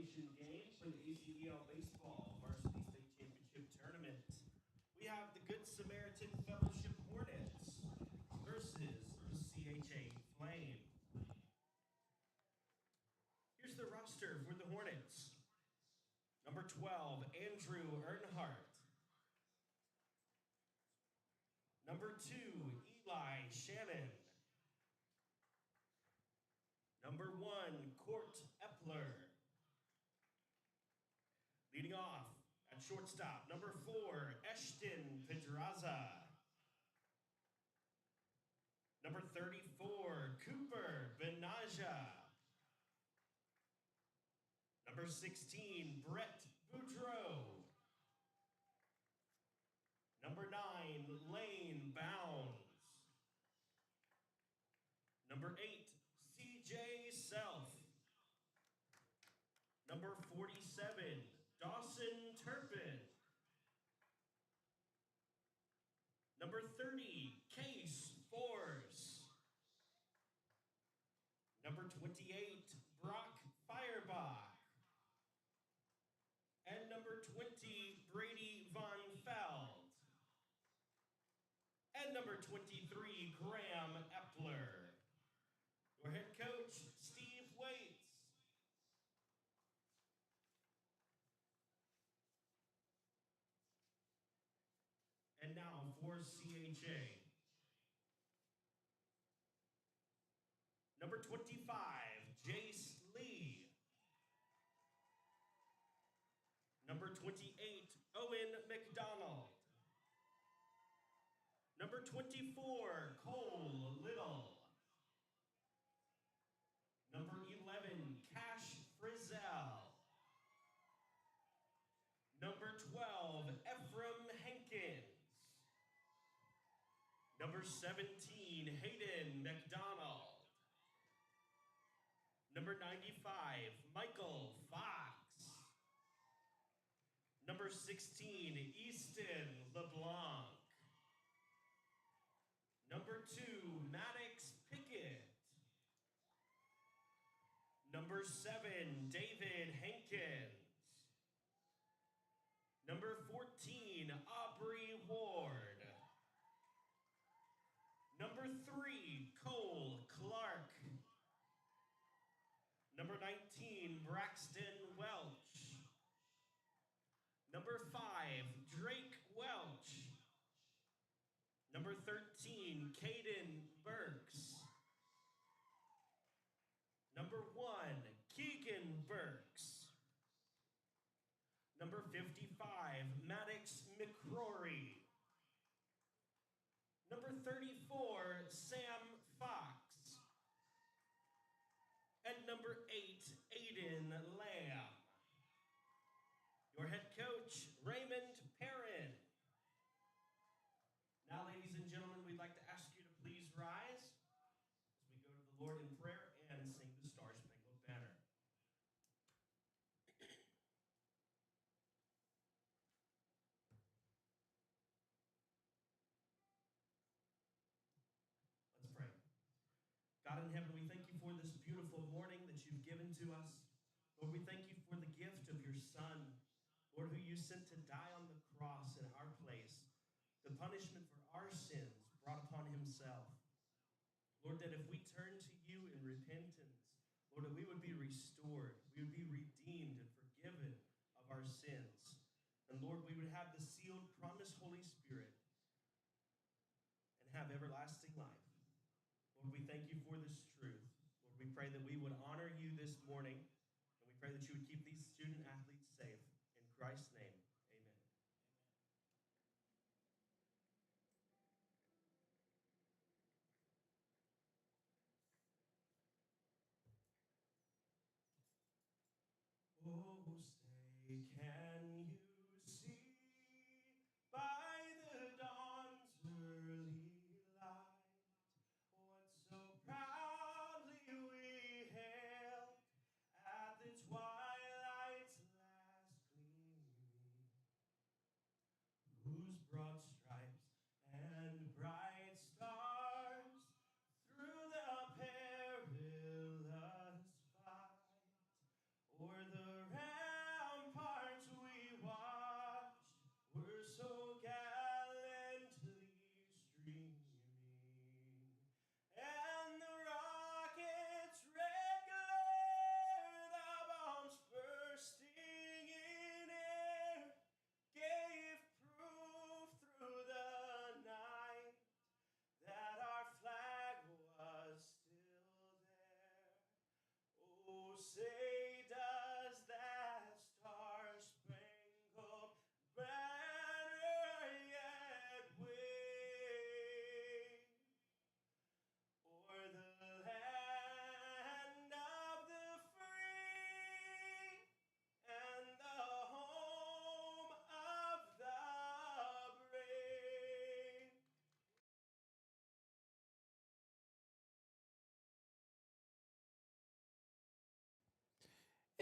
Consolation game for the ACEL Baseball Varsity State Championship Tournament. We have the Good Samaritan Fellowship Hornets versus the CHA Flame. Here's the roster for the Hornets. Number 12, Andrew Earnhardt. Number 2, Eli Shannon. Number 1, Court Epler. Leading off at shortstop, number 4, Eshton Pedraza. Number 34, Cooper Benaja. Number 16, Brett Boudreau. Number 9, Lane Bounds. Number 8, CJ Self. Number 47, Dawson Turpin. Number 30, Case Force. Number 28, Brock Firebach. And number 20, Brady Von Feld. And number 23, Graham Epler. Your head coach, Steve Waits. And now for CHA. Number 25, Jace Lee. Number 28, Owen McDonald. Number 24, Cole Little. Number 11, Cash Frizzell. Number 12, Ephraim Hankins. Number 17, Hayden McDonald. Number 95, Michael Fox. Number 16, Easton LeBlanc. Number 2, Maddox Pickett. Number 7, David Hankins. Number 14, Aubrey Ward. Number 3, Cole Clark. Number 19, Braxton Welch. Number 5, Drake Welch. Number 13, Caden Burks. Number 1, Keegan Burks. Number 55, Maddox McCrory. Number 34, Sam Fox. And number 8, Aiden Lamb. Your head coach, Raymond Perrin. Now, ladies and gentlemen, we'd like to ask you to please rise as we go to the Lord in prayer and sing the Star Spangled Banner. Let's pray. God in heaven, we thank you for this beautiful morning that you've given to us. Lord, we thank you for the gift of your Son, Lord, who you sent to die on the cross in our place. The punishment for our sins brought upon himself. Lord, that if we turn to you in repentance, Lord, that we would be restored, we would be redeemed and forgiven of our sins. And Lord, we would have the sealed, promised Holy Spirit and have everlasting life. Lord, we thank you for this truth. Lord, we pray that we would honor you this morning, and we pray that you would keep these student athletes safe. In Christ's name, amen. Oh, say, can you see by the dawn's early light what so proudly we hailed at the twilight's last gleaming, whose broad stripes and bright stars through the perilous fight o'er the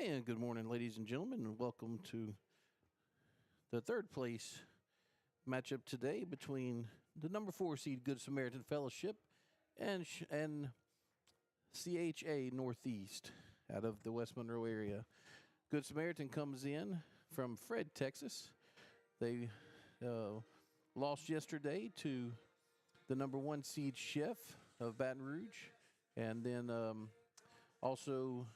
And good morning, ladies and gentlemen, and welcome to the third place matchup today between the number 4 seed Good Samaritan Fellowship and CHA Northeast out of the West Monroe area. Good Samaritan comes in from Fred, Texas. They lost yesterday to the number 1 seed Chef of Baton Rouge, and then also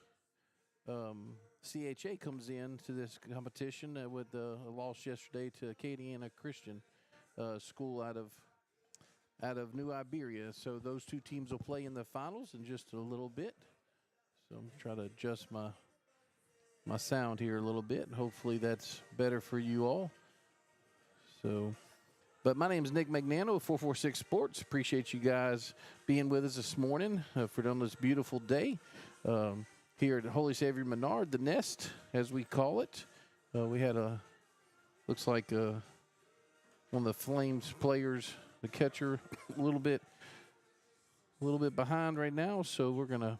CHA comes in to this competition with a loss yesterday to Acadiana Christian School out of New Iberia. So those two teams will play in the finals in just a little bit. So I'm trying to adjust my sound here a little bit. Hopefully that's better for you all. But my name is Nick Magnano of 446Sports. Appreciate you guys being with us this morning for on this beautiful day. Here at Holy Savior Menard, the Nest, as we call it. We had looks like one of the Flames players, the catcher, a little bit behind right now. So we're gonna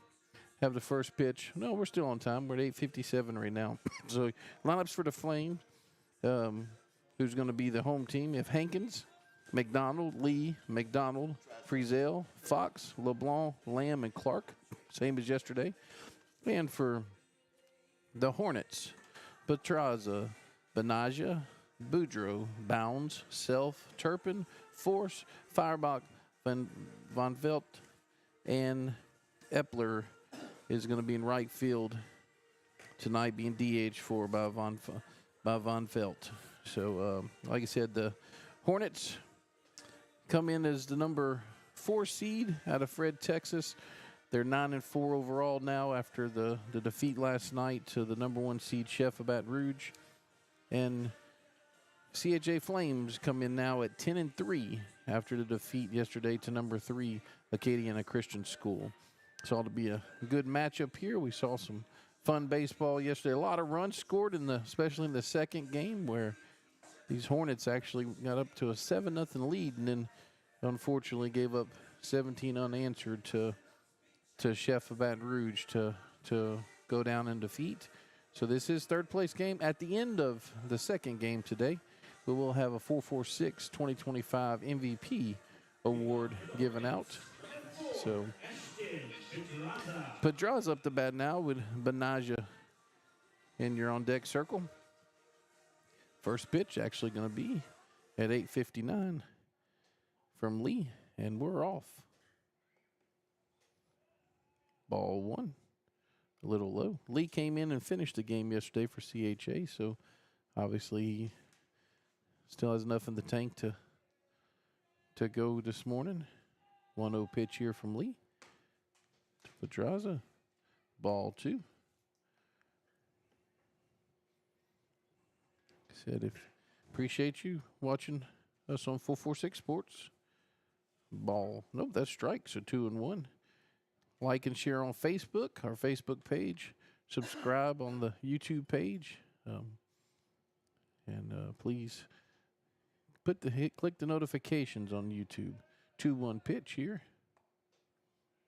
have the first pitch. No, we're still on time. We're at 8:57 right now. So lineups for the Flames. Who's going to be the home team? If Hankins, McDonald, Lee, McDonald, Friesel, Fox, LeBlanc, Lamb, and Clark, same as yesterday. And for the Hornets, Petraza, Benaja, Boudreaux, Bounds, Self, Turpin, Force, Firebach, Von Velt, and Epler is going to be in right field tonight, being DH for by Von Velt. So, like I said, the Hornets come in as the number 4 seed out of Fred, Texas. They're 9-4 overall now after the defeat last night to the number 1 seed Chef of Baton Rouge. And CHA Flames come in now at 10-3 after the defeat yesterday to number 3 Acadiana Christian School. So ought to be a good matchup here. We saw some fun baseball yesterday. A lot of runs scored especially in the second game, where these Hornets actually got up to a 7-0 lead and then unfortunately gave up 17 unanswered to Chef of Baton Rouge to go down in defeat. So this is third place game. At the end of the second game today, we will have a 446 2025 MVP award given out. So Pedra's up to bat now with Benaja in your on deck circle. First pitch actually going to be at 8:59 from Lee, and we're off. Ball 1, a little low. Lee came in and finished the game yesterday for CHA, so obviously he still has enough in the tank to go this morning. 1-0 pitch here from Lee to Pedraza. Ball 2. Said, appreciate you watching us on 446 Sports. Ball. Nope, that's strike, so 2-1. Like and share on Facebook, our Facebook page. Subscribe on the YouTube page. And please click the notifications on YouTube. 2-1 pitch here.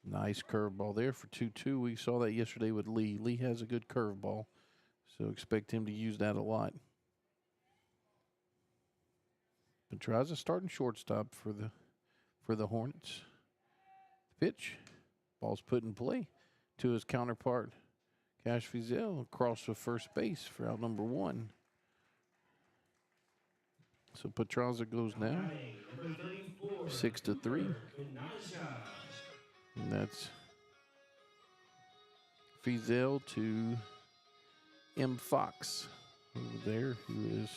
Nice curveball there for 2-2. We saw that yesterday with Lee. Lee has a good curveball, so expect him to use that a lot. Petraza starting shortstop for the Hornets. Pitch. Ball's put in play to his counterpart, Cash Friesel, across the first base for out number 1. So Petraza goes now 6-3. And that's Friesel to M. Fox over there, who is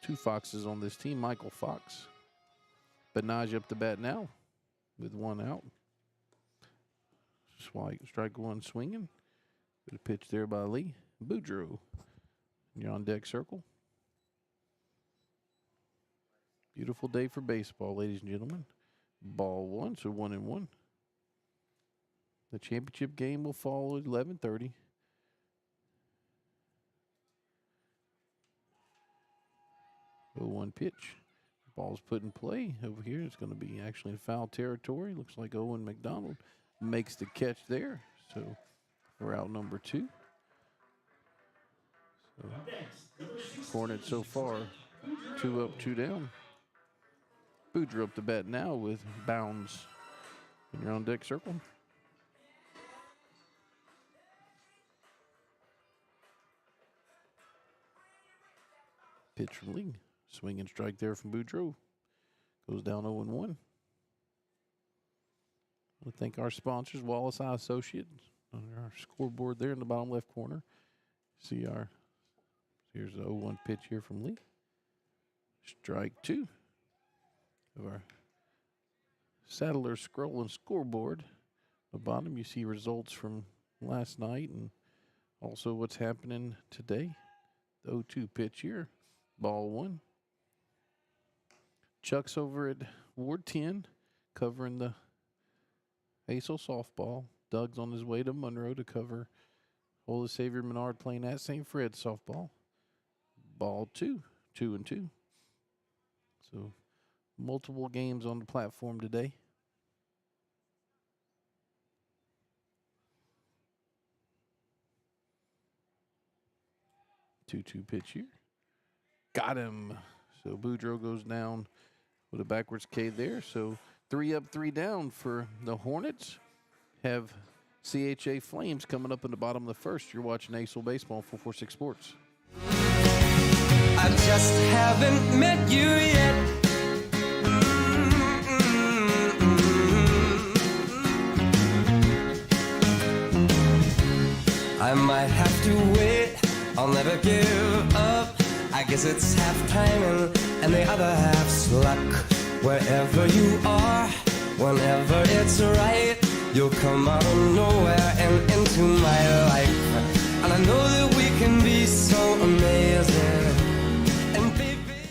2 Foxes on this team, Michael Fox. Benaj up the bat now with 1 out. Strike 1 swinging. Good pitch there by Lee. Boudreaux, you're on deck circle. Beautiful day for baseball, ladies and gentlemen. Ball 1, so 1-1. The championship game will follow at 11:30. Oh, 1 pitch. Ball's put in play over here. It's going to be actually in foul territory. Looks like Owen McDonald makes the catch there. So for out number 2. So Hornets so far 2 up, 2 down. Boudreaux up the bat now with bounds in your on deck circle. Pitch from Lee. Swing and strike there from Boudreaux. Goes down 0-1. I thank our sponsors, Wallace Eye Associates, on our scoreboard there in the bottom left corner. See here's the 0-1 pitch here from Lee. Strike 2 of our Saddler scroll and scoreboard. At the bottom, you see results from last night and also what's happening today. The 0-2 pitch here, ball 1. Chuck's over at Ward 10, covering the ACEL softball. Doug's on his way to Monroe to cover Holy Savior Menard playing at St. Fred softball. Ball 2, 2-2. So multiple games on the platform today. Two pitch here. Got him. So Boudreaux goes down with a backwards K there. So 3 up, 3 down for the Hornets. Have CHA Flames coming up in the bottom of the first. You're watching ACEL Baseball on 446 Sports. I just haven't met you yet. I might have to wait. I'll never give up. I guess it's half timing and the other half's luck. Wherever you are, whenever it's right, you'll come out of nowhere and into my life. And I know that we can be so amazing. And baby,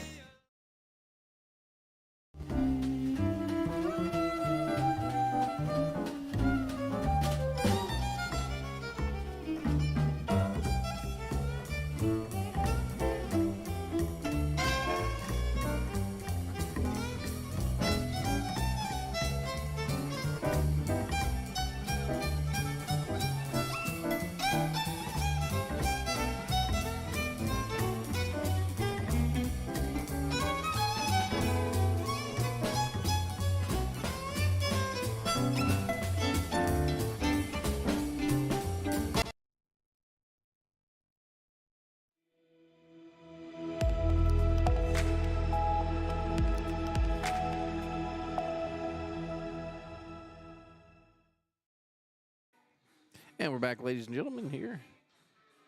And we're back, ladies and gentlemen, here.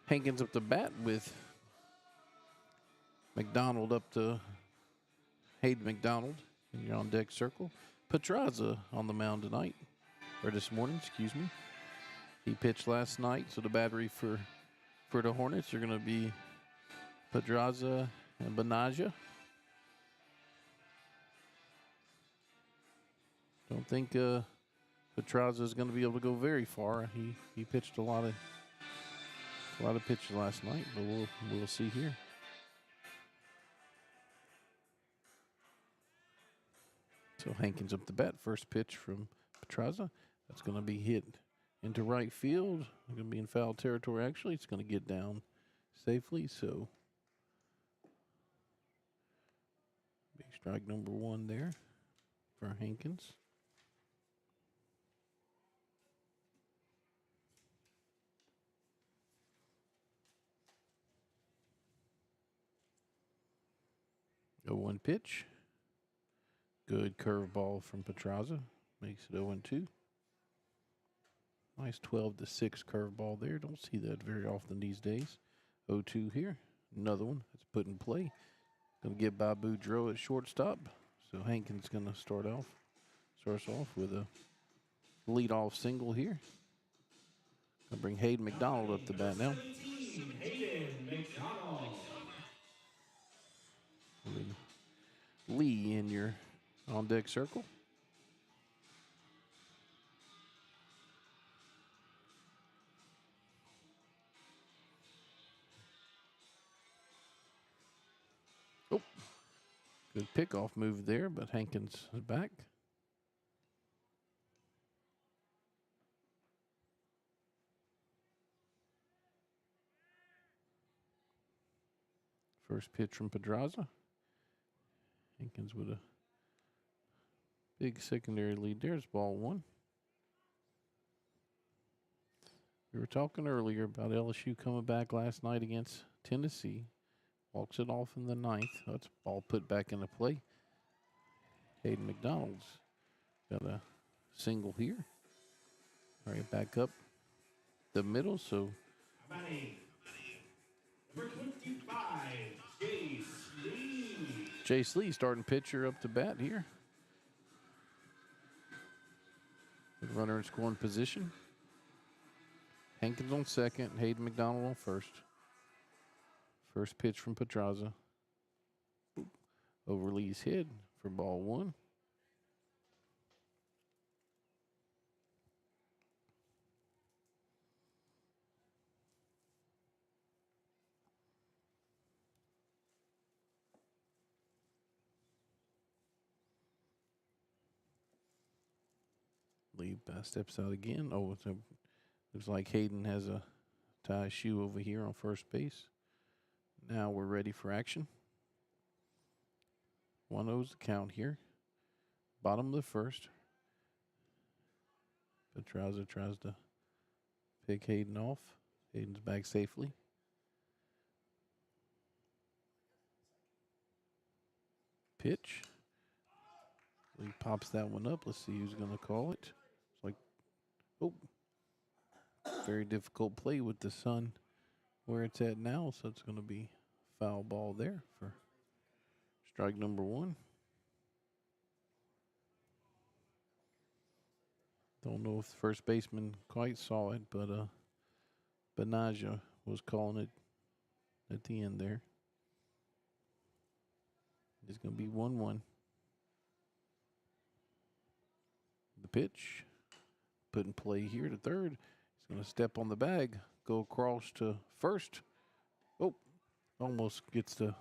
Hankins up the bat with McDonald up to Hayden McDonald in your on deck circle. Petraza on the mound tonight, or this morning, excuse me. He pitched last night, so the battery for the Hornets are going to be Petraza and Benaja. Don't think Petraza is going to be able to go very far. He pitched a lot of pitches last night, but we'll see here. So Hankins up the bat. First pitch from Petraza. That's going to be hit into right field. Going to be in foul territory. Actually, it's going to get down safely. So big strike number 1 there for Hankins. A 1 pitch. Good curveball from Petraza. Makes it 0-2. Nice 12-6 curveball there. Don't see that very often these days. 0-2 here. Another one that's put in play. Going to get by Boudreaux at shortstop. So Hankins going to starts off with a leadoff single here. Going to bring Hayden McDonald up the bat now. Hayden McDonald. Lee in your on deck circle. Oh, good pickoff move there, but Hankins is back. First pitch from Pedraza. Hankins with a big secondary lead. There's ball one. We were talking earlier about LSU coming back last night against Tennessee. Walks it off in the ninth. That's ball put back into play. Hayden McDonald's got a single here. All right, back up the middle. So Number 25, Chase Lee. Chase Lee starting pitcher up to bat here. The runner in scoring position. Hankins on second, Hayden McDonald on first. First pitch from Pedraza. Over Lee's head for ball one. Lee steps out again. Oh, looks like Hayden has a tie shoe over here on first base. Now we're ready for action. 1-0's the count here. Bottom of the first. Pedraza tries to pick Hayden off. Hayden's back safely. Pitch. Lee pops that one up. Let's see who's going to call it. It's like, oh, very difficult play with the sun where it's at now, so it's going to be foul ball there for strike number one. Don't know if the first baseman quite saw it, but Benaja was calling it at the end there. It's going to be 1-1. The pitch, put in play here to third. He's going to step on the bag, go across to first. Oh, almost gets to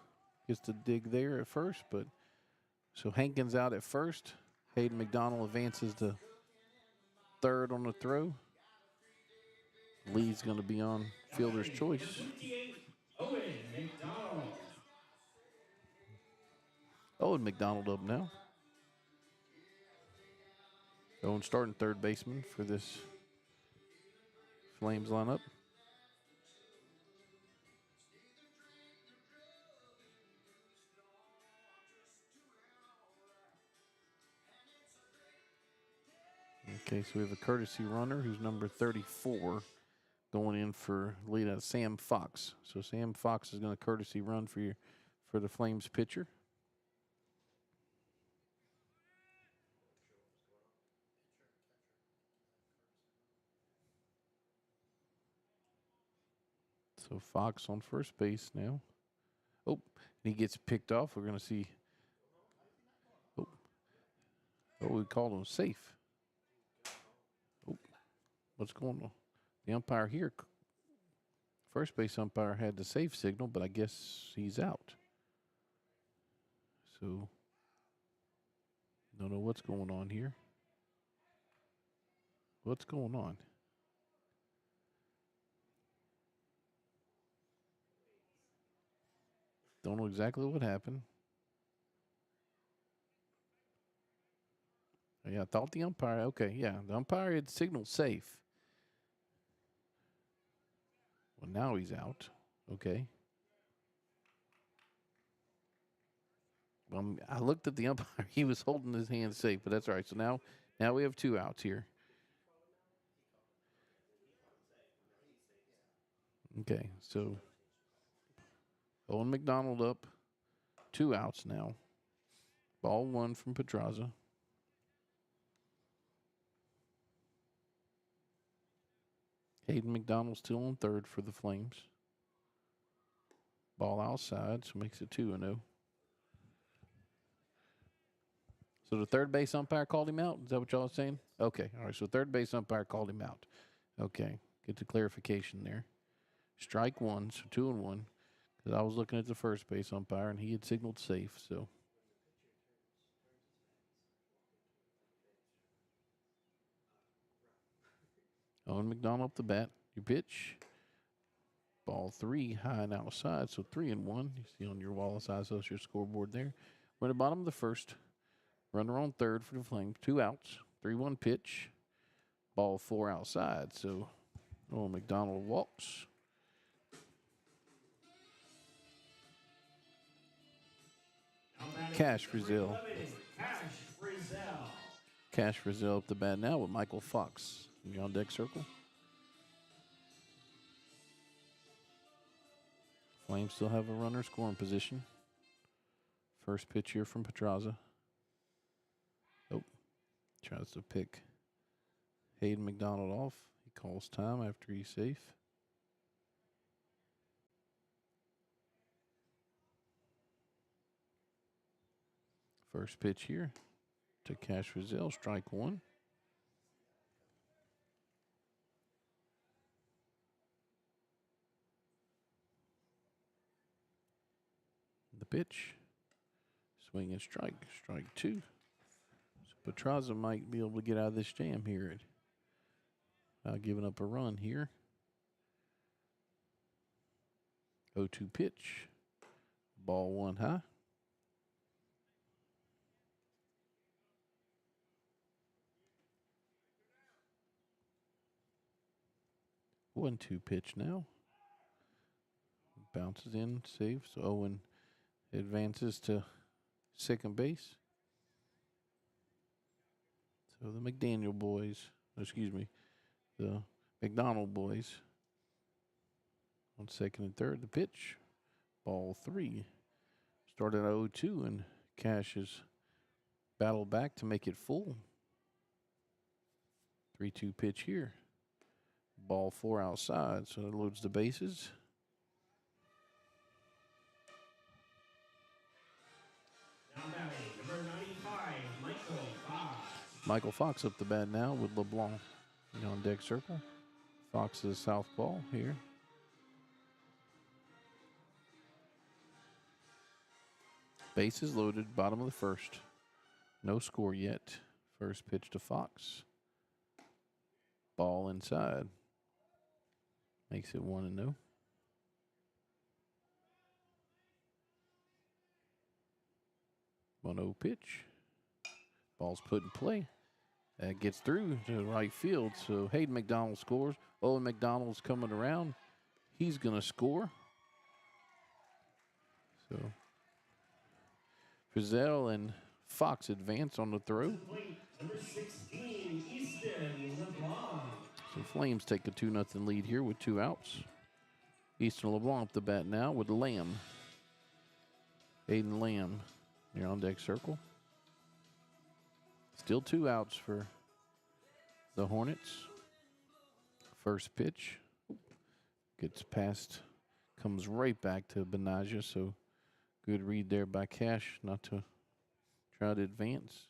dig there at first, but so Hankins out at first. Hayden McDonald advances to third on the throw. Lee's going to be on fielder's choice. Owen McDonald up now. Owen starting third baseman for this Flames lineup. Okay, so we have a courtesy runner who's number 34 going in for lead out Sam Fox. So Sam Fox is going to courtesy run for the Flames pitcher. So Fox on first base now. Oh, he gets picked off. We're going to see. Oh, we called him safe. Oh, what's going on? The umpire here, first base umpire had the safe signal, but I guess he's out. So, don't know what's going on here. What's going on? Don't know exactly what happened. Yeah, I thought the umpire, okay, yeah, the umpire had signaled safe. Well, now he's out. Okay. I looked at the umpire. He was holding his hand safe, but that's all right. So now we have two outs here. Okay, so Owen McDonald up. Two outs now. Ball one from Pedraza. Hayden McDonald still on third for the Flames. Ball outside, so makes it 2-0. So the third base umpire called him out? Is that what y'all are saying? Okay, all right, so third base umpire called him out. Okay, get the clarification there. Strike one, so 2-1. Because I was looking at the first base umpire, and he had signaled safe, so. Owen McDonald up the bat. Your pitch. Ball Ball 3, high and outside, so 3-1. You see on your Wallace ACEL scoreboard there. We're at the bottom of the first. Runner on third for the Flames. 2 outs. 3-1 pitch. Ball 4 outside. So Owen McDonald walks. Cash Frizzell. Cash Frizzell up the bat now with Michael Fox in the on-deck circle. Flames still have a runner scoring position. First pitch here from Petraza. Oh, tries to pick Hayden McDonald off. He calls time after he's safe. First pitch here to Cash Frizzell, strike 1. The pitch, swing and strike, strike 2. So Petraza might be able to get out of this jam here without giving up a run here. 0-2 pitch, ball 1 high. 1-2 pitch now. Bounces in, safe. So Owen advances to second base. So the McDaniel boys, the McDonald boys on second and third. The pitch, ball 3. Started at 0-2, and Cash has battled back to make it full. 3-2 pitch here. Ball 4 outside, so it loads the bases. Now batting, number 95, Michael Fox. Michael Fox up the bat now with LeBlanc on deck circle. Fox is southpaw here. Bases loaded, bottom of the first. No score yet. First pitch to Fox. Ball inside. Makes it 1-0. One-0 pitch. Ball's put in play. That gets through to right field. So Hayden McDonald scores. Owen McDonald's coming around. He's going to score. So Frizzell and Fox advance on the throw. Number 16, Easton LeBlanc. So Flames take a 2-0 lead here with 2 outs. Easton LeBlanc up the bat now with Lamb. Aiden Lamb here on deck circle. Still 2 outs for the Hornets. First pitch gets past, comes right back to Benaja. So good read there by Cash not to try to advance.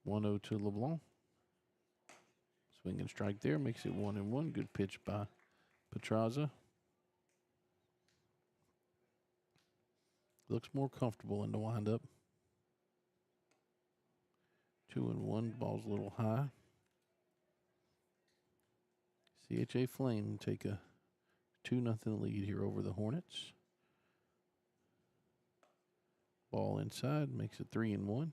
1-0 to LeBlanc. Swing and strike there, makes it 1-1. Good pitch by Petraza. Looks more comfortable in the windup. 2-1, ball's a little high. CHA Flame take a 2-0 lead here over the Hornets. Ball inside, makes it 3-1.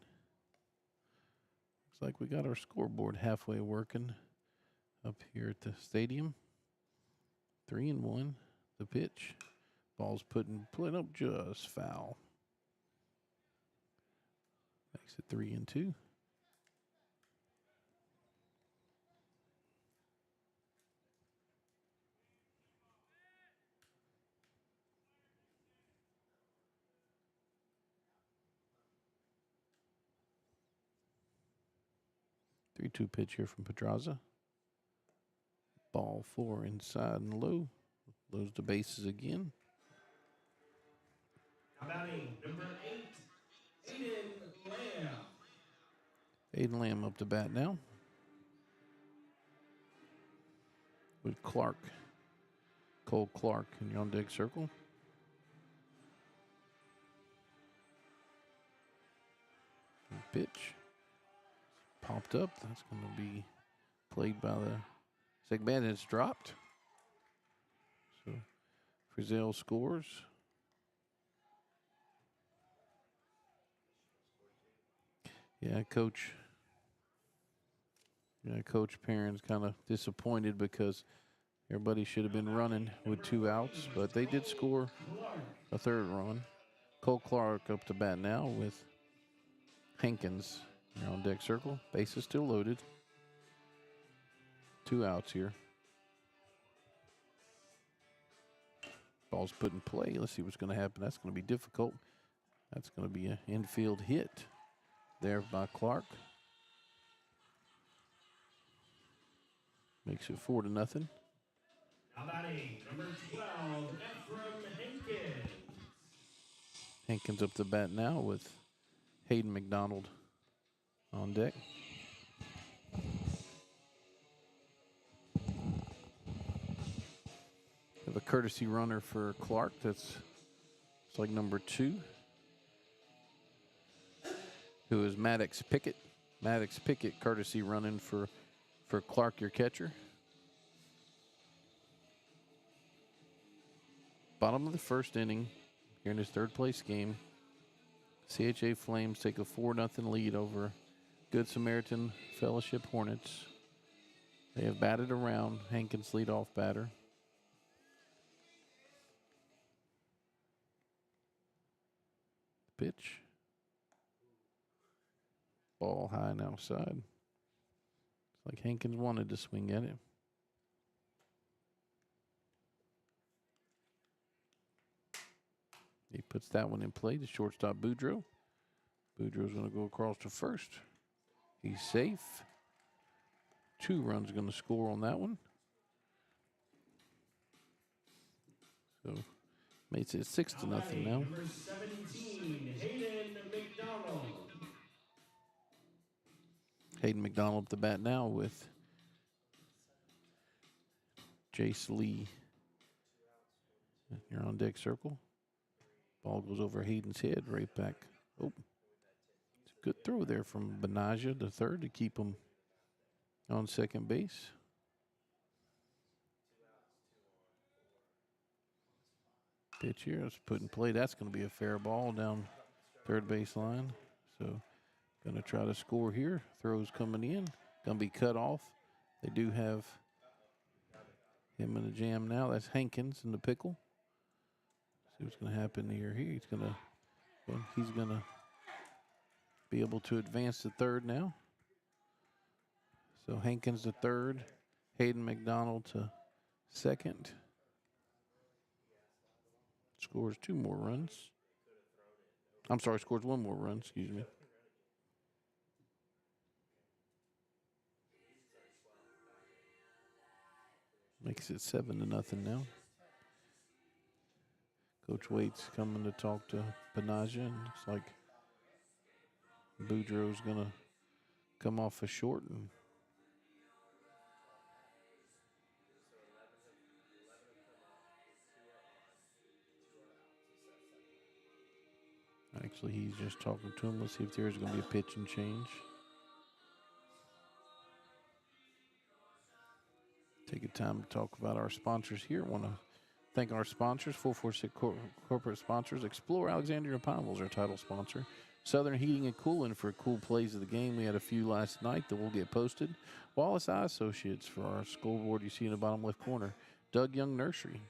Looks like we got our scoreboard halfway working up here at the stadium. 3-1, the pitch. Ball's put up just foul. Makes it 3-2. Three-two pitch here from Petraza. Ball 4 inside and low. Loads the bases again. Batting number 8, Aiden Lamb. Aiden Lamb up to bat now. With Clark. Cole Clark in the on deck circle. Pitch. Popped up. That's going to be played by the second man, and it's dropped. So Frizzell scores. Yeah, Coach Perrin's kind of disappointed because everybody should have been running with 2 outs, but they did score a third run. Cole Clark up to bat now with Hankins on deck circle. Base is still loaded. 2 outs here. Ball's put in play. Let's see what's going to happen. That's going to be difficult. That's going to be an infield hit there by Clark. Makes it 4-0. Now batting, number 12, Ephraim Hankins. Hankins up to bat now with Hayden McDonald on deck. Have a courtesy runner for Clark. It's like number 2, who is Maddox Pickett. Maddox Pickett courtesy running for Clark, your catcher. Bottom of the first inning here in this third place game. CHA Flames take a 4-0 lead over Good Samaritan Fellowship Hornets. They have batted around. Hankins leadoff batter. Pitch. Ball high and outside. It's like Hankins wanted to swing at it. He puts that one in play to shortstop Boudreaux. Boudreaux's going to go across to first. He's safe. 2 runs going to score on that one. So makes it 6-0 now. Number 17, Hayden McDonald. Hayden McDonald at the bat now with Jace Lee. You're on deck circle. Ball goes over Hayden's head, right back. Oh, it's a good throw there from Benaja, the third, to keep him on second base. Pitch here, it's put in play. That's going to be a fair ball down third base line. So, going to try to score here. Throws coming in, going to be cut off. They do have him in the jam now. That's Hankins in the pickle. See what's going to happen here. He's going to be able to advance to third now. So Hankins to third, Hayden McDonald to second. Scores 2 more runs. I'm sorry, scores 1 more run, excuse me. Makes it 7-0 now. Coach Waite's coming to talk to Benaja, and looks like Boudreaux's going to come off a short. And actually, he's just talking to him. Let's see if there's going to be a pitch and change. Take a time to talk about our sponsors here. I want to thank our sponsors, 446 corporate sponsors. Explore Alexandria Pineville's our title sponsor. Southern Heating and Cooling for cool plays of the game. We had a few last night that will get posted. Wallace Eye Associates for our scoreboard you see in the bottom left corner. Doug Young Nursery.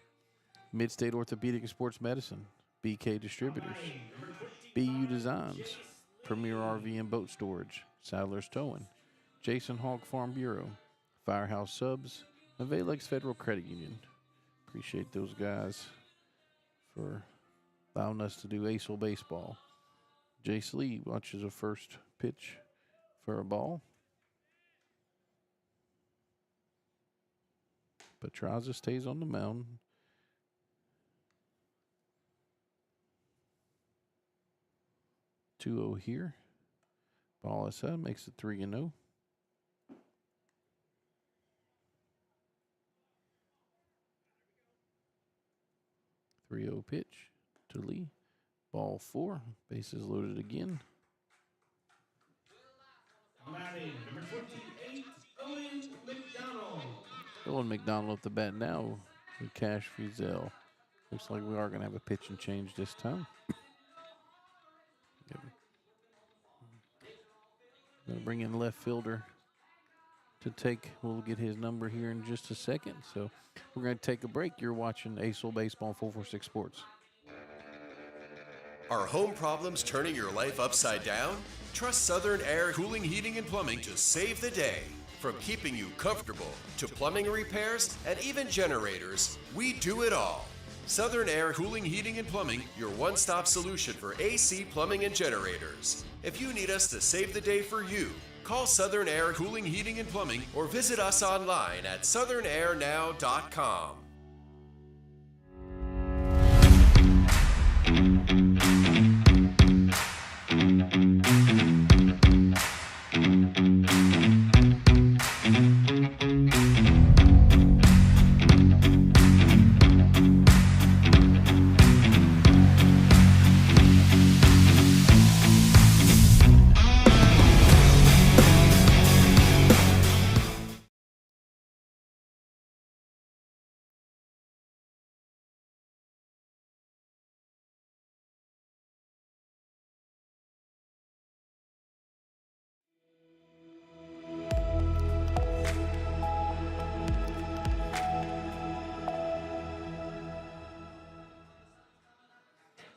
Midstate Orthopedic and Sports Medicine. BK Distributors. BU Designs. Premier RV and Boat Storage. Sadler's Towing. Jason Hogg Farm Bureau. Firehouse Subs. And Valex Federal Credit Union. Appreciate those guys for allowing us to do ACEL baseball. Jace Lee watches a first pitch for a ball. Petraza stays on the mound. Two-0 here. Ball aside makes it 3-0. 3-0 pitch to Lee. Ball 4. Bases loaded again. Batting number 28, Owen McDonald at the bat now with Cash Frizzell. Looks like we are going to have a pitch and change this time. Going to bring in left fielder to take. We'll get his number here in just a second. So we're going to take a break. You're watching ACEL Baseball on 446 Sports. Are home problems turning your life upside down? Trust Southern Air Cooling, Heating, and Plumbing to save the day. From keeping you comfortable to plumbing repairs and even generators, we do it all. Southern Air Cooling, Heating, and Plumbing, your one-stop solution for AC, plumbing, and generators. If you need us to save the day for you, call Southern Air Cooling, Heating, and Plumbing or visit us online at southernairnow.com.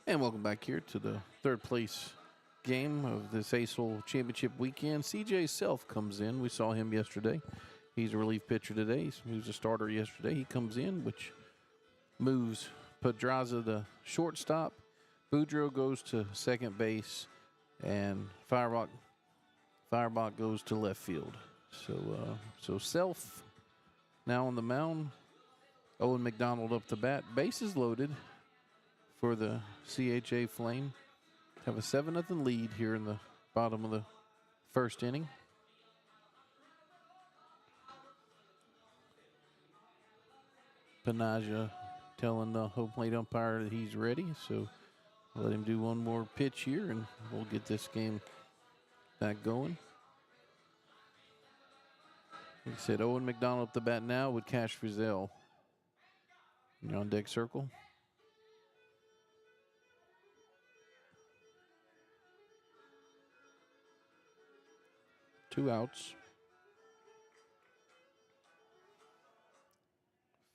And welcome back here to the third place game of this ACEL Championship weekend. CJ Self comes in. We saw him yesterday. He's a relief pitcher today. He was a starter yesterday. He comes in, which moves Pedraza to shortstop. Boudreaux goes to second base, and Firebach goes to left field. So Self now on the mound. Owen McDonald up the bat. Bases loaded for the CHA Flame. Have a 7-0 lead here in the bottom of the first inning. Panaja telling the home plate umpire that he's ready, so let him do one more pitch here and we'll get this game back going. Like I said, Owen McDonald up the bat now with Cash Frizzell. You're on deck circle. 2 outs.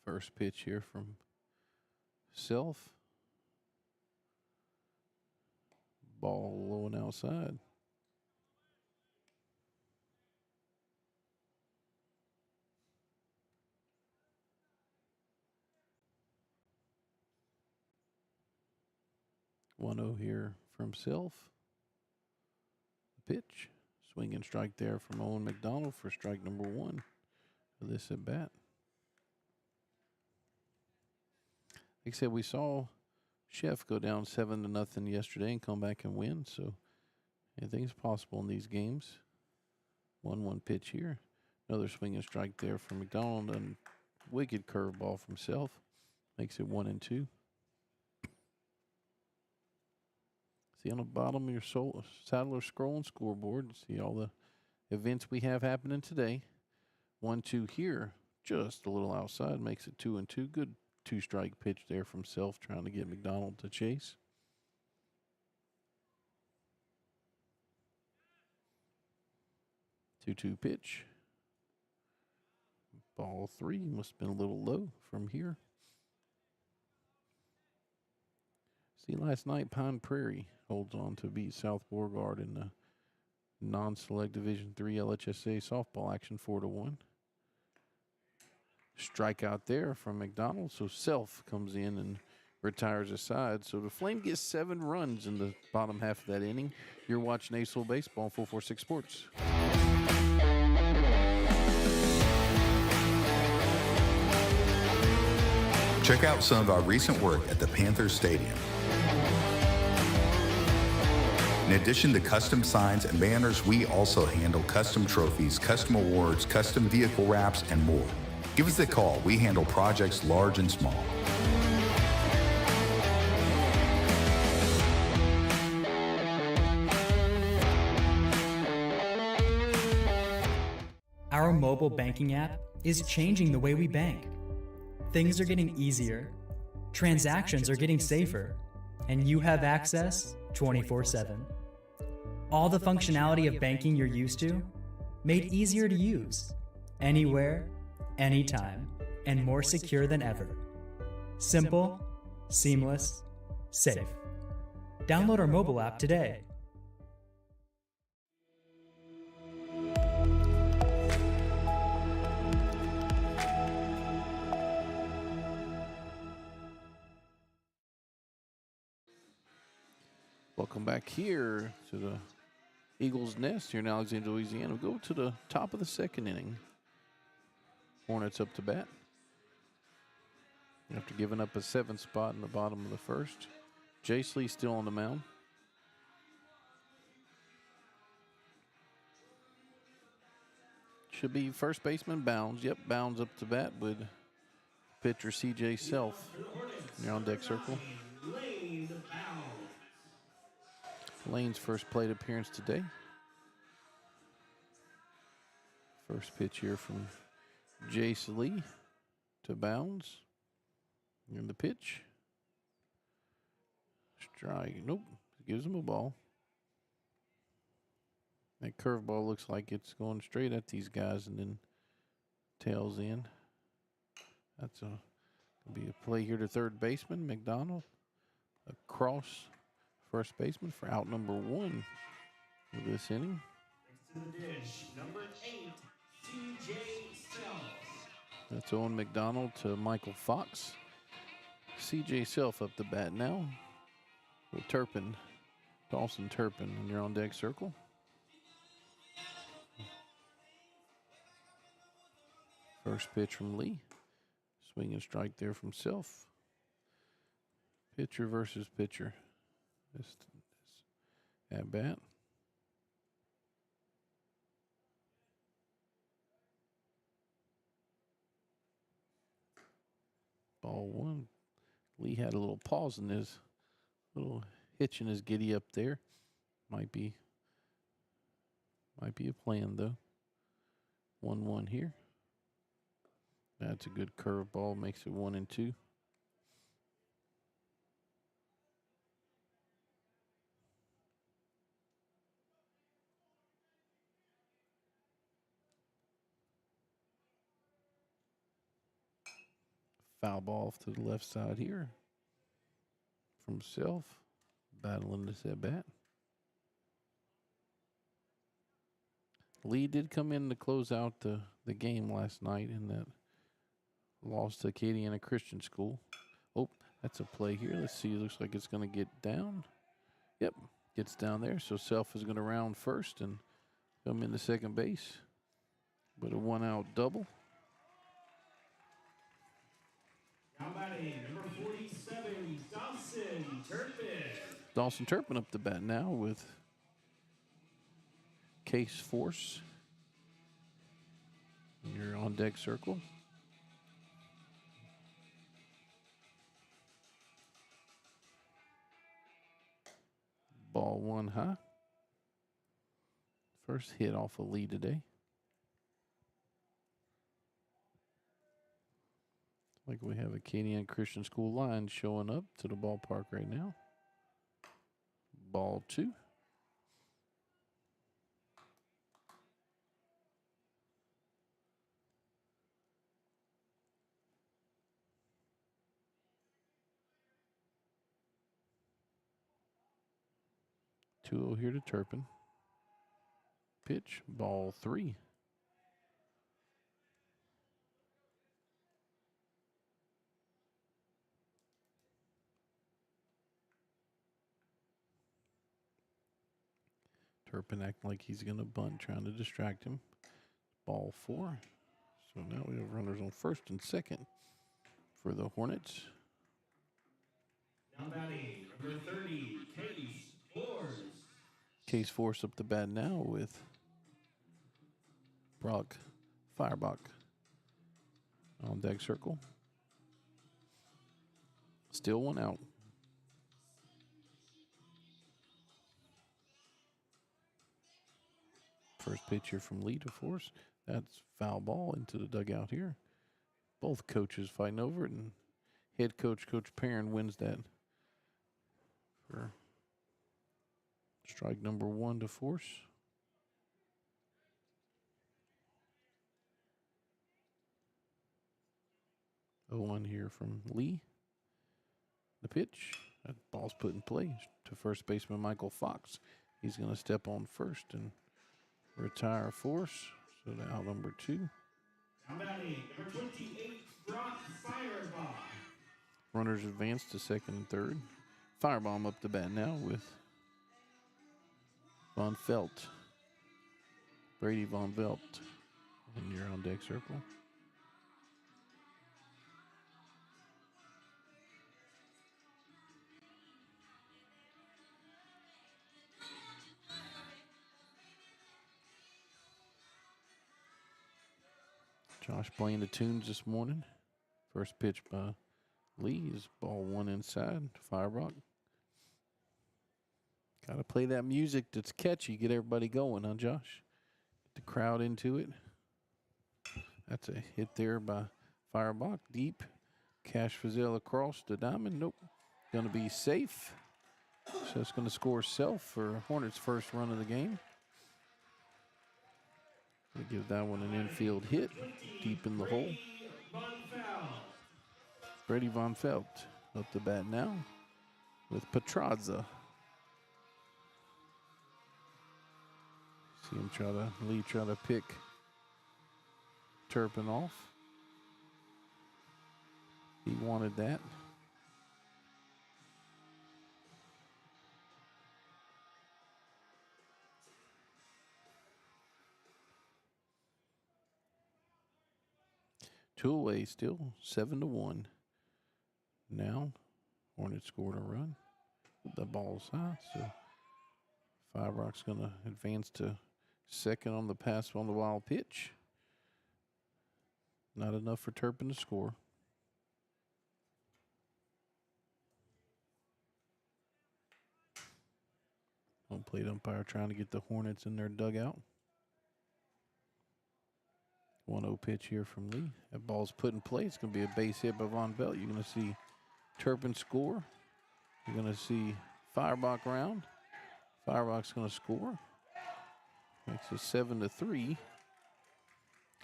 First pitch here from Self. Ball low and outside. One-0 here from Self. The pitch. Swing and strike there from Owen McDonald for strike number 1 for this at bat. Like I said, we saw Chef go down 7-0 yesterday and come back and win. So anything's possible in these games. 1-1 pitch here. Another swing and strike there from McDonald and wicked curveball from Self. Makes it 1-2. See on the bottom of your Saddler scrolling scoreboard, see all the events we have happening today. 1-2 here, just a little outside, makes it 2-2. Good 2-strike pitch there from Self, trying to get McDonald to chase. Two-two pitch. Ball 3 must have been a little low from here. See, last night Pine Prairie holds on to beat South Beauregard in the non-select Division III LHSA softball action 4-1. Strikeout there from McDonald, so Self comes in and retires aside. So the Flame gets 7 runs in the bottom half of that inning. You're watching ACEL Baseball on 446 Sports. Check out some of our recent work at the Panthers Stadium. In addition to custom signs and banners, we also handle custom trophies, custom awards, custom vehicle wraps, and more. Give us a call. We handle projects large and small. Our our mobile banking app is changing the way we bank. Things are getting easier, transactions are getting safer, and you have access 24/7. All the functionality of banking you're used to, made easier to use, anywhere, anytime, and more secure than ever. Simple, seamless, safe. Download our mobile app today. Welcome back here to the Eagles Nest here in Alexandria, Louisiana. We go to the top of the second inning. Hornets up to bat. After giving up a 7th spot in the bottom of the first. Jace Lee still on the mound. Should be first baseman Bounds. Yep, Bounds up to bat with pitcher C.J. Self. You're on deck circle. Lane's first plate appearance today. First pitch here from Jace Lee to Bounds. And the pitch. Strike. Nope. Gives him a ball. That curveball looks like it's going straight at these guys and then tails in. That's a be a play here to third baseman McDonald. Across first baseman for out number 1 of this inning. Next to the dish, number 8, C.J. Self. That's Owen McDonald to Michael Fox. C.J. Self up the bat now with Turpin, Dawson Turpin, and you're on deck circle. First pitch from Lee. Swing and strike there from Self. Pitcher versus pitcher. This at bat. Ball 1. Lee had a little pause in his little hitch in his giddy up there. Might be a plan though. 1-1 here. That's a good curveball, makes it 1-2. Foul ball off to the left side here from Self, battling this at bat. Lee did come in to close out the game last night in that loss to Acadiana Christian School. Oh, that's a play here. Let's see. Looks like it's going to get down. Yep, gets down there. So Self is going to round first and come into second base. But a 1-out double. Now batting, number 47, Dawson Turpin. Dawson Turpin up the bat now with Case Force. You're on deck circle. Ball 1 high. First hit off of Lee today. Like we have Acadiana Christian School line showing up to the ballpark right now. Ball 2. Two here to Turpin. Pitch, ball 3. Turpin acting like he's going to bunt, trying to distract him. Ball 4. So now we have runners on first and second for the Hornets. Now batting, number 30, Case Force. Case Force up the bat now with Brock Firebach on deck circle. Still 1 out. First pitch here from Lee to Force. That's foul ball into the dugout here. Both coaches fighting over it, and head coach, Coach Perrin, wins that for strike number 1 to force. 0-1 here from Lee. The pitch. That ball's put in play to first baseman Michael Fox. He's going to step on first and retire force. So the out number 2. Now batting, number 28, Brock Fireball. Runners advance to second and third. Firebomb up the bat now with Von Felt. Brady Von Felt. And you're on deck circle. Josh playing the tunes this morning. First pitch by Lee is ball 1 inside. Firebrock. Got to play that music that's catchy. Get everybody going, huh, Josh? Get the crowd into it. That's a hit there by Firebrock. Deep. Cash Fazell across the diamond. Nope. Going to be safe. So it's going to score self for Hornets' first run of the game. They give that one an infield hit deep in the hole. Brady Von Felt up the bat now with Petraza. See him Lee try to pick Turpin off. He wanted that. Two away still, 7-1. Now, Hornets scored a run. The ball's high, so Firebrock's going to advance to second on the pass on the wild pitch. Not enough for Turpin to score. Home plate umpire trying to get the Hornets in their dugout. 1-0 pitch here from Lee. That ball's put in play. It's going to be a base hit by Von Belt. You're going to see Turpin score. You're going to see Firebrock round. Firebrock's going to score. Makes it 7-3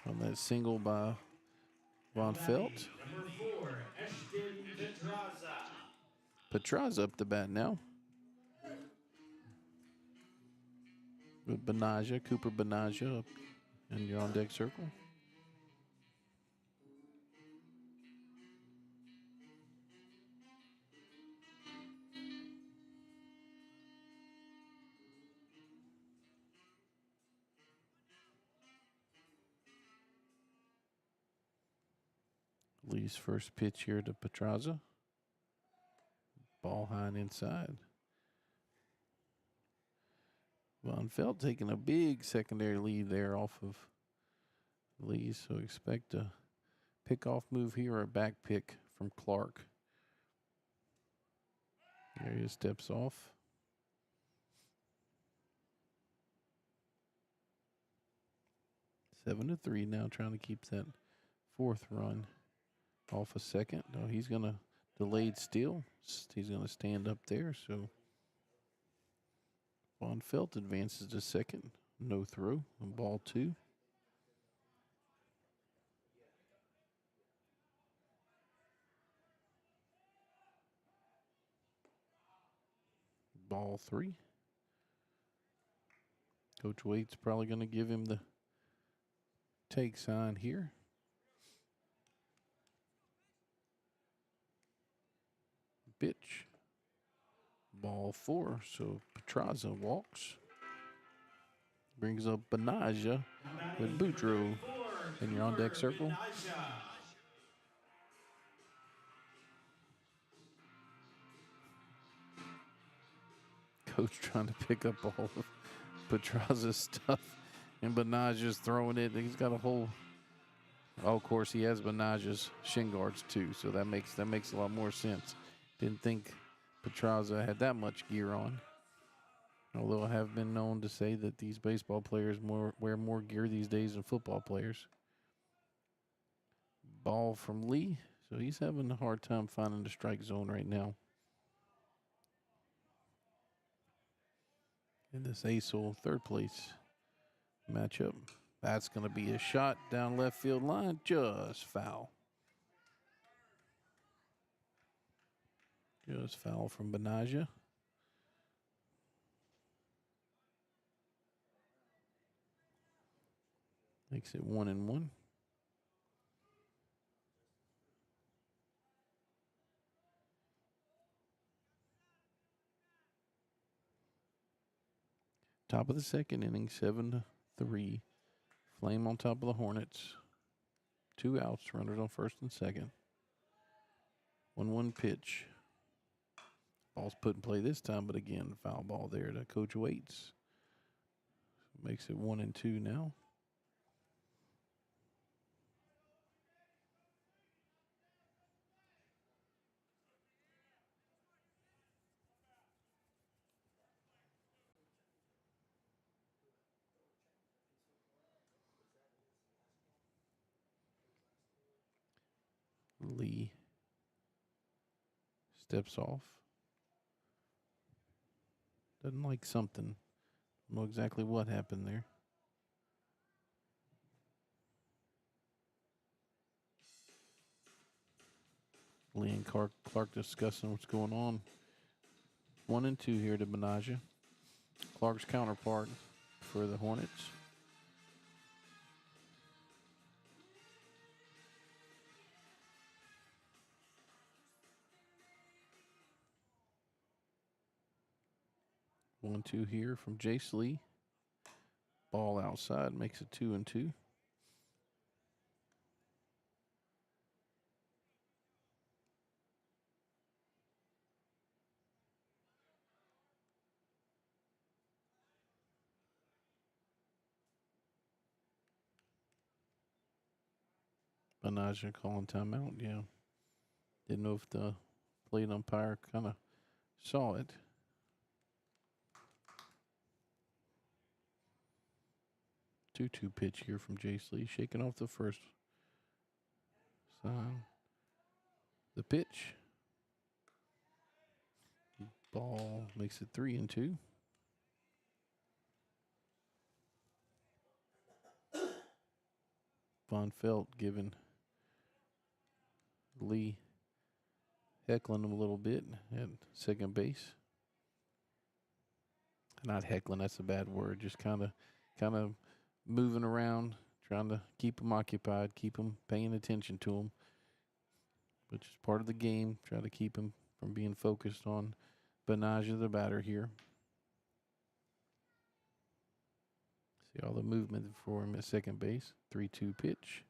on that single by Von Felt. Number 4, Ashton Petraza. Petraza up the bat now. With Benaja, Cooper Benaja up in your on deck circle. Lee's first pitch here to Petraza. Ball high and inside. Von Felt taking a big secondary lead there off of Lee, so expect a pickoff move here or a back pick from Clark. There he steps off. Seven to 3 now, trying to keep that fourth run off a second. No, he's going to delayed steal. He's going to stand up there, so Von Felt advances to second. No throw. And ball 2. Ball 3. Coach Waite's probably going to give him the take sign here. Pitch. Ball 4. So Petraza walks. Brings up Benaja with Boudreaux in your on deck circle. Coach trying to pick up all of Petraza's stuff, and Benaja's throwing it. He's got a whole. Oh, of course, he has Benaja's shin guards too, so that makes a lot more sense. Didn't think Petraza had that much gear on. Although I have been known to say that these baseball players wear more gear these days than football players. Ball from Lee. So he's having a hard time finding the strike zone right now. In this ACEL third place matchup. That's going to be a shot down left field line. Just foul. Just foul from Benaja. Makes it 1-1. Top of the second inning, 7-3. Flame on top of the Hornets. 2 outs, runners on first and second. 1-1 pitch. Ball's put in play this time, but again, foul ball there to Coach Waits. Makes it 1-2 now. Lee steps off. Doesn't like something. Don't know exactly what happened there. Lee and Clark discussing what's going on. 1-2 here to Benaja. Clark's counterpart for the Hornets. One, two here from Jace Lee. Ball outside makes it 2-2. Benaja calling timeout. Yeah. Didn't know if the plate umpire kind of saw it. Two pitch here from Jace Lee, shaking off the first sign. The pitch. Ball makes it 3-2. Von Felt giving Lee, heckling him a little bit at second base. Not heckling, that's a bad word. Just kind of moving around, trying to keep him occupied, keep him paying attention to him, which is part of the game. Try to keep him from being focused on Benaja, the batter here. See all the movement for him at second base. 3-2 pitch.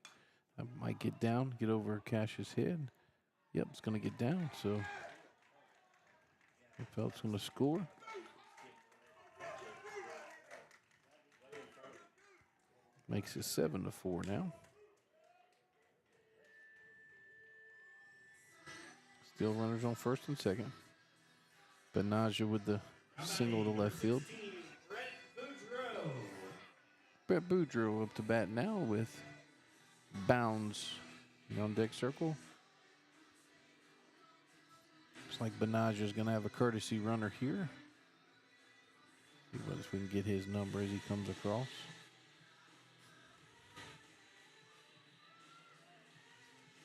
I might get down, get over Cash's head. Yep, it's going to get down, so Felt's going to score. Makes it 7-4 now. Still runners on first and second. Benaja with the single to left field. Brett Boudreaux up to bat now with Bounds on deck circle. Looks like Benaja is going to have a courtesy runner here. See what if we can get his number as he comes across.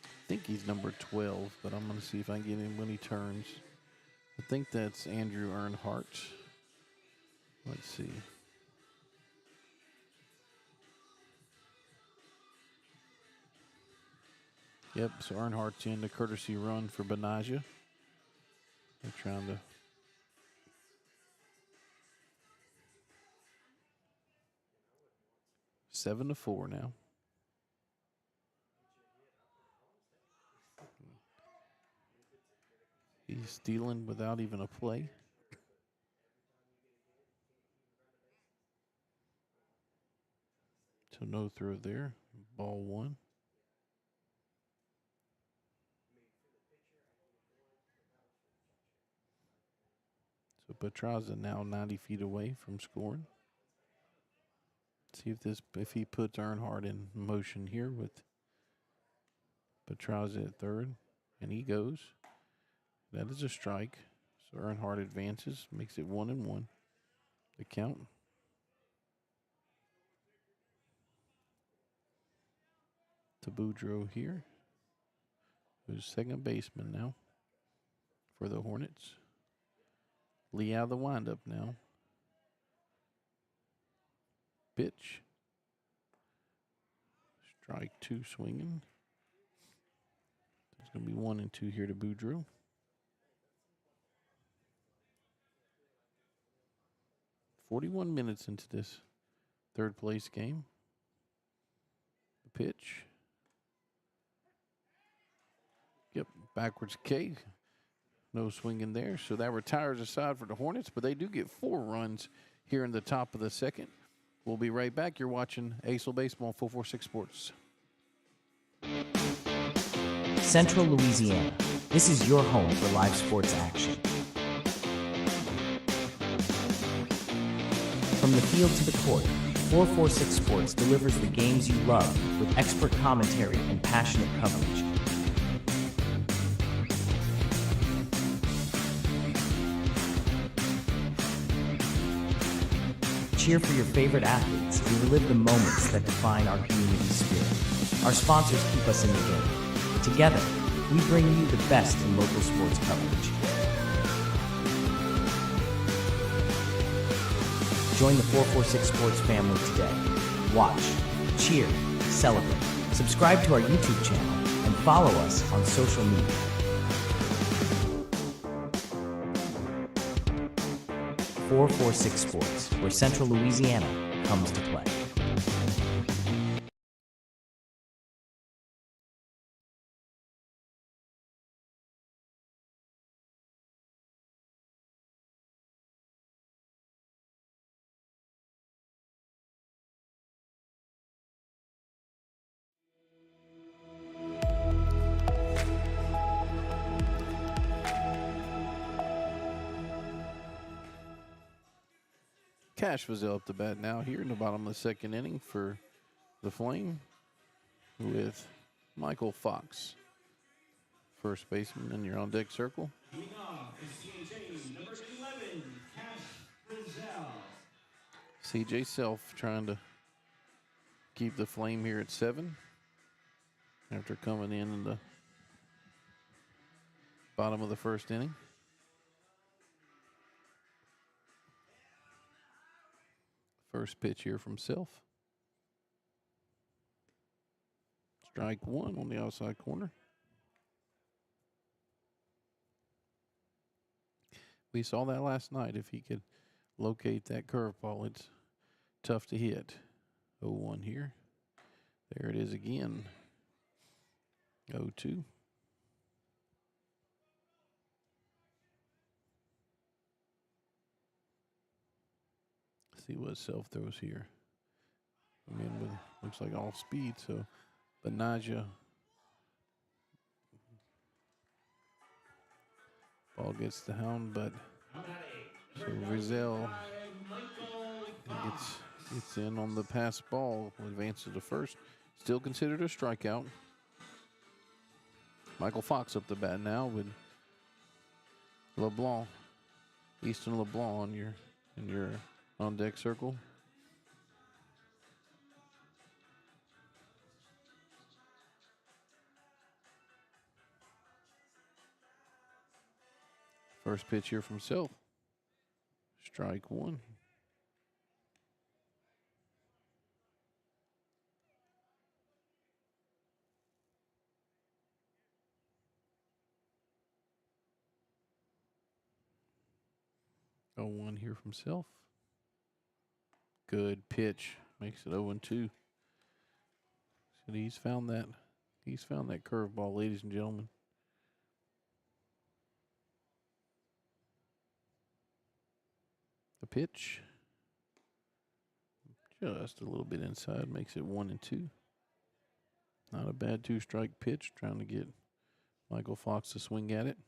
I think he's number 12, but I'm going to see if I can get him when he turns. I think that's Andrew Earnhardt. Let's see. Yep, so Earnhardt's in the courtesy run for Benaja. They're trying to seven to 4 now. He's stealing without even a play. So no throw there. Ball 1. So Petraza now 90 feet away from scoring. See if he puts Earnhardt in motion here with Petraza at third, and he goes. That is a strike. So Earnhardt advances, makes it 1-1. The count. To Boudreaux here, who's second baseman now for the Hornets. Lee out of the windup now. Pitch. Strike 2 swinging. There's going to be 1-2 here to Boudreaux. "41 minutes into this third place game. The pitch. Yep, backwards K. No swinging there. So that retires a side for the Hornets, but they do get 4 runs here in the top of the second. We'll be right back. You're watching ACEL Baseball, 446 Sports. Central Louisiana. This is your home for live sports action. From the field to the court, 446 Sports delivers the games you love with expert commentary and passionate coverage. Cheer for your favorite athletes and relive the moments that define our community spirit. Our sponsors keep us in the game. Together, we bring you the best in local sports coverage. Join the 446 Sports family today. Watch, cheer, celebrate. Subscribe to our YouTube channel and follow us on social media. 446 Sports, where Central Louisiana comes to play. Cash was up the bat now here in the bottom of the second inning for the Flame with Michael Fox, first baseman, and you're on deck circle. Leading off is CJ, number 11, Cash Brazell. CJ Self trying to keep the Flame here at 7 after coming in the bottom of the first inning. First pitch here from Self. Strike 1 on the outside corner. We saw that last night. If he could locate that curveball, it's tough to hit. 0-1 here. There it is again. 0-2. See what Self throws here. I mean, with looks like off speed. So, Benaja. Ball gets the hound, but so Rizal gets in on the pass ball, advances to first. Still considered a strikeout. Michael Fox up the bat now with LeBlanc, Easton LeBlanc in your on deck circle. First pitch here from Self. Strike 1. Oh, 1 here from Self. Good pitch. Makes it 0-2. So he's found that curveball, ladies and gentlemen. The pitch. Just a little bit inside. Makes it 1-2. Not a bad 2-strike pitch. Trying to get Michael Fox to swing at it.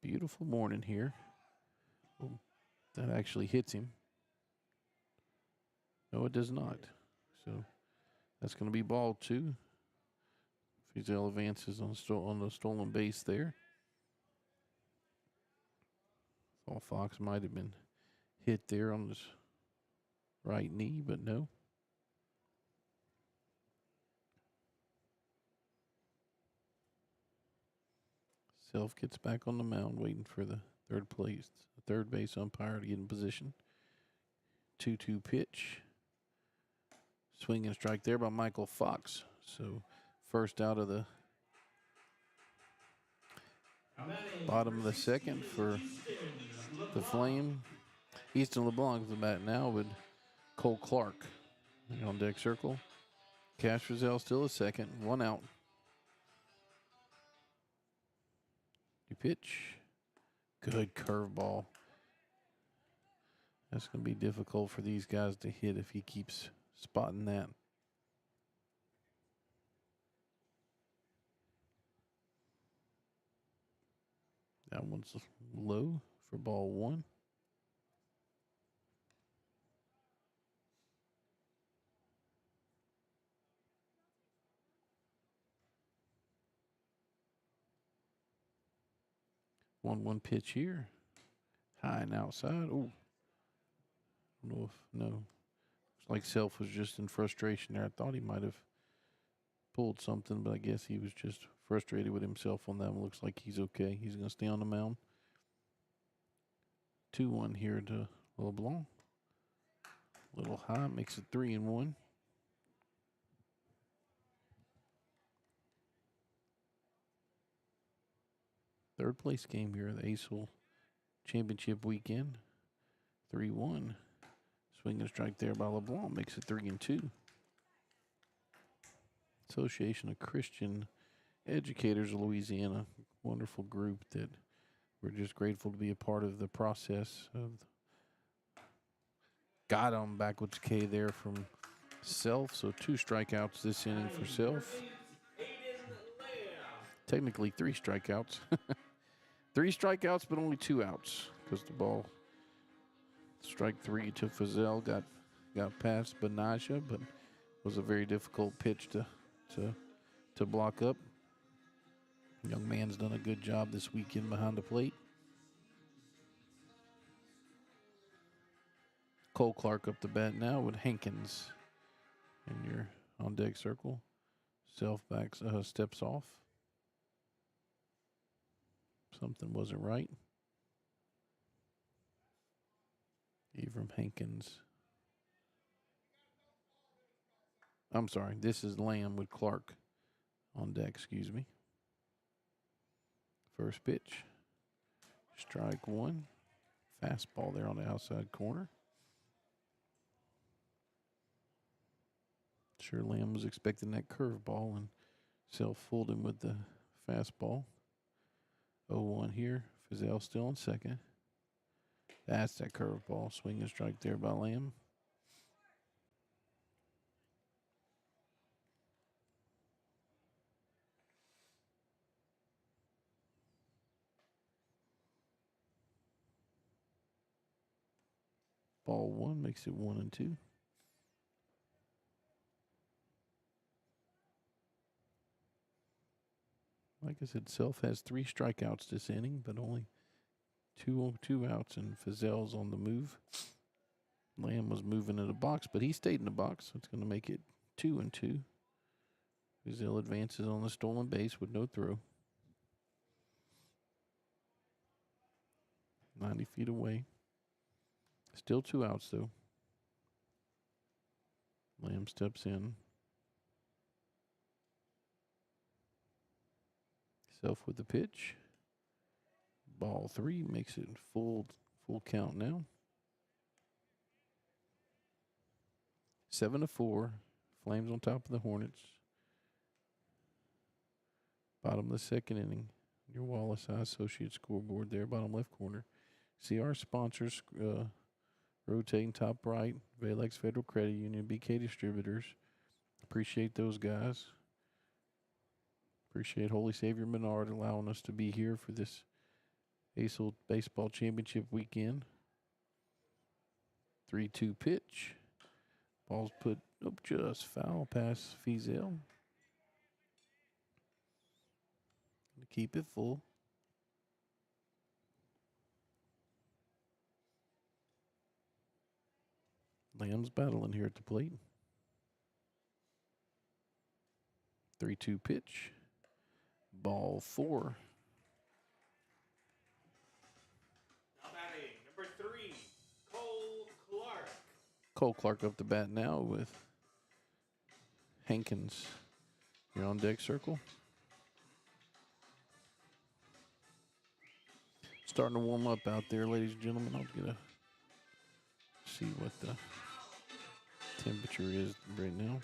beautiful morning here. Oh, that actually hits him. No, it does not. So that's going to be ball 2. Fizel advances on the stolen base there. Thought Fox might have been hit there on his right knee, but no. Self gets back on the mound, waiting for the third base umpire to get in position. 2-2 pitch. Swing and strike there by Michael Fox. So first out of the bottom of the second for the Flame. Easton LeBlanc's the bat now with Cole Clark on deck circle. Cash Frizzell still a second. 1 out. You pitch. Good curveball. That's going to be difficult for these guys to hit if he keeps spotting that. That one's low for ball 1. One pitch here. High and outside. Oh. I don't know if, no. It's like Self was just in frustration there. I thought he might have pulled something, but I guess he was just frustrated with himself on that one. Looks like he's okay. He's going to stay on the mound. 2-1 here to LeBlanc. A little high, makes it 3-1. Third place game here, the ACEL Championship weekend. 3-1. Swing and strike there by LeBlanc makes it 3-2. Association of Christian Educators of Louisiana, wonderful group that we're just grateful to be a part of the process of. Got him back with K there from Self, so 2 strikeouts this inning for Self. Technically 3 strikeouts. 3 strikeouts, but only 2 outs because the ball. Strike 3 to Fizel got past Benaja, but was a very difficult pitch to block up. Young man's done a good job this weekend behind the plate. Cole Clark up the bat now with Hankins in your on deck circle. Self backs steps off. Something wasn't right. Abram Hankins. I'm sorry, this is Lamb with Clark on deck, excuse me. First pitch. Strike 1. Fastball there on the outside corner. Sure, Lamb was expecting that curveball and Self fooled him with the fastball. 0-1 here. Fizel still on second. That's that curveball. Swing and strike there by Lamb. Ball 1 makes it 1-2. Like I said, Self has 3 strikeouts this inning, but only two outs, and Fizel's on the move. Lamb was moving in the box, but he stayed in the box, so it's going to make it 2-2. Fizel advances on the stolen base with no throw. 90 feet away. Still 2 outs, though. Lamb steps in. Self with the pitch. Ball 3 makes it full count now. 7-4. Flames on top of the Hornets. Bottom of the second inning. Your Wallace High Associate scoreboard there, bottom left corner. See our sponsors rotating top right. Valex Federal Credit Union, BK Distributors. Appreciate those guys. Appreciate Holy Savior Menard allowing us to be here for this ACEL Baseball Championship weekend. 3-2 pitch. Ball's put up just foul past Fiesel. Keep it full. Lamb's battling here at the plate. 3-2 pitch. Ball 4. Now batting, number 3, Cole Clark. Cole Clark up the bat now with Hankins here on deck circle. Starting to warm up out there, ladies and gentlemen. I'll get a see what the temperature is right now.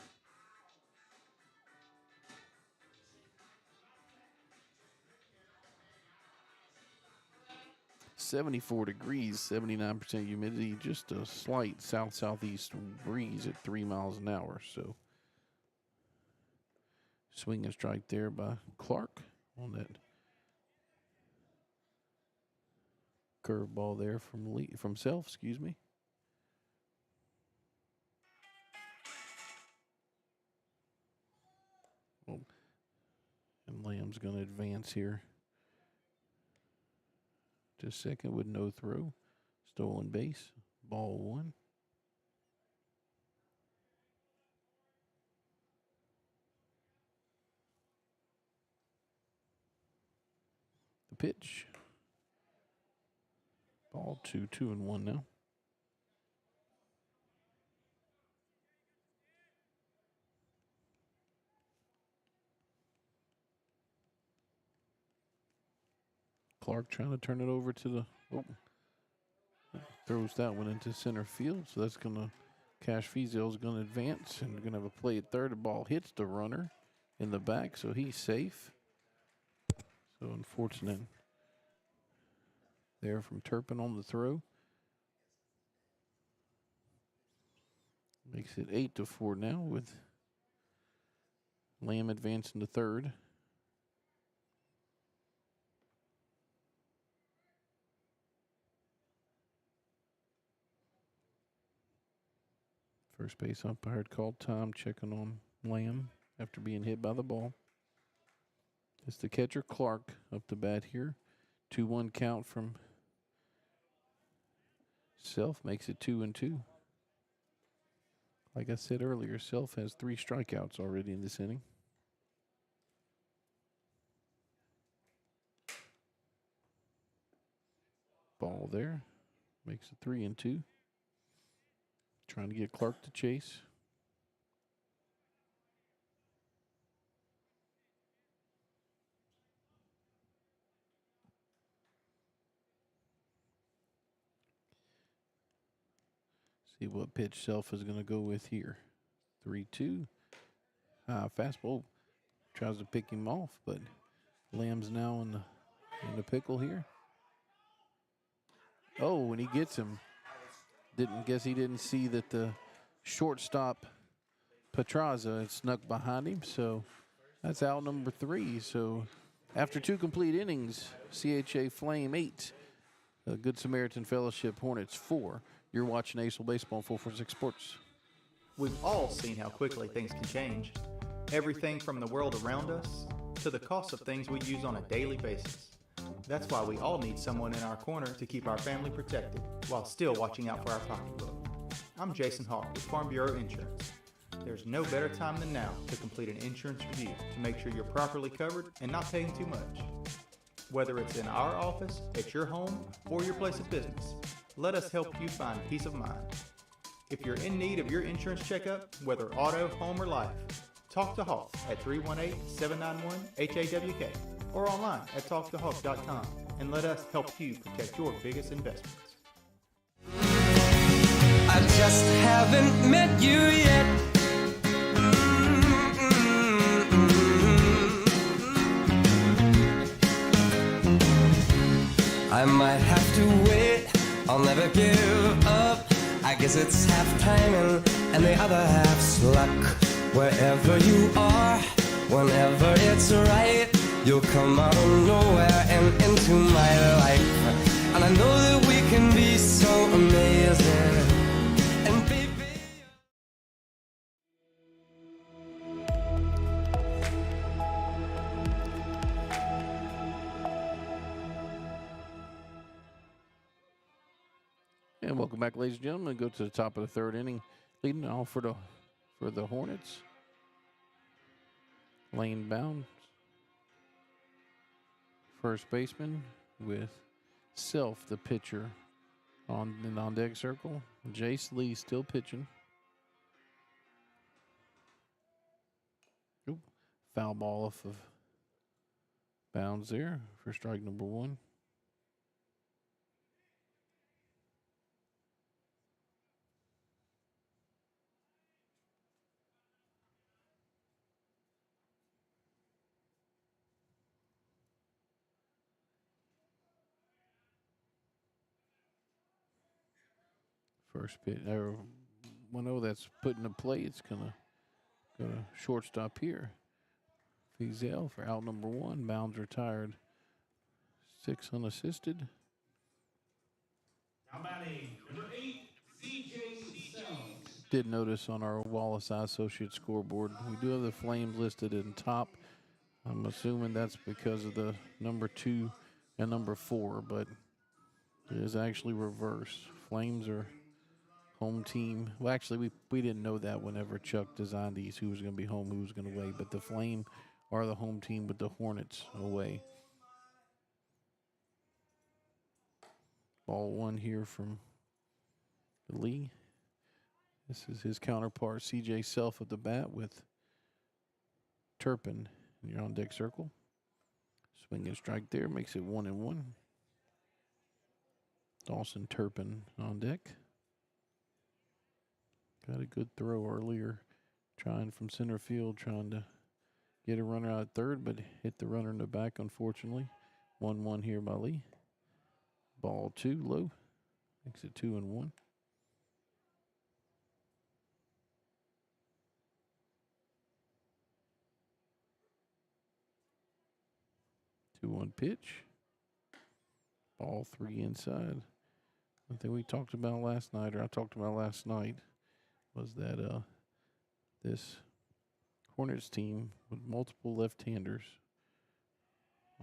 .74 degrees, 79% humidity, just a slight south-southeast breeze at 3 miles an hour. So, swing and strike there by Clark on that curveball there from Self, excuse me. Oh, and Lamb's going to advance here. Just second with no throw. Stolen base. Ball 1. The pitch. Ball 2, 2-1 now. Clark trying to turn it over to the, throws that one into center field. So that's going to, Cash Fiesel's going to advance and going to have a play at third. The ball hits the runner in the back, so he's safe. So unfortunate there from Turpin on the throw. Makes it 8-4 now with Lamb advancing to third. First base umpire had called time, checking on Lamb after being hit by the ball. It's the catcher Clark up the bat here. 2-1 count from Self makes it 2-2. Like I said earlier, Self has 3 strikeouts already in this inning. Ball there. Makes it 3-2. Trying to get Clark to chase. See what pitch Self is going to go with here. 3-2. Fastball. Tries to pick him off, but Lamb's now in the pickle here. Oh, and he gets him. He didn't see that the shortstop Petraza had snuck behind him. So that's out number 3. So after 2 complete innings, CHA Flame 8, Good Samaritan Fellowship Hornets 4. You're watching ACEL Baseball on 446 Sports. We've all seen how quickly things can change. Everything from the world around us to the cost of things we use on a daily basis. That's why we all need someone in our corner to keep our family protected while still watching out for our pocketbook. I'm Jason Hall with Farm Bureau Insurance. There's no better time than now to complete an insurance review to make sure you're properly covered and not paying too much. Whether it's in our office, at your home, or your place of business, let us help you find peace of mind. If you're in need of your insurance checkup, whether auto, home, or life, talk to Hawk at 318-791-HAWK or online at talktohawk.com and let us help you protect your biggest investments. I just haven't met you yet. I might have to wait, I'll never give up. I guess it's half timing and the other half's luck. Wherever you are, whenever it's right, you'll come out of nowhere and into my life. I know that we can be so amazing. And baby, And welcome back, ladies and gentlemen. Go to the top of the third inning. Leading off for the Hornets. Lane Bound, first baseman, with Self, the pitcher, on the on-deck circle. Jace Lee still pitching. Oop, foul ball off of bounds there for strike number one. First pitch, 1-0 that's put into play. It's going to go to shortstop here. Fizel for out number one. Bounds retired. 6 unassisted. Now batting, number 8, CJ Self. Did notice on our Wallace Eye Associate scoreboard, we do have the Flames listed in top. I'm assuming that's because of the number 2 and number 4, but it is actually reversed. Flames are home team. Well, actually, we didn't know that whenever Chuck designed these, who was going to be home, who was going to away. But the Flame are the home team with the Hornets away. Ball one here from Lee. This is his counterpart, CJ Self at the bat with Turpin in your on-deck circle. Swing and strike there, makes it 1-1. Dawson Turpin on deck. Got a good throw earlier, trying from center field, trying to get a runner out at third, but hit the runner in the back, unfortunately. 1-1 here by Lee. Ball 2 low, makes it 2-1. One pitch. Ball 3 inside. One thing we talked about last night, or I talked about last night, was that this Hornets team with multiple left-handers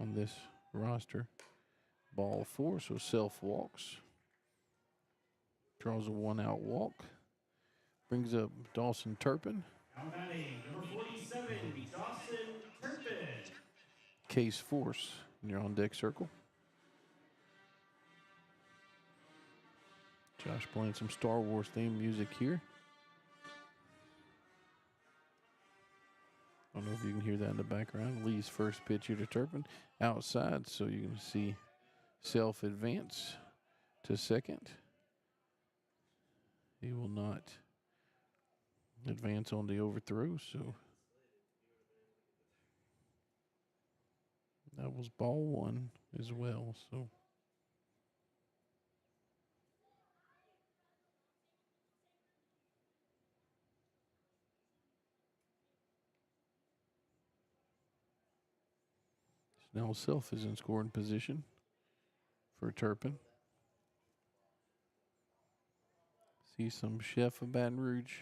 on this roster. Ball 4, so Self walks. Draws a 1-out walk. Brings up Dawson Turpin. Now batting, number 47, Dawson Turpin. Case Force in your on-deck circle. Josh playing some Star Wars theme music here. I don't know if you can hear that in the background. Lee's first pitch here to Turpin. Outside, so you can see Self advance to second. He will not advance on the overthrow, so that was ball 1 as well. So now Self is in scoring position for Turpin. See some Chef of Baton Rouge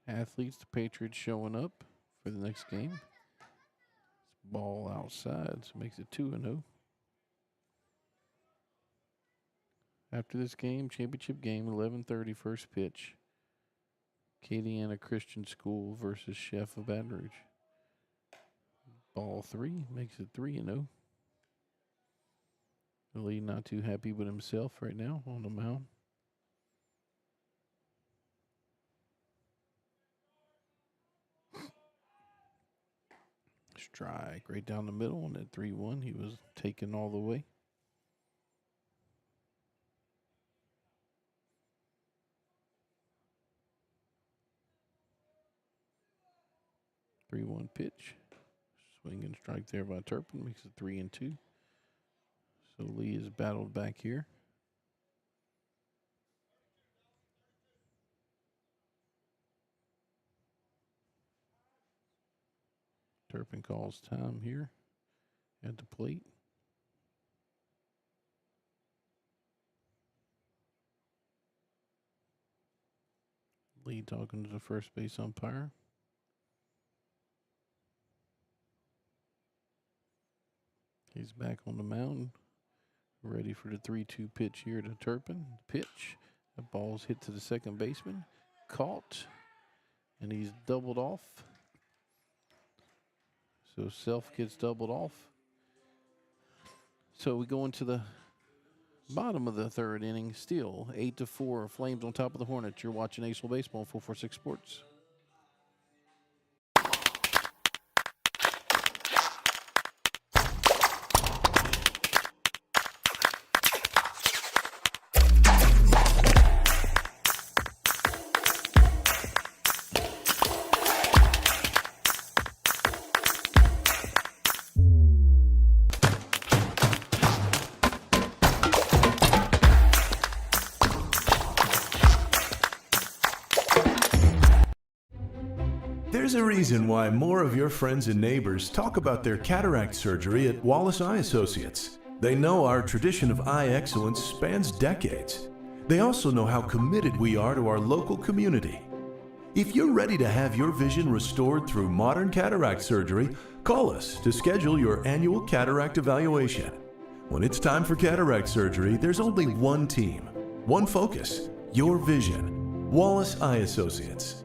athletes, the Patriots, showing up for the next game. It's ball outside, so makes it 2-0. After this game, championship game, 11:30 first pitch. Acadiana Christian School versus Chef of Baton Rouge. Ball 3 makes it 3-0. Lee not too happy with himself right now on the mound. Strike right down the middle on that 3-1. He was taken all the way. Three-one pitch. Swing and strike there by Turpin. Makes it 3-2. So Lee is battled back here. Turpin calls time here at the plate. Lee talking to the first base umpire. He's back on the mound, ready for the 3-2 pitch here to Turpin. Pitch. The ball's hit to the second baseman. Caught. And he's doubled off. So Self gets doubled off. So we go into the bottom of the third inning. Still 8-4. Flames on top of the Hornets. You're watching ACEL Baseball on 446 Sports. There's a reason why more of your friends and neighbors talk about their cataract surgery at Wallace Eye Associates. They know our tradition of eye excellence spans decades. They also know how committed we are to our local community. If you're ready to have your vision restored through modern cataract surgery, call us to schedule your annual cataract evaluation. When it's time for cataract surgery, there's only one team, one focus, your vision. Wallace Eye Associates.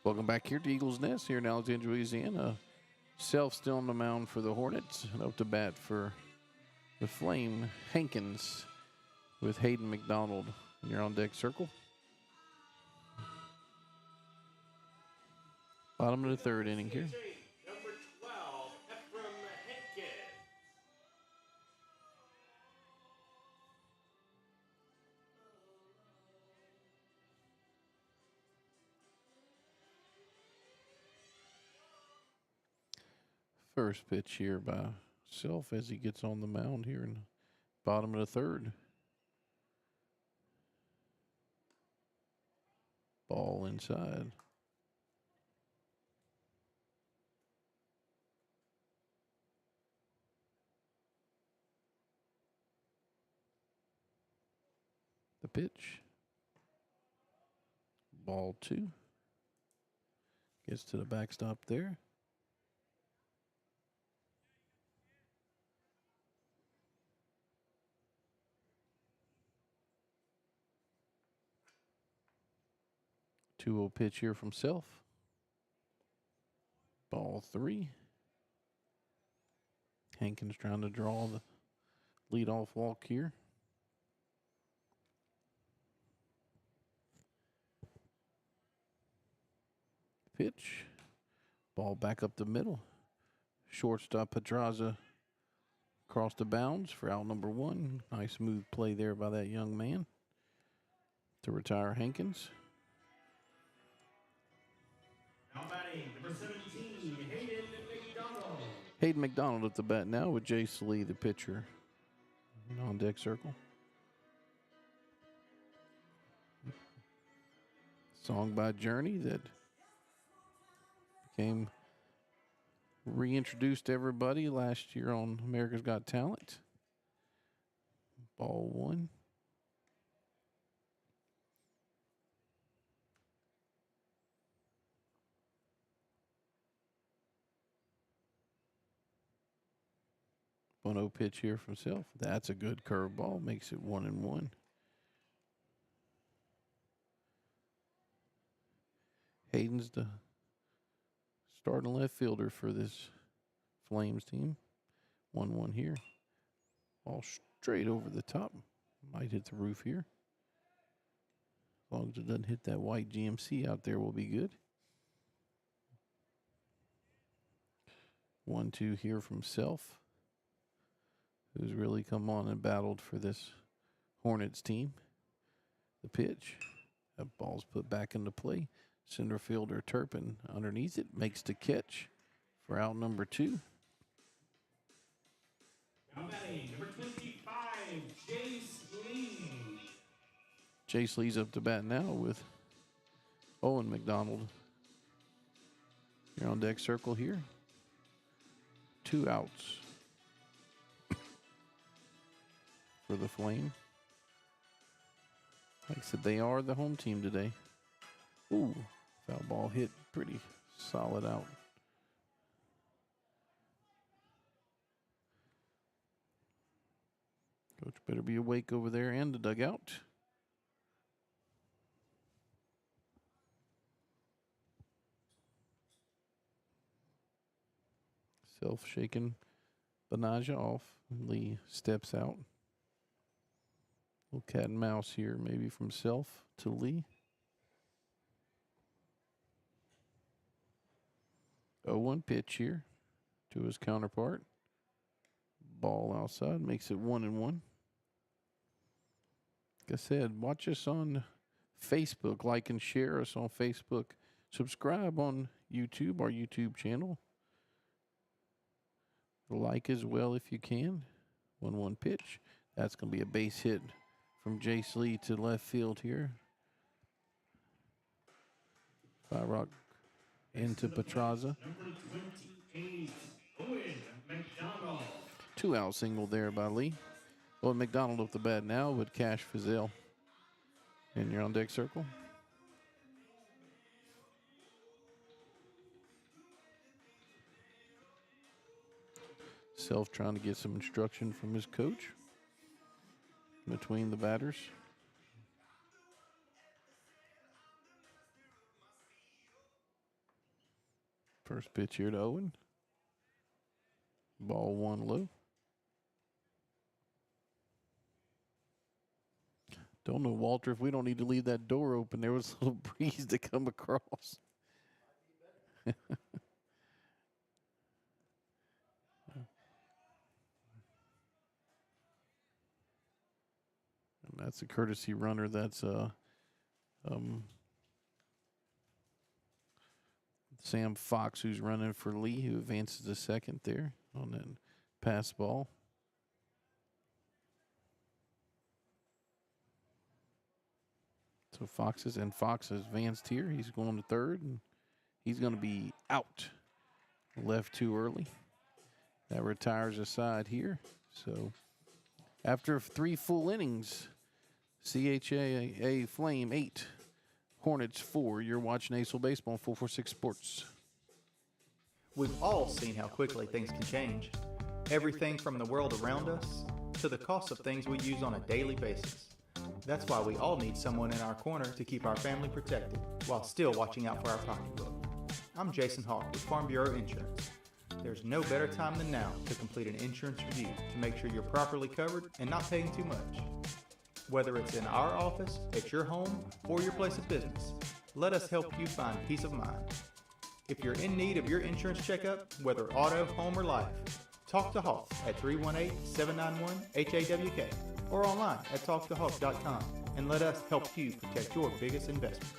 Welcome back here to Eagles Nest here in Alexandria, Louisiana. Self still on the mound for the Hornets. And up to bat for the Flame, Hankins with Hayden McDonald in your on-deck circle. Bottom of the third inning here. Number 12, Ephraim Hankins. First pitch here by Self as he gets on the mound here in the bottom of the third. Ball inside. The pitch. Ball 2. Gets to the backstop there. Two-0 pitch here from Self. Ball 3. Hankins trying to draw the leadoff walk here. Pitch. Ball back up the middle. Shortstop Pedraza across the bounds for out number 1. Nice smooth play there by that young man to retire Hankins. Now batting, number 17, Hayden McDonald. Hayden McDonald at the bat now with Jace Lee, the pitcher, on deck circle. Song by Journey that became reintroduced to everybody last year on America's Got Talent. Ball 1. One-0 pitch here from Self. That's a good curveball. Makes it 1-1. Hayden's the starting left fielder for this Flames team. 1-1 here. Ball straight over the top. Might hit the roof here. As long as it doesn't hit that white GMC out there, will be good. 1-2 here from Self, who's really come on and battled for this Hornets team. The pitch. That ball's put back into play. Center fielder Turpin underneath it. Makes the catch for out number 2. Now batting, number 25, Jace Lee. Jace Lee's up to bat now with Owen McDonald You're on deck circle here. 2 outs for the Flame. Like I said, they are the home team today. Ooh, foul ball hit pretty solid out. Coach better be awake over there and the dugout. Self-shaking Benaja off. Lee steps out. Little cat and mouse here, maybe from Self to Lee. 0-1 pitch here to his counterpart. Ball outside, makes it 1-1. Like I said, watch us on Facebook. Like and share us on Facebook. Subscribe on YouTube, our YouTube channel. Like as well if you can. 1-1 pitch. That's going to be a base hit from Jace Lee to left field here. Rock into Petraza. Number 28, Owen McDonald. 2-out single there by Lee. Owen McDonald up the bat now with Cash Fazell. And you're on deck circle. Self trying to get some instruction from his coach between the batters. First pitch here to Owen. Ball 1 low. Don't know, Walter, if we don't need to leave that door open. There was a little breeze to come across. And that's a courtesy runner. That's Sam Fox, who's running for Lee, who advances to second there on that pass ball. So Fox has advanced here. He's going to third, and he's going to be out. Left too early. That retires a side here. So after 3 full innings, CHA Flame 8, Hornets 4. You're watching ACEL Baseball on 446 Sports. We've all seen how quickly things can change. Everything from the world around us to the cost of things we use on a daily basis. That's why we all need someone in our corner to keep our family protected while still watching out for our pocketbook. I'm Jason Hawk with Farm Bureau Insurance. There's no better time than now to complete an insurance review to make sure you're properly covered and not paying too much. Whether it's in our office, at your home, or your place of business, let us help you find peace of mind. If you're in need of your insurance checkup, whether auto, home, or life, talk to Hawk at 318-791-HAWK or online at talktohawk.com and let us help you protect your biggest investments.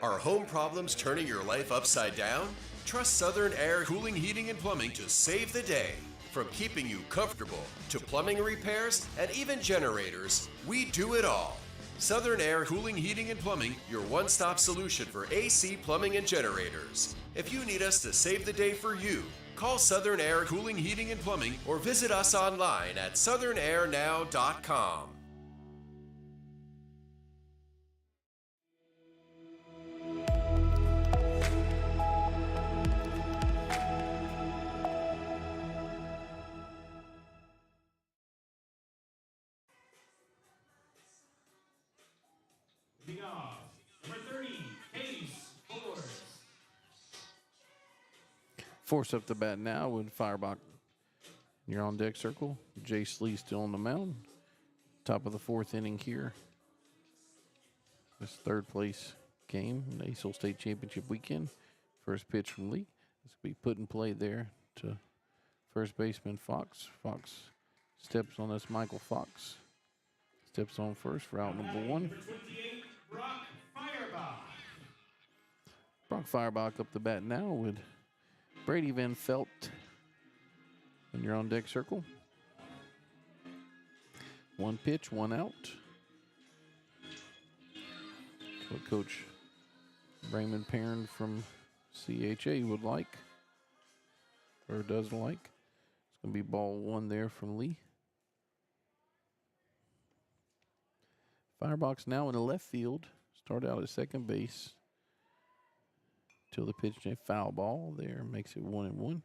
Are home problems turning your life upside down? Trust Southern Air Cooling, Heating, and Plumbing to save the day. From keeping you comfortable to plumbing repairs and even generators, we do it all. Southern Air Cooling, Heating, and Plumbing, your one-stop solution for AC, plumbing, and generators. If you need us to save the day for you, call Southern Air Cooling, Heating, and Plumbing or visit us online at southernairnow.com. Leading off, number 30, Ace Force. Force up the bat now with Firebach. You're on deck circle. Jace Lee still on the mound. Top of the 4th inning here. This 3rd place game in the ACEL State Championship weekend. First pitch from Lee. This will be put in play there to first baseman Fox. Fox steps on this. Michael Fox steps on first for out number 1. Number 28, Brock Firebach. Brock Firebach up the bat now with Brady Van Felt. And you're on deck circle. 1 pitch, 1 out. What Coach Raymond Perrin from CHA would like, or does like. It's going to be ball one there from Lee. Firebox now in the left field. Start out at second base. Till the pitch, a foul ball there makes it 1-1.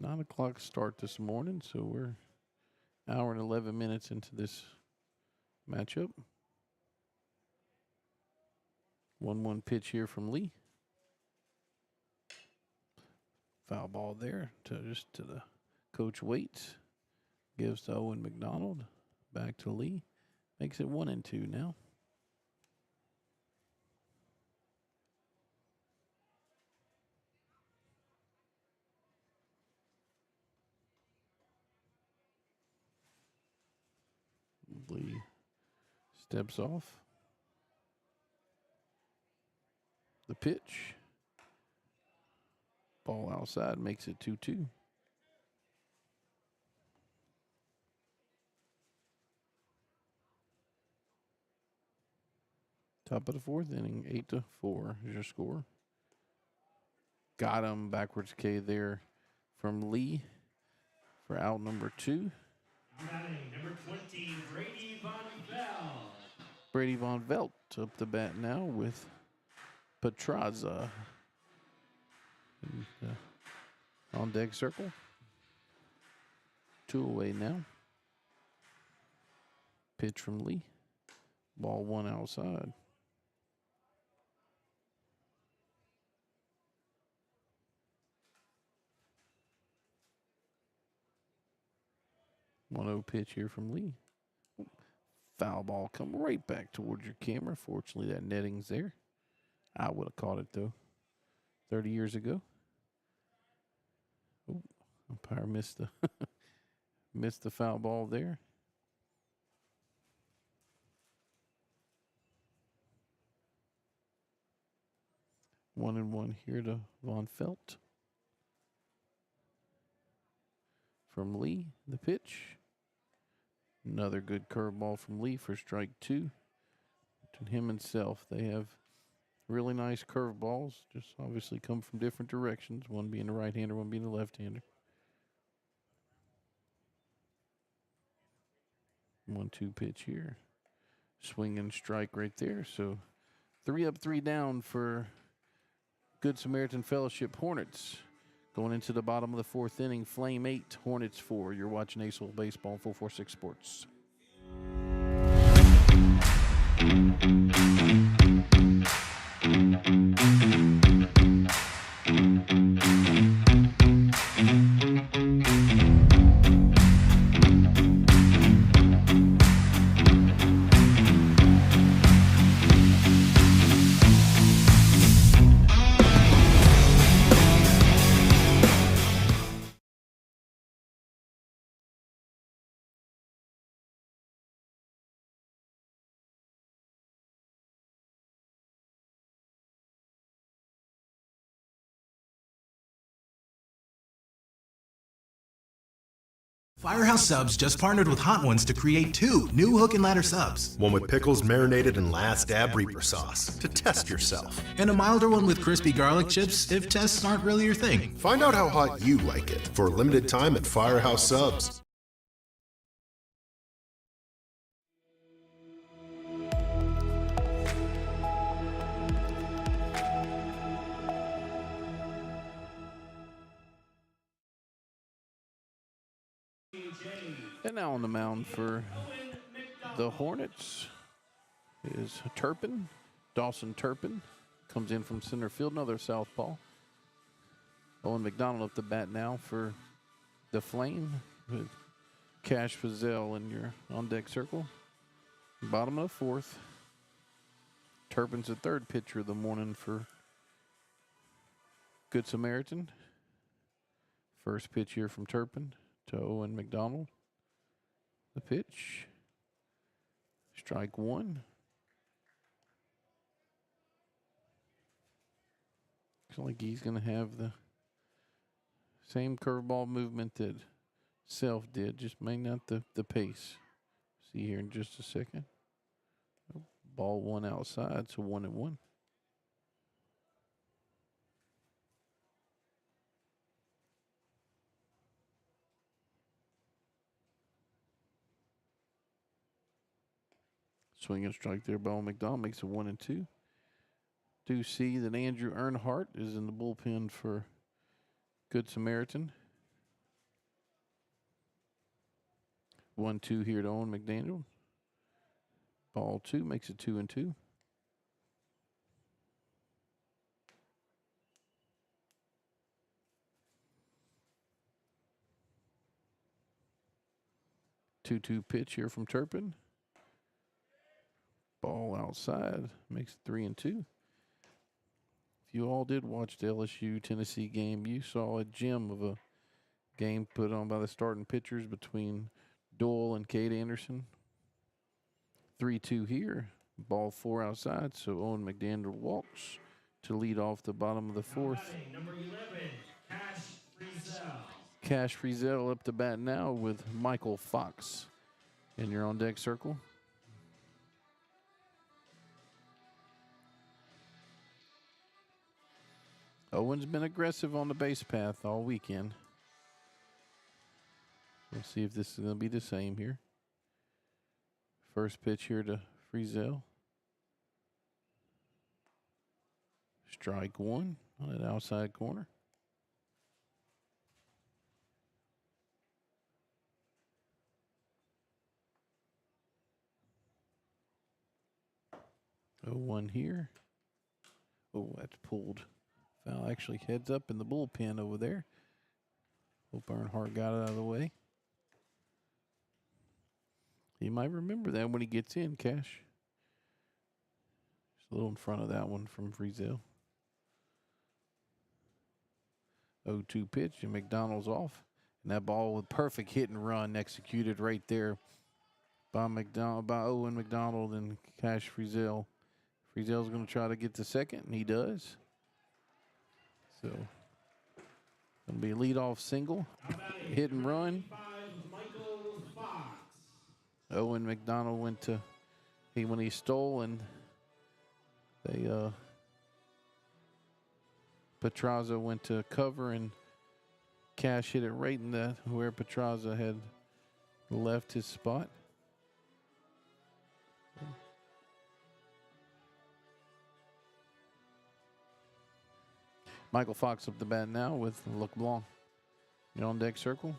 Nine o'clock start this morning, so we're hour and 11 minutes into this matchup. 1-1 pitch here from Lee. Foul ball there just to the coach waits. Gives to Owen McDonald. Back to Lee. Makes it 1-2 now. Lee steps off. The pitch. Ball outside makes it 2-2. Top of the fourth inning, 8-4 is your score. Got him backwards K there from Lee for out number 2. Batting number 20, Brady Von Velt. Brady Von Velt up the bat now with Petraza on deck circle. 2 away now. Pitch from Lee. Ball 1 outside. One-0 pitch here from Lee. Foul ball come right back towards your camera. Fortunately, that netting's there. I would have caught it, though, 30 years ago. Ooh, umpire missed the missed the foul ball there. 1-1 here to Von Velt. From Lee, the pitch. Another good curveball from Lee for strike 2. To him and Self, they have really nice curveballs. Just obviously come from different directions. One being the right-hander, one being the left-hander. 1-2 pitch here. Swing and strike right there. So 3 up, 3 down for Good Samaritan Fellowship Hornets. Going into the bottom of the fourth inning, Flame 8, Hornets 4. You're watching ACEL Baseball on 446 Sports. Firehouse Subs just partnered with Hot Ones to create 2 new hook and ladder subs. One with pickles marinated in Last Dab Reaper sauce to test yourself. And a milder one with crispy garlic chips if tests aren't really your thing. Find out how hot you like it for a limited time at Firehouse Subs. And now on the mound for the Hornets is Turpin. Dawson Turpin comes in from center field, another southpaw. Owen McDonald up the bat now for the Flame with Cash Fazell in your on-deck circle. Bottom of the fourth. Turpin's the third pitcher of the morning for Good Samaritan. First pitch here from Turpin to Owen McDonald. The pitch. Strike 1. Looks like he's going to have the Same curveball movement that Self did, just may not the pace. See here in just a second. Ball one outside, so 1-1. Swing and strike there by Owen McDonald makes it 1-2. Do see that Andrew Earnhardt is in the bullpen for Good Samaritan. 1-2 here to Owen McDaniel. Ball two makes it 2-2. Two pitch here from Turpin. Ball outside makes it 3-2. If you all did watch the LSU Tennessee game, you saw a gem of a game put on by the starting pitchers between Doyle and Cade Anderson. 3-2 here. Ball four outside, so Owen McDaniel walks to lead off the bottom of the fourth. Number 11, Cash Frizzell. Cash Frizzell up to bat now with Michael Fox in your on deck circle. Owen's been aggressive on the base path all weekend. We'll see if this is going to be the same here. First pitch here to Frizzell. Strike one on that outside corner. Oh, one here. Oh, that's pulled. Foul actually heads up in the bullpen over there. Hope Earnhardt got it out of the way. He might remember that when he gets in, Cash. Just a little in front of that one from Frizzell. 0-2 pitch, and McDonald's off. And that ball with perfect hit and run executed right there by Owen McDonald and Cash Frizzell. Frizzell's going to try to get to second, and he does. So, going to be a leadoff single, hit and run. Owen McDonald went to when he stole, and they Petraza went to cover, and Cash hit it right in that where Petraza had left his spot. Michael Fox up the bat now with LeBlanc. You're on deck circle.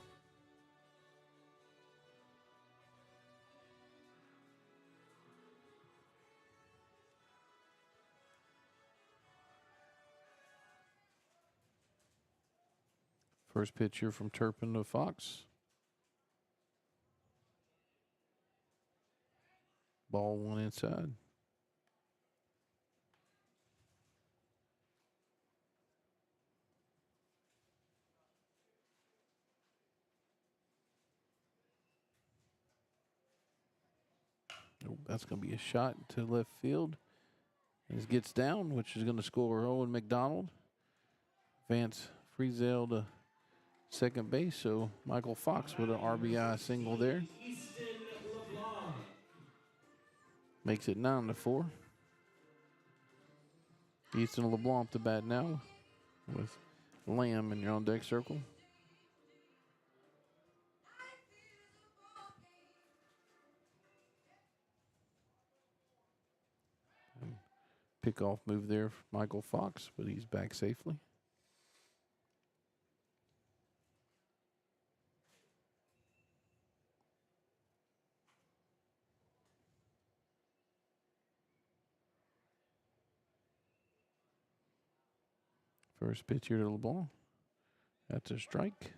First pitch here from Turpin to Fox. Ball one inside. Oh, that's going to be a shot to left field. This gets down, which is going to score Owen McDonald. Vance Frizzell to second base, so Michael Fox with an RBI single there. Makes it 9-4. Easton LeBlanc to bat now with Lamb in your on deck circle. Pickoff move there for Michael Fox, but he's back safely. First pitch here to LeBlanc. That's a strike.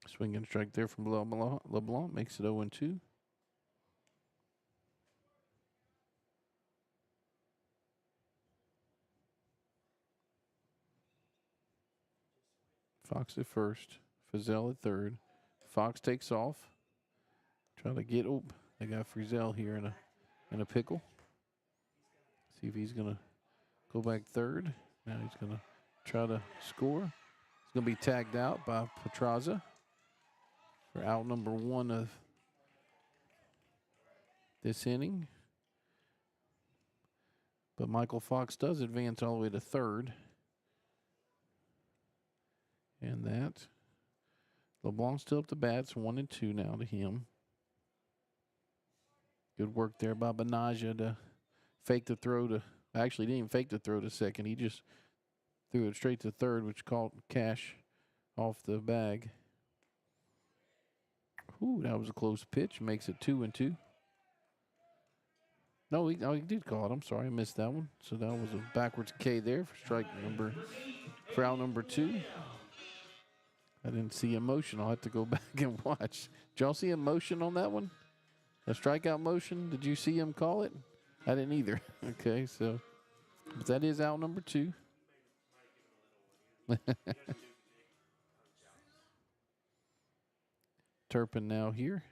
Swing and strike there from LeBlanc makes it 0-2. Fox at first. Frizzell at third. Fox takes off. Trying to get, oh, they got Frizzell here in a pickle. See if he's going to go back third. Now he's going to try to score. He's going to be tagged out by Petraza for out number 1 of this inning. But Michael Fox does advance all the way to third. And that. LeBlanc's still up the bats, 1-2 now to him. Good work there by Benaja to fake the throw to, actually didn't even fake the throw to second. He just threw it straight to third, which caught Cash off the bag. Ooh, that was a close pitch. Makes it 2-2. No, he did call it. I'm sorry, I missed that one. So that was a backwards K there for out number 2. I didn't see emotion. I'll have to go back and watch. Did y'all see emotion on that one? A strikeout motion? Did you see him call it? I didn't either. Okay, so but that is out number 2. Turpin now here.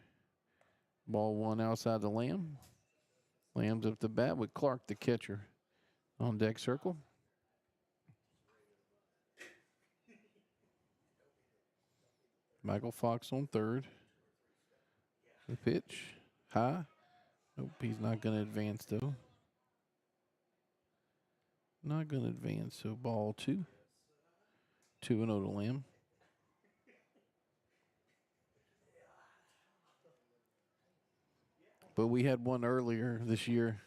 Ball 1 outside the Lamb. Lamb's up the bat with Clark, the catcher, on deck circle. Michael Fox on third. The pitch, high. Nope, he's not going to advance, though. Not going to advance, so ball 2. 2-0 to Lamb. But we had one earlier this year.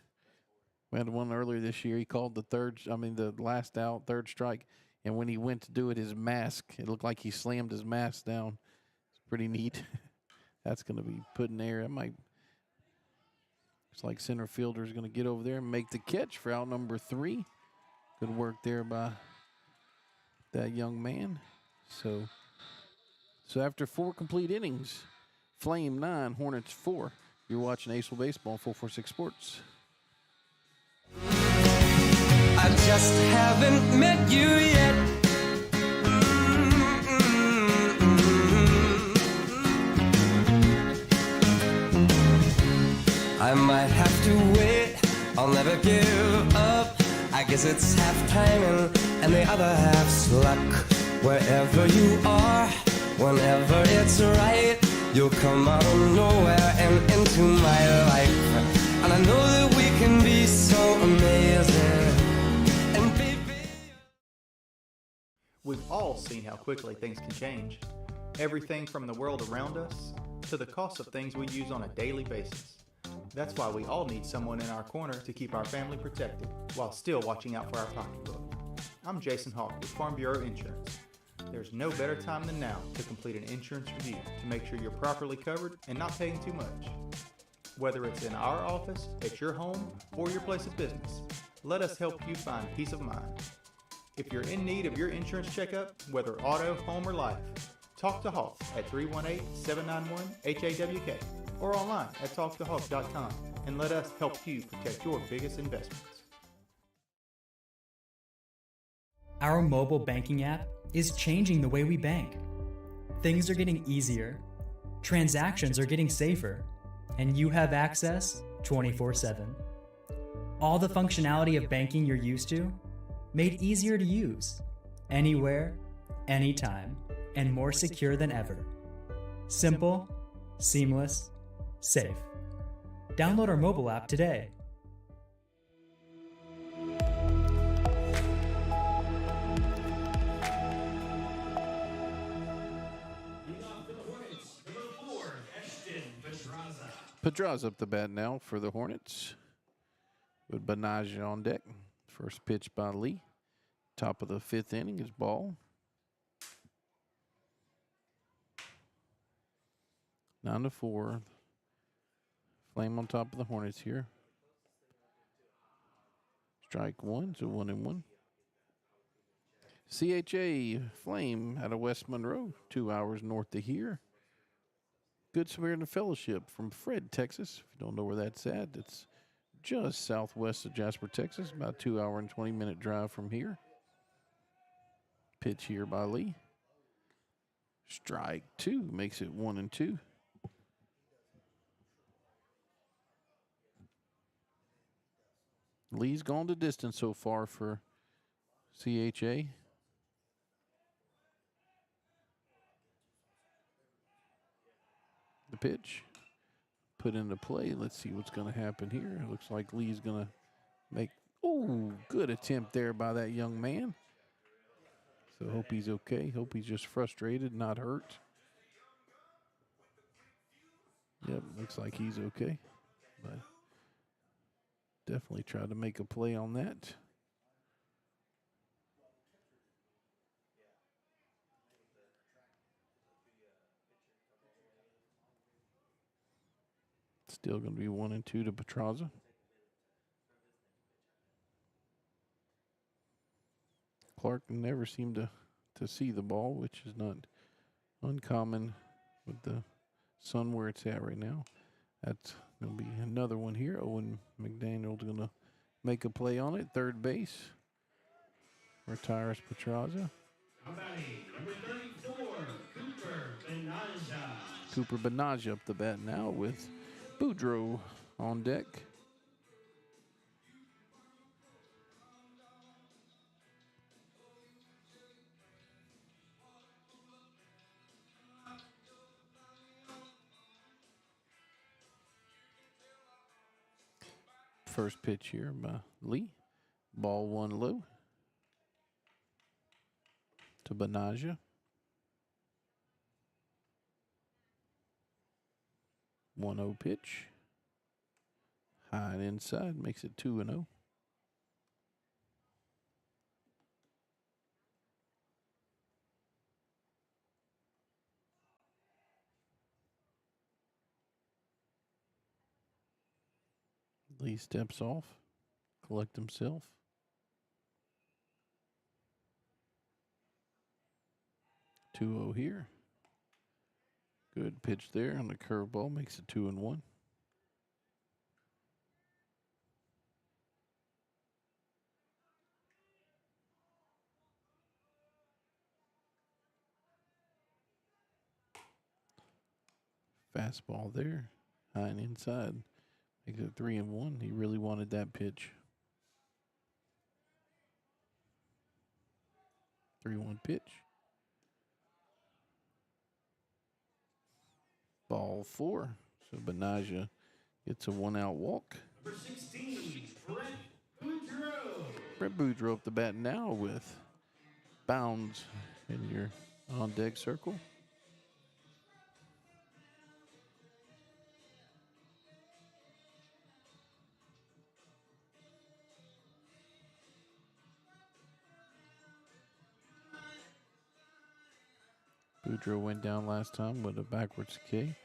He called the last out, third strike. And when he went to do it, his mask, it looked like he slammed his mask down. It's pretty neat. That's going to be put in there. It's like center fielder is going to get over there and make the catch for out number 3. Good work there by that young man. So after 4 complete innings, Flame 9, Hornets 4. You're watching ACEL Baseball on 446 Sports. I just haven't met you yet. I might have to wait, I'll never give up. I guess it's half timing and the other half's luck. Wherever you are, whenever it's right, you'll come out of nowhere and into my life. And I know that we can be so amazing. And baby, We've all seen how quickly things can change. Everything from the world around us to the cost of things we use on a daily basis. That's why we all need someone in our corner to keep our family protected while still watching out for our pocketbook. I'm Jason Hawk with Farm Bureau Insurance. There's no better time than now to complete an insurance review to make sure you're properly covered and not paying too much. Whether it's in our office, at your home, or your place of business, let us help you find peace of mind. If you're in need of your insurance checkup, whether auto, home, or life, talk to Hawk at 318-791-HAWK or online at talktohawk.com and let us help you protect your biggest investments. Our mobile banking app is changing the way we bank. Things are getting easier, transactions are getting safer, and you have access 24/7. All the functionality of banking you're used to, made easier to use, anywhere, anytime, and more secure than ever. Simple, seamless, safe. Download our mobile app today. Petraza up the bat now for the Hornets with Benaja on deck. First pitch by Lee. Top of the 5th inning is ball. 9-4. Flame on top of the Hornets here. Strike 1, so 1-1. CHA Flame out of West Monroe, 2 hours north of here. Good Samaritan Fellowship from Fred, Texas. If you don't know where that's at, it's just southwest of Jasper, Texas. About 2 hour and 20-minute drive from here. Pitch here by Lee. Strike 2 makes it 1-2. Lee's gone the distance so far for CHA. The pitch put into play. Let's see what's going to happen here. It looks like Lee's going to make, good attempt there by that young man. So hope he's okay. Hope he's just frustrated, not hurt. Yep, looks like he's okay. But definitely try to make a play on that. Still going to be 1-2 to Petraza. Clark never seemed to see the ball, which is not uncommon with the sun where it's at right now. That's going to be another one here. Owen McDaniel's going to make a play on it. Third base. Retires Petraza. Number 34, Cooper Benaja. Cooper Benaja up the bat now with Boudreaux on deck. First pitch here by Lee. Ball 1 low to Benaja. 1-0 pitch. High and inside makes it 2-0. Lee steps off, collect himself. Two-0 here. Good pitch there on the curveball, makes it 2-1. Fastball there, high and inside. Makes it 3-1. He really wanted that pitch. 3-1 pitch. Ball 4. So Benaja gets a 1-out walk. Number 16, Brett Boudreaux. Brett Boudreaux up the bat now with bounds in your on-deck circle. Boudreaux went down last time with a backwards K.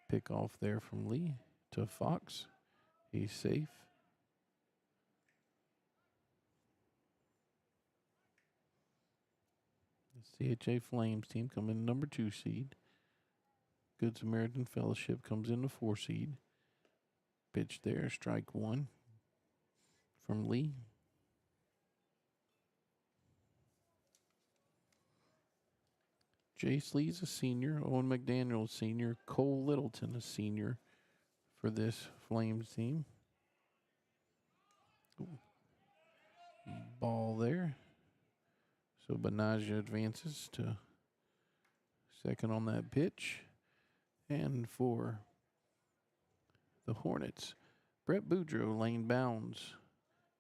Pick off there from Lee to Fox. He's safe. The CHA Flames team come in number 2 seed. Good Samaritan Fellowship comes in the 4 seed. Pitch there, strike 1 from Lee. Jace Lee's a senior. Owen McDaniel a senior. Cole Littleton a senior for this Flames team. Ooh. Ball there. So Benaja advances to second on that pitch. And for the Hornets, Brett Boudreaux, lane bounds,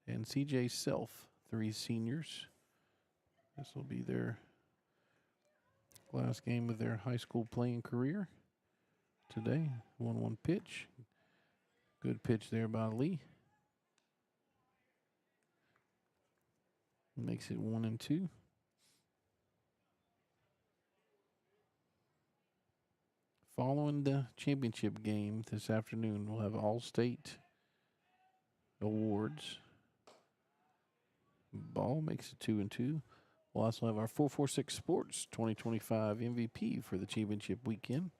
and CJ Self, 3 seniors. This will be their last game of their high school playing career today. 1-1 pitch. Good pitch there by Lee. Makes it 1-2. Following the championship game this afternoon, we'll have all-state awards. Ball makes it 2-2. We'll also have our 446Sports 2025 MVP for the championship weekend.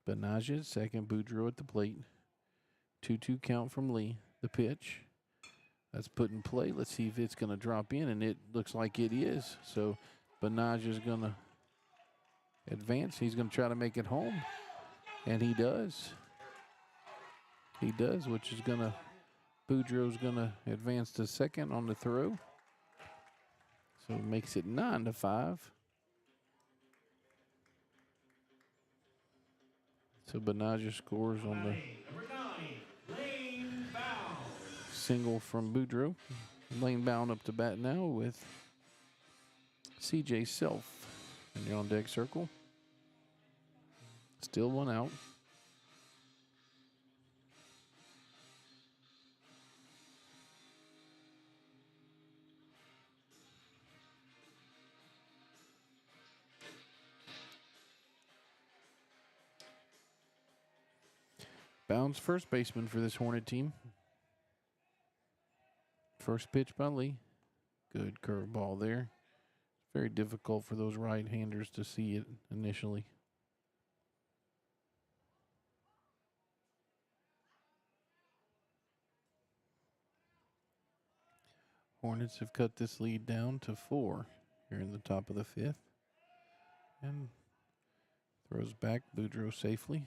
Benaja second, Boudreaux at the plate. 2-2 count from Lee. The pitch. That's put in play. Let's see if it's going to drop in, and it looks like it is. So Benaja's going to advance. He's going to try to make it home, and he does. He does, which is going to, Boudreaux's going to advance to second on the throw. So it makes it 9-5. So Benaja scores on the single from Boudreaux. Lane Bound up to bat now with CJ Self in the on-deck circle. Still one out. Bounds first baseman for this Hornet team. First pitch by Lee. Good curveball there. Very difficult for those right-handers to see it initially. Hornets have cut this lead down to 4 here in the top of the 5th. And throws back Boudreaux safely.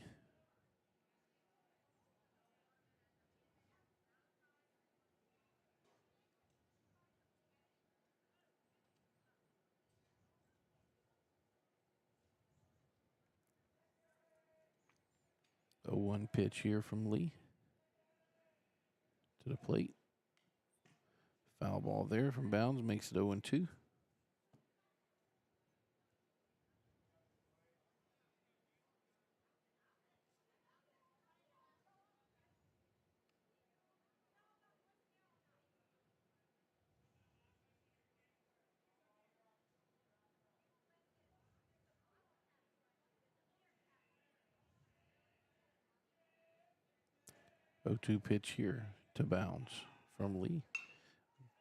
A 1 pitch here from Lee to the plate. Foul ball there from Bounds makes it 0-2. O2 pitch here to Bounds from Lee.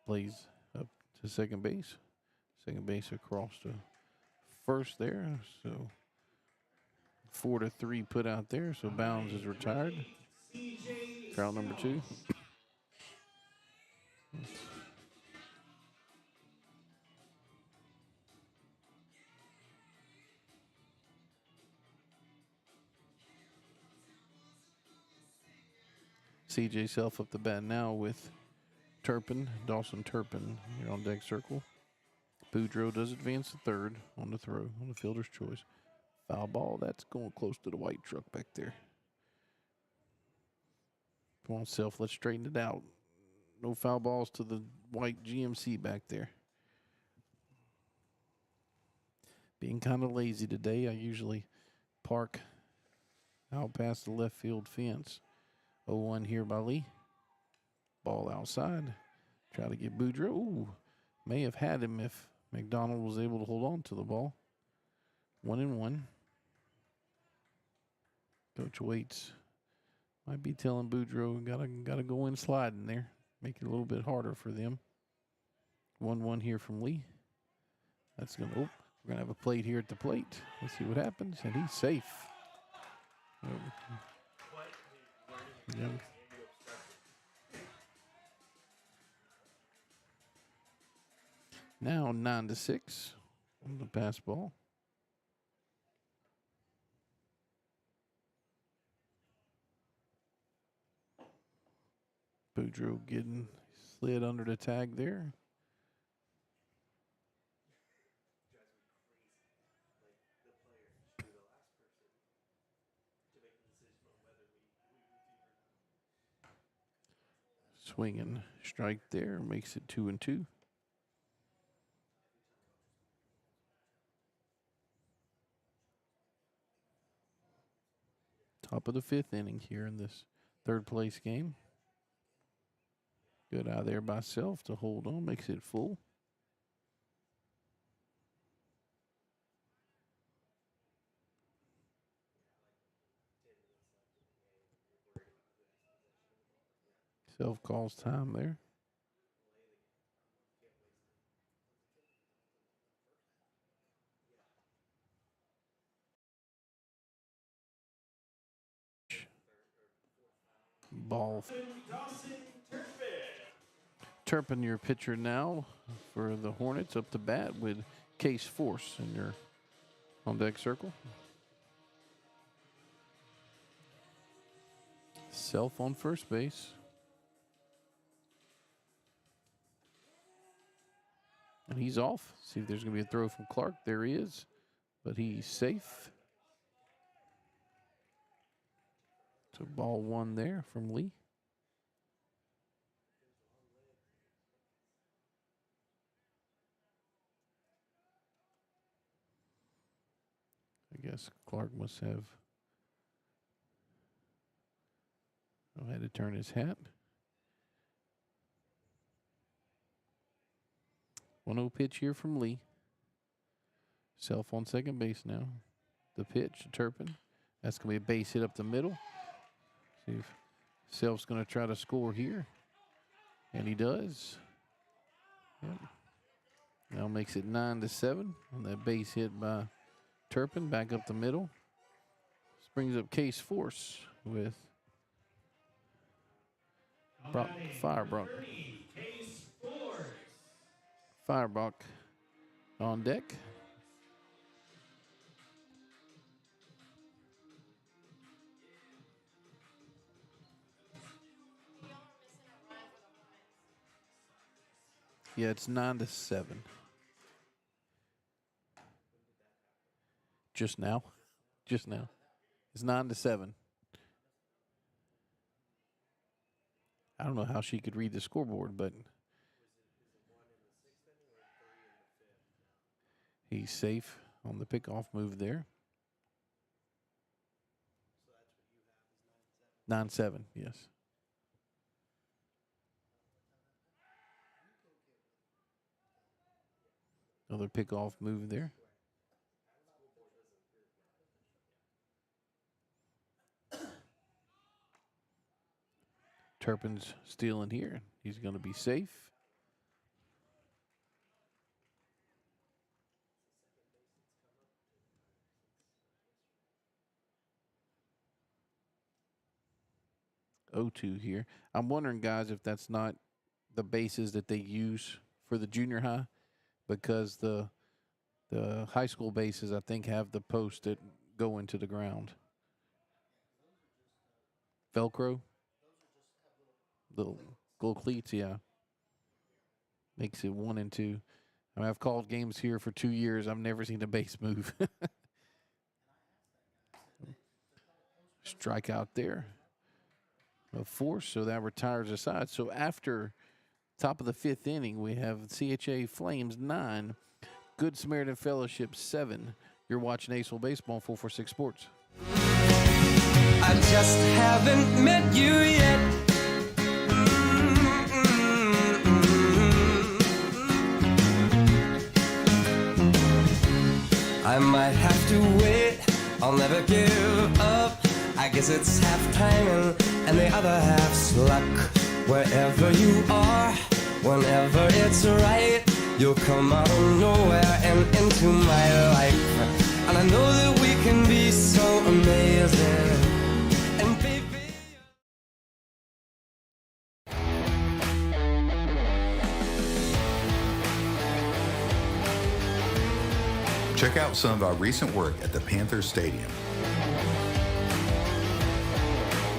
Plays up to second base. Second base across to first there. So 4-3 put out there. So Bounds is retired. Foul number 2. CJ Self up the bat now with Turpin, Dawson Turpin here on deck circle. Boudreaux does advance to third on the throw, on the fielder's choice. Foul ball, that's going close to the white truck back there. Come on, Self, let's straighten it out. No foul balls to the white GMC back there. Being kind of lazy today, I usually park out past the left field fence. 0-1 here by Lee. Ball outside. Try to get Boudreaux. Ooh, may have had him if McDonald was able to hold on to the ball. 1-1. Coach Waits might be telling Boudreaux, gotta go in sliding there. Make it a little bit harder for them. 1-1 here from Lee. That's gonna, we're gonna have a plate here at the plate. Let's see what happens, and he's safe. Yeah. Now 9-6 on the pass ball. Boudreaux getting slid under the tag there. Swinging strike there makes it 2-2. Top of the 5th inning here in this third place game. Good out there by Self to hold on, makes it full. Self calls time there. Ball. Turpin, your pitcher now for the Hornets, up to bat with Case Force in your on-deck circle. Self on first base. And he's off. See if there's going to be a throw from Clark. There he is. But he's safe. So ball one there from Lee. I guess Clark must have had to turn his hat. 1-0 pitch here from Lee. Self on second base now. The pitch to Turpin. That's going to be a base hit up the middle. See if Self's going to try to score here. And he does. Yep. Now makes it 9-7 on that base hit by Turpin back up the middle. This brings up Case Force with Firebrook. Firebrook on deck. Yeah, it's 9-7. Just now. Just now. It's 9-7. I don't know how she could read the scoreboard, but he's safe on the pickoff move there. 9-7, yes. Another pickoff move there. Turpin's stealing here. He's going to be safe. O2 here. I'm wondering, guys, if that's not the bases that they use for the junior high, because the high school bases, I think, have the posts that go into the ground. Velcro. Little cleats, yeah. Makes it 1 and 2. I mean, I've called games here for 2 years. I've never seen a base move. Strikeout there of Force, so that retires the side. So after top of the 5th inning, we have CHA Flames 9, Good Samaritan Fellowship 7. You're watching ACEL Baseball on 446 Sports. I just haven't met you yet. I might have to wait, I'll never give up. I guess it's half timing and the other half's luck. Wherever you are, whenever it's right, you'll come out of nowhere and into my life. And I know that we can be so amazing. And baby, Check out some of our recent work at the Panthers Stadium.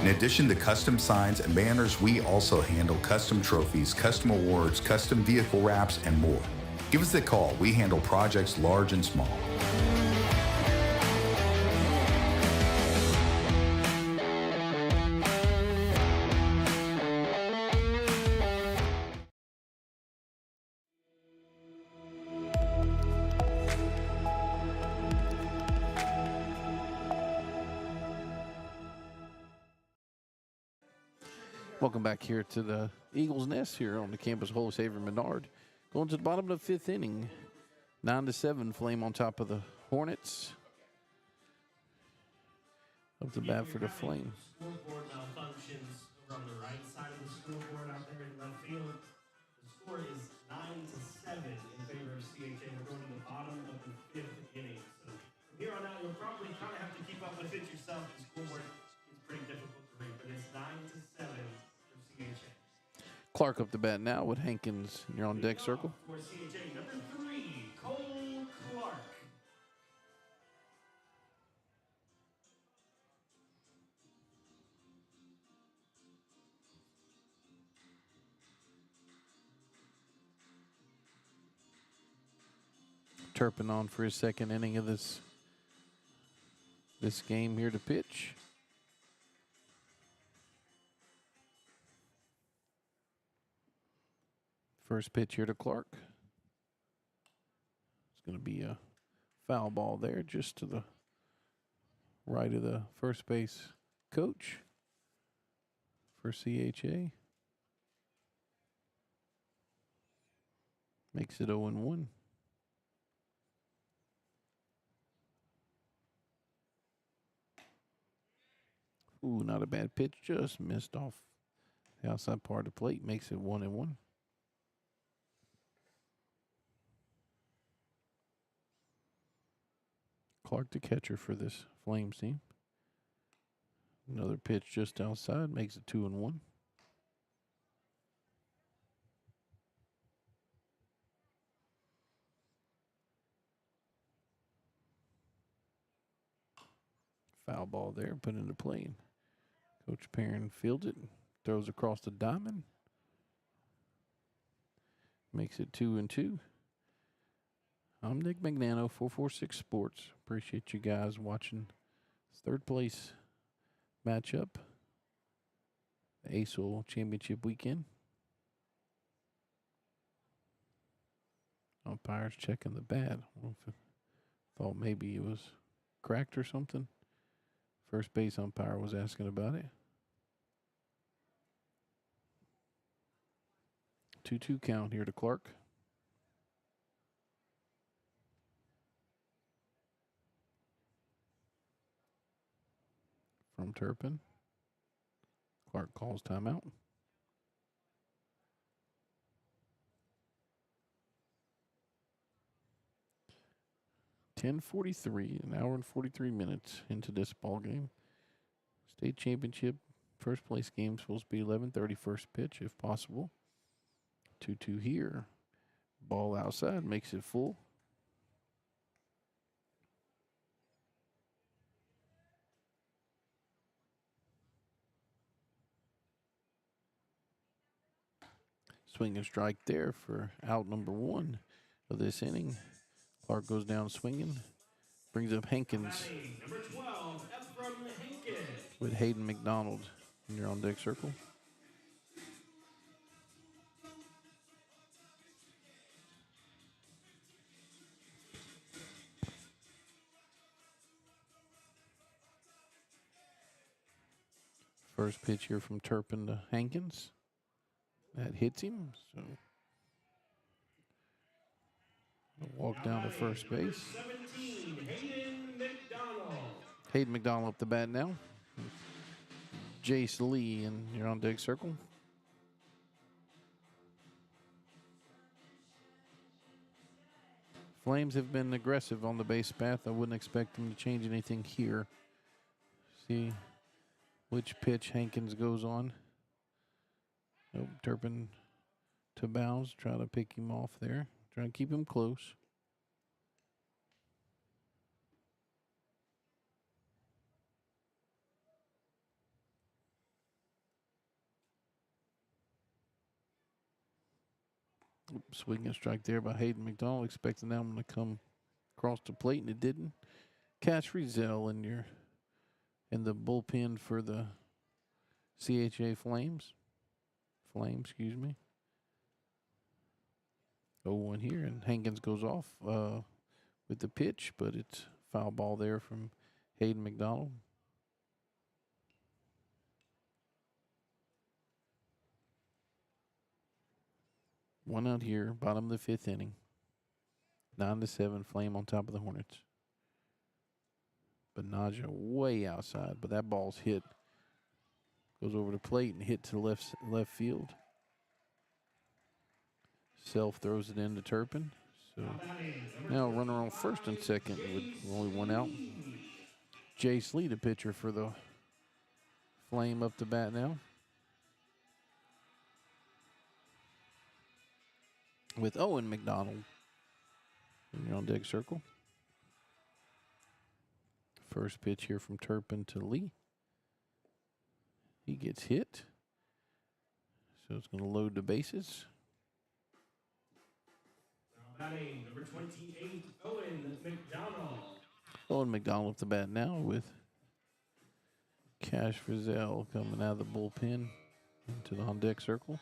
In addition to custom signs and banners, we also handle custom trophies, custom awards, custom vehicle wraps, and more. Give us a call. We handle projects large and small. Welcome back here to the Eagles Nest here on the campus of Holy Savior Menard. Going to the bottom of the 5th inning. 9-7, Flame on top of the Hornets. Up the bat for the Flame. Scoreboard malfunctions over on the right side of the scoreboard out there in left field. The score is 9-7 in favor of CHA. We're going to the bottom of the 5th inning. So from here on out, you'll probably kind of have to keep up with it yourself. The scoreboard is pretty difficult to read, but it's 9-7 for CHA. Clark up the bat now with Hankins. You're on deck circle. For CHA number 3, Cole Clark. Turpin on for his second inning of this game here to pitch. First pitch here to Clark. It's going to be a foul ball there just to the right of the first base coach for CHA. Makes it 0-1. Ooh, not a bad pitch. Just missed off the outside part of the plate. Makes it 1-1. Clark the catcher for this Flames team. Another pitch just outside. Makes it 2-1. Foul ball there. Put into play. Coach Perrin fields it, throws across the diamond. Makes it 2-2. I'm Nick Magnano, 446 Sports. Appreciate you guys watching this third place matchup, the ACEL Championship weekend. Umpires checking the bat. Thought maybe it was cracked or something. First base umpire was asking about it. 2-2 count here to Clark. From Turpin. Clark calls timeout. .43, an hour and 43 minutes into this ball game. State championship first place game supposed to be 11:30 first pitch if possible. 2-2 here. Ball outside makes it full. Swing and strike there for out number 1 of this inning. Clark goes down swinging. Brings up Hankins. Number 12, Ephraim Hankins. With Hayden McDonald. And you're on deck circle. First pitch here from Turpin to Hankins. That hits him. So walk down to first base. 17, Hayden McDonald. Hayden McDonald up the bat now. Jace Lee, and you're on deck circle. Flames have been aggressive on the base path. I wouldn't expect them to change anything here. See which pitch Hankins goes on. Nope, Turpin to bounds. Try to pick him off there. Try to keep him close. Swing and strike there by Hayden McDonald. Expecting that one to come across the plate, and it didn't. Cash Rizel in the bullpen for the CHA Flames. Excuse me. 0-1 here, and Hankins goes off with the pitch, but it's foul ball there from Hayden McDonald. One out here, bottom of the 5th inning. 9-7, Flame on top of the Hornets. But Naja way outside, but that ball's hit. Goes over the plate and hit to left field. Self throws it into Turpin. So now runner on first and second with only one out. Jace Lee, the pitcher for the Flame, up the bat now. with Owen McDonald in your on deck circle. First pitch here from Turpin to Lee. He gets hit. So it's going to load the bases. Batting number 28, Owen McDonald. Owen McDonald at the bat now with Cash Frizzell coming out of the bullpen into the on deck circle.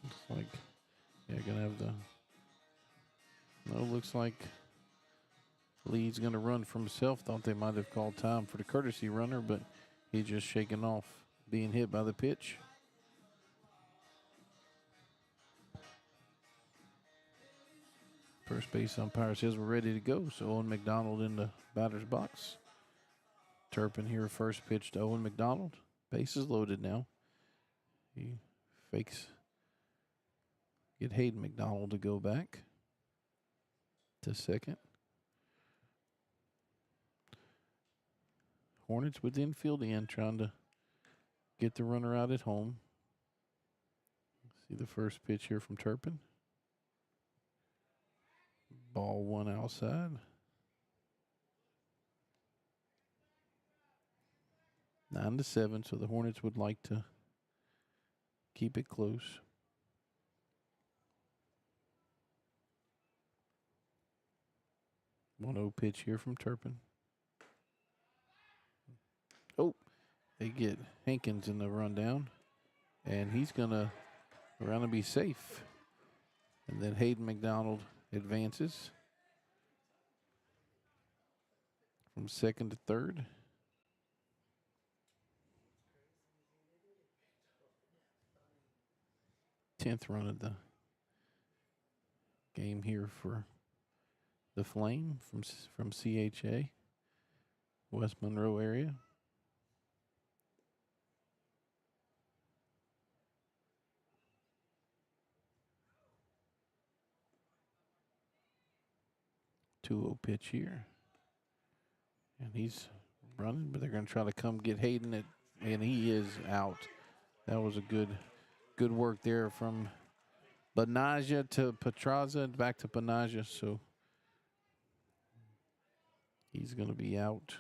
Looks like, yeah, gonna have the. No, looks like Lee's gonna run for himself. Thought they might have called time for the courtesy runner, but he's just shaking off being hit by the pitch. First base umpire says we're ready to go, so Owen McDonald in the batter's box. Turpin here, first pitch to Owen McDonald. Bases loaded now. He fakes. Get Hayden McDonald to go back to second. Hornets with infield in, trying to get the runner out at home. See the first pitch here from Turpin. Ball one outside. 9-7, so the Hornets would like to keep it close. 1-0 pitch here from Turpin. Oh, they get Hankins in the rundown, and he's going to around and be safe. And then Hayden McDonald advances from second to third. Tenth run of the game here for the Flame from CHA, West Monroe area. Two-0 pitch here. And he's running, but they're going to try to come get Hayden, and he is out. That was a good work there from Banaja to Petraza, back to Banaja, so he's going to be out.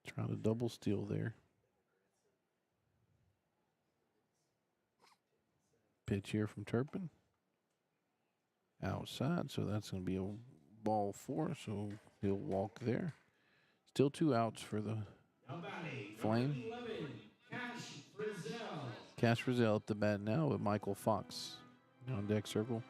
Trying to double steal there. Pitch here from Turpin. Outside, so that's going to be a ball 4, so he'll walk there. Still 2 outs for the Flame. 11, Cash Frizzell. Cash Frizzell at the bat now with Michael Fox on deck circle.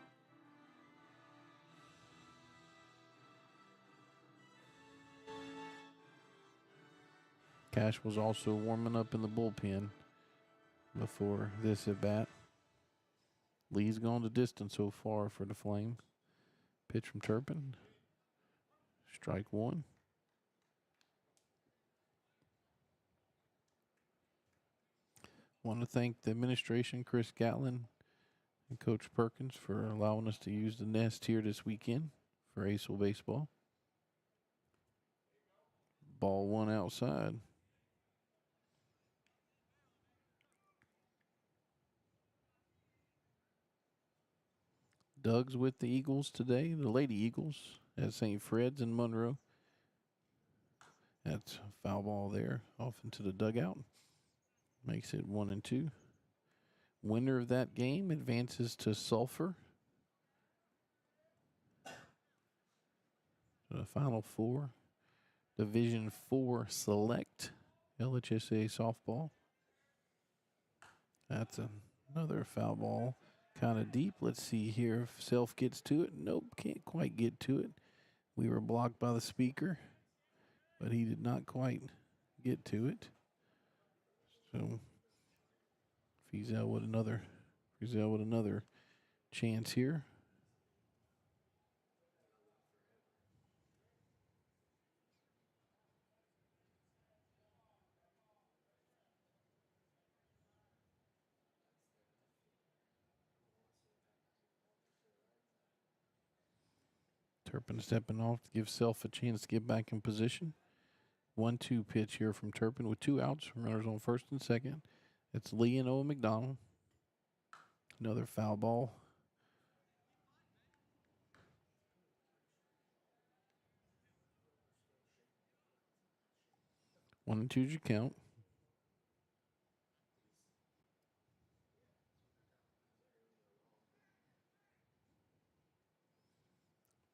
Cash was also warming up in the bullpen before this at bat. Lee's gone the distance so far for the Flame. Pitch from Turpin. Strike 1. Want to thank the administration, Chris Gatlin and Coach Perkins, for allowing us to use the nest here this weekend for ACEL Baseball. Ball 1 outside. Doug's with the Eagles today, the Lady Eagles at St. Fred's in Monroe. That's a foul ball there, off into the dugout. Makes it 1-2. Winner of that game advances to Sulphur. The Final Four, Division 4 Select, LHSA softball. That's another foul ball. Kind of deep. Let's see here if Self gets to it. Nope, can't quite get to it. We were blocked by the speaker, but he did not quite get to it. So Frizzell with another chance here. Turpin stepping off to give Self a chance to get back in position. 1-2 pitch here from Turpin with 2 outs. Runners on first and second. It's Lee and Owen McDonald. Another foul ball. One and 2's your count.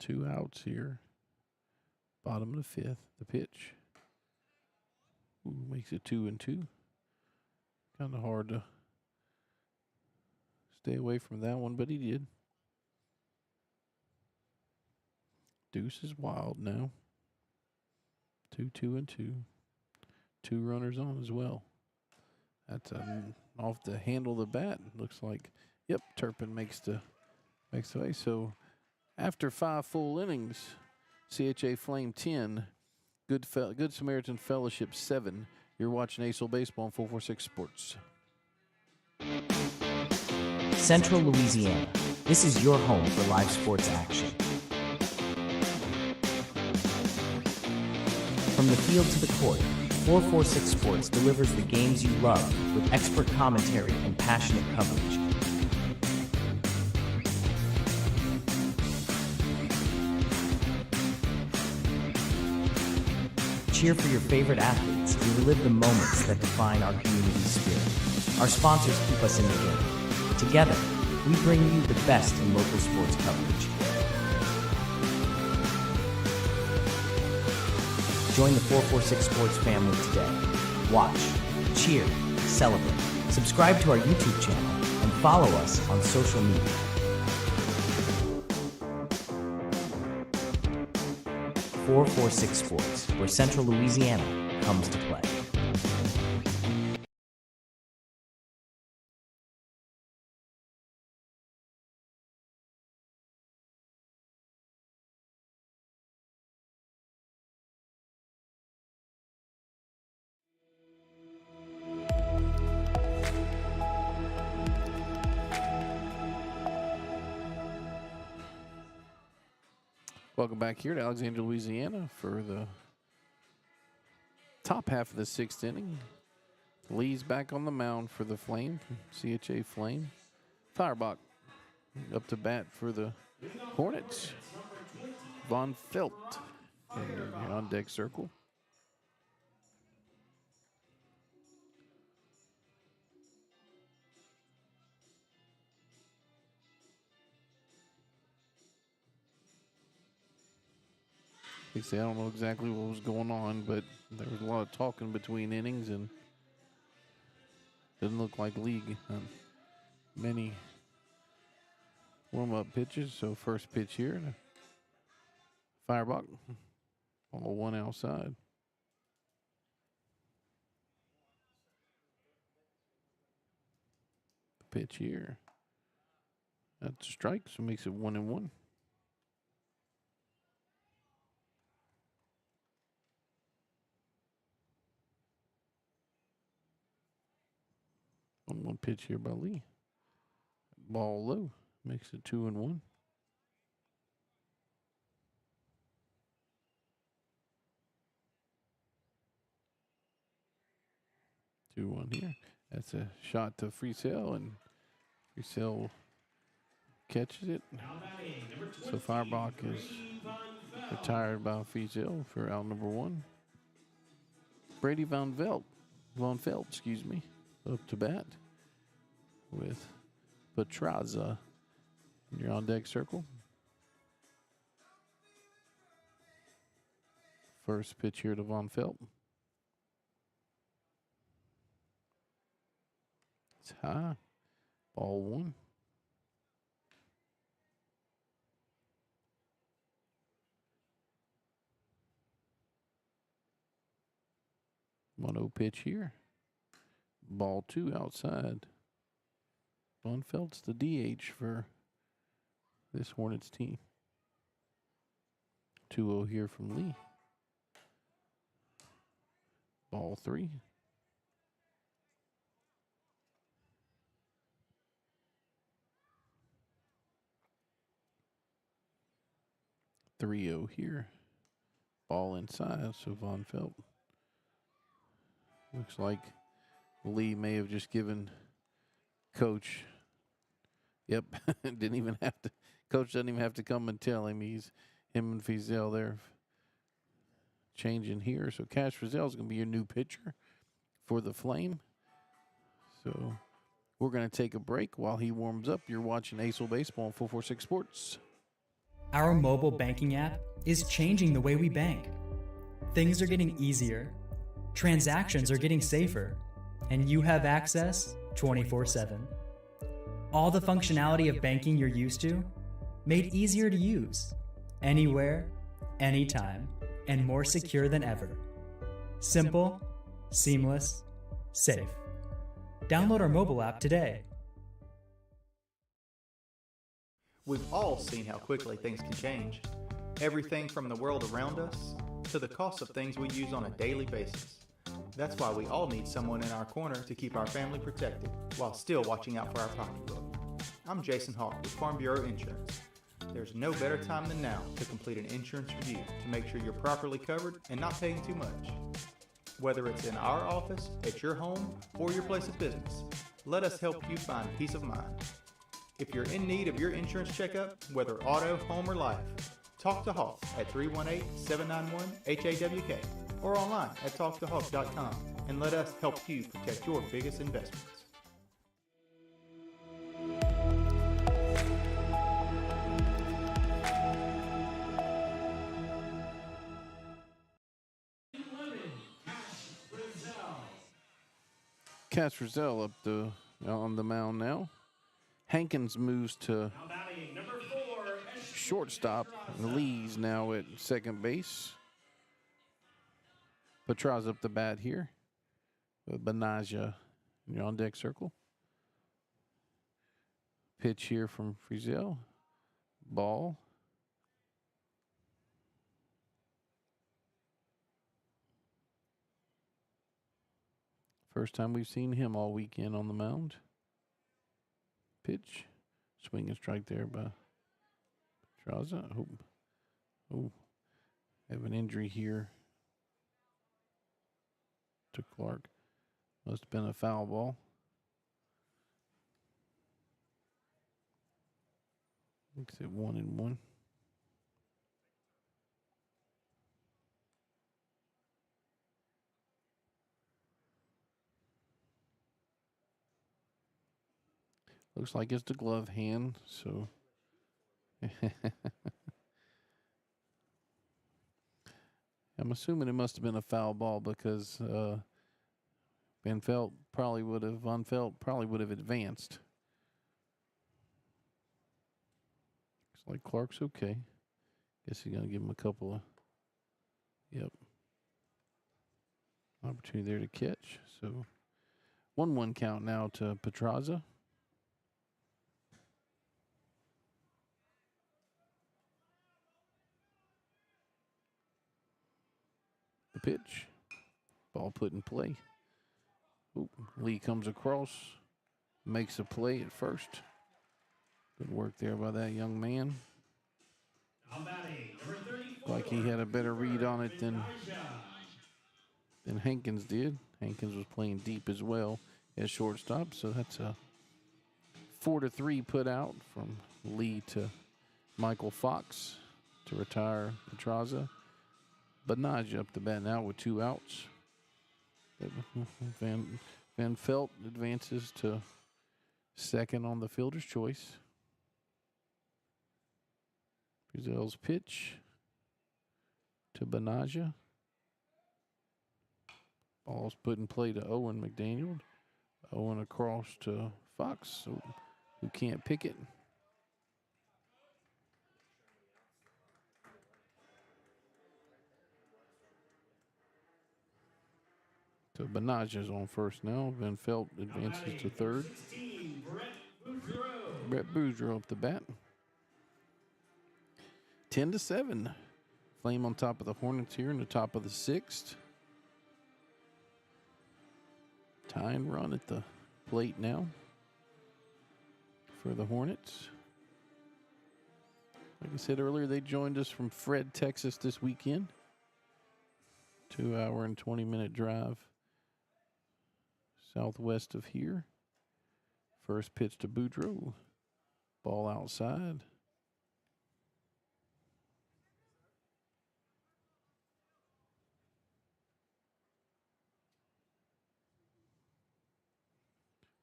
Two outs here. Bottom of the fifth. The pitch. Ooh, makes it 2-2. Kind of hard to stay away from that one, but he did. Deuce is wild now. 2-2. 2 runners on as well. That's off the handle of the bat. Looks like, yep, Turpin makes the way. So after 5 full innings, CHA Flame 10, Good Samaritan Fellowship 7. You're watching ACEL Baseball on 446 Sports. Central Louisiana. This is your home for live sports action. From the field to the court, 446 Sports delivers the games you love with expert commentary and passionate coverage. Cheer for your favorite athletes and relive the moments that define our community's spirit. Our sponsors keep us in the game. Together, we bring you the best in local sports coverage. Join the 446 Sports family today. Watch, cheer, celebrate. Subscribe to our YouTube channel and follow us on social media. 446 Sports, where Central Louisiana comes to play. Welcome back here to Alexandria, Louisiana for the top half of the 6th inning. Lee's back on the mound for the Flame, CHA Flame. Firebach up to bat for the Hornets. Von Felt in the on-deck circle. They say I don't know exactly what was going on, but there was a lot of talking between innings, and didn't look like league many warm-up pitches. So first pitch here, Firebach, ball 1 outside. The pitch here, that's a strike, so makes it 1-1. 1-1 pitch here by Lee. Ball low, makes it 2-1. Here. That's a shot to Freesell, and Freesell catches it. So Firebach is retired by Freesell for out number 1. Brady Von Felt, excuse me, up to bat with Petraza in your on-deck circle. First pitch here to Von Felt. It's high. Ball 1. One-0 pitch here. Ball 2 outside. Von Felt's the DH for this Hornets team. 2-0 here from Lee. Ball 3. 3-0 here. Ball inside, so Von Felt. Looks like Lee may have just given Coach. Yep, didn't even have to. Coach doesn't even have to come and tell him. Him and Frizzell there changing here. So Cash Frizzell is going to be your new pitcher for the Flame. So we're going to take a break while he warms up. You're watching ACEL Baseball on 446 Sports. Our mobile banking app is changing the way we bank. Things are getting easier, transactions are getting safer, and you have access 24/7. All the functionality of banking you're used to, made easier to use, anywhere, anytime, and more secure than ever. Simple, seamless, safe. Download our mobile app today. We've all seen how quickly things can change. Everything from the world around us to the cost of things we use on a daily basis. That's why we all need someone in our corner to keep our family protected while still watching out for our pocketbook. I'm Jason Hawk with Farm Bureau Insurance. There's no better time than now to complete an insurance review to make sure you're properly covered and not paying too much. Whether it's in our office, at your home, or your place of business, let us help you find peace of mind. If you're in need of your insurance checkup, whether auto, home, or life, talk to Hawk at 318-791-HAWK or online at talktohawk.com and let us help you protect your biggest investments. Cash Frizzell up on the mound now. Hankins moves to shortstop. Lee's now at second base. Petra's up the bat here. Benaja in your on-deck circle. Pitch here from Frizzell. Ball. First time we've seen him all weekend on the mound. Pitch. Swing and strike there by Petraza. Oh, have an injury here to Clark. Must have been a foul ball. Looks at 1-1. Looks like it's the glove hand, so I'm assuming it must have been a foul ball because Von Felt probably would have advanced. Looks like Clark's okay. Guess he's gonna give him a couple of opportunity there to catch. So 1-1 count now to Petraza. The pitch. Ball put in play. Oop, Lee comes across. Makes a play at first. Good work there by that young man. Like he had a better read on it than Hankins did. Hankins was playing deep as well as shortstop. So that's a 4-3 put out from Lee to Michael Fox to retire Petraza. Benaja up the bat now with 2 outs. Van Felt advances to second on the fielder's choice. Frizzell's pitch to Benaja. Ball's put in play to Owen McDaniel. Owen across to Fox, who can't pick it. So Benaja's on first now. Van Felt advances to third. Brett Boudreaux up the bat. 10-7. Flame on top of the Hornets here in the top of the 6th. Tying run at the plate now for the Hornets. Like I said earlier, they joined us from Fred, Texas this weekend. 2-hour and 20-minute drive southwest of here. First pitch to Boudreaux. Ball outside.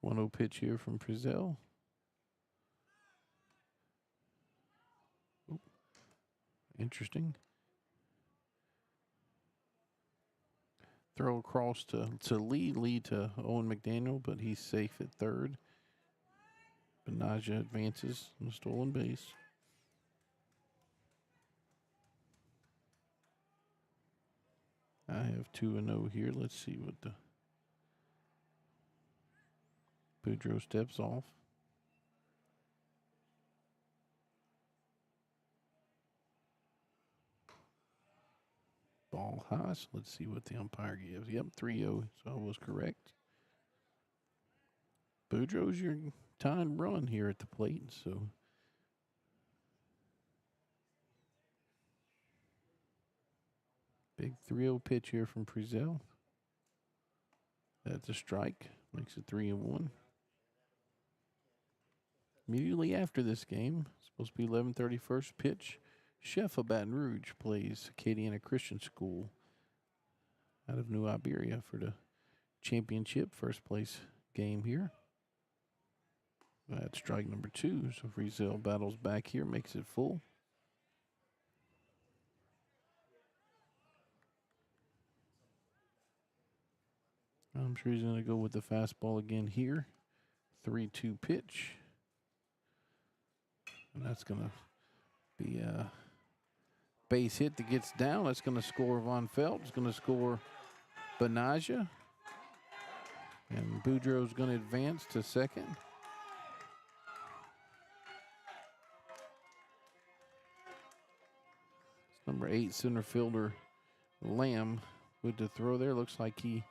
One 0 pitch here from Frizzell. Interesting. Throw across to Lee to Owen McDaniel, but he's safe at third. Benaja advances on the stolen base. I have 2-0 here. Let's see what the Boudreaux steps off. Ball high, so let's see what the umpire gives. Yep, 3-0, so I was correct. Boudreaux's your time run here at the plate, so big 3-0 pitch here from Frizzell. That's a strike, makes it 3-1. Immediately after this game, supposed to be 11:30 first pitch. Chef of Baton Rouge plays Acadiana Christian School out of New Iberia for the championship first place game here. That's strike number 2. So Frizzell battles back here, makes it full. I'm sure he's going to go with the fastball again here. 3-2 pitch. And that's going to be a base hit that gets down. That's going to score Von Felt. It's going to score Benaja. And Boudreaux's going to advance to second. It's number 8 center fielder Lamb with the throw there. Looks like he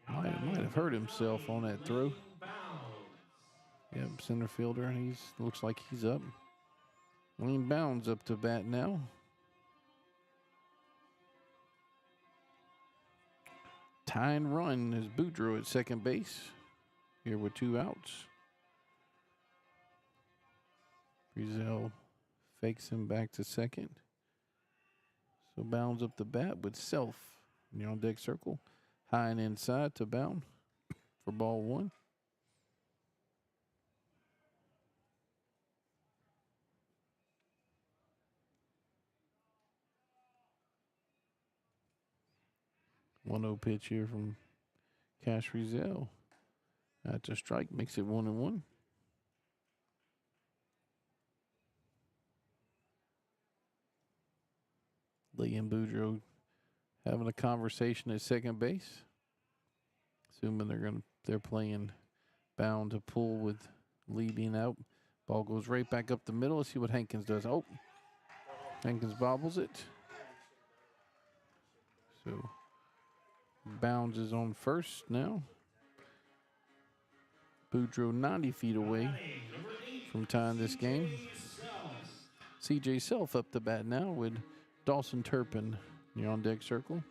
might have hurt himself on that throw. Yep, center fielder. Looks like he's up. Lane Bounds up to bat now. Tying run is Boudreaux at second base. Here with 2 outs. Frizzell fakes him back to second. So Bounds up the bat with Self in the on deck circle. High and inside to Bound for ball 1. One 0 pitch here from Cash Frizzell. That's a strike, makes it 1-1. Lee and Boudreaux having a conversation at second base. Assuming they're playing Bound to pull with Lee being out. Ball goes right back up the middle. Let's see what Hankins does. Oh, Hankins bobbles it. So Bounds is on first now. Boudreaux 90 feet away from tying this game. CJ Self up the bat now with Dawson Turpin in the on deck circle.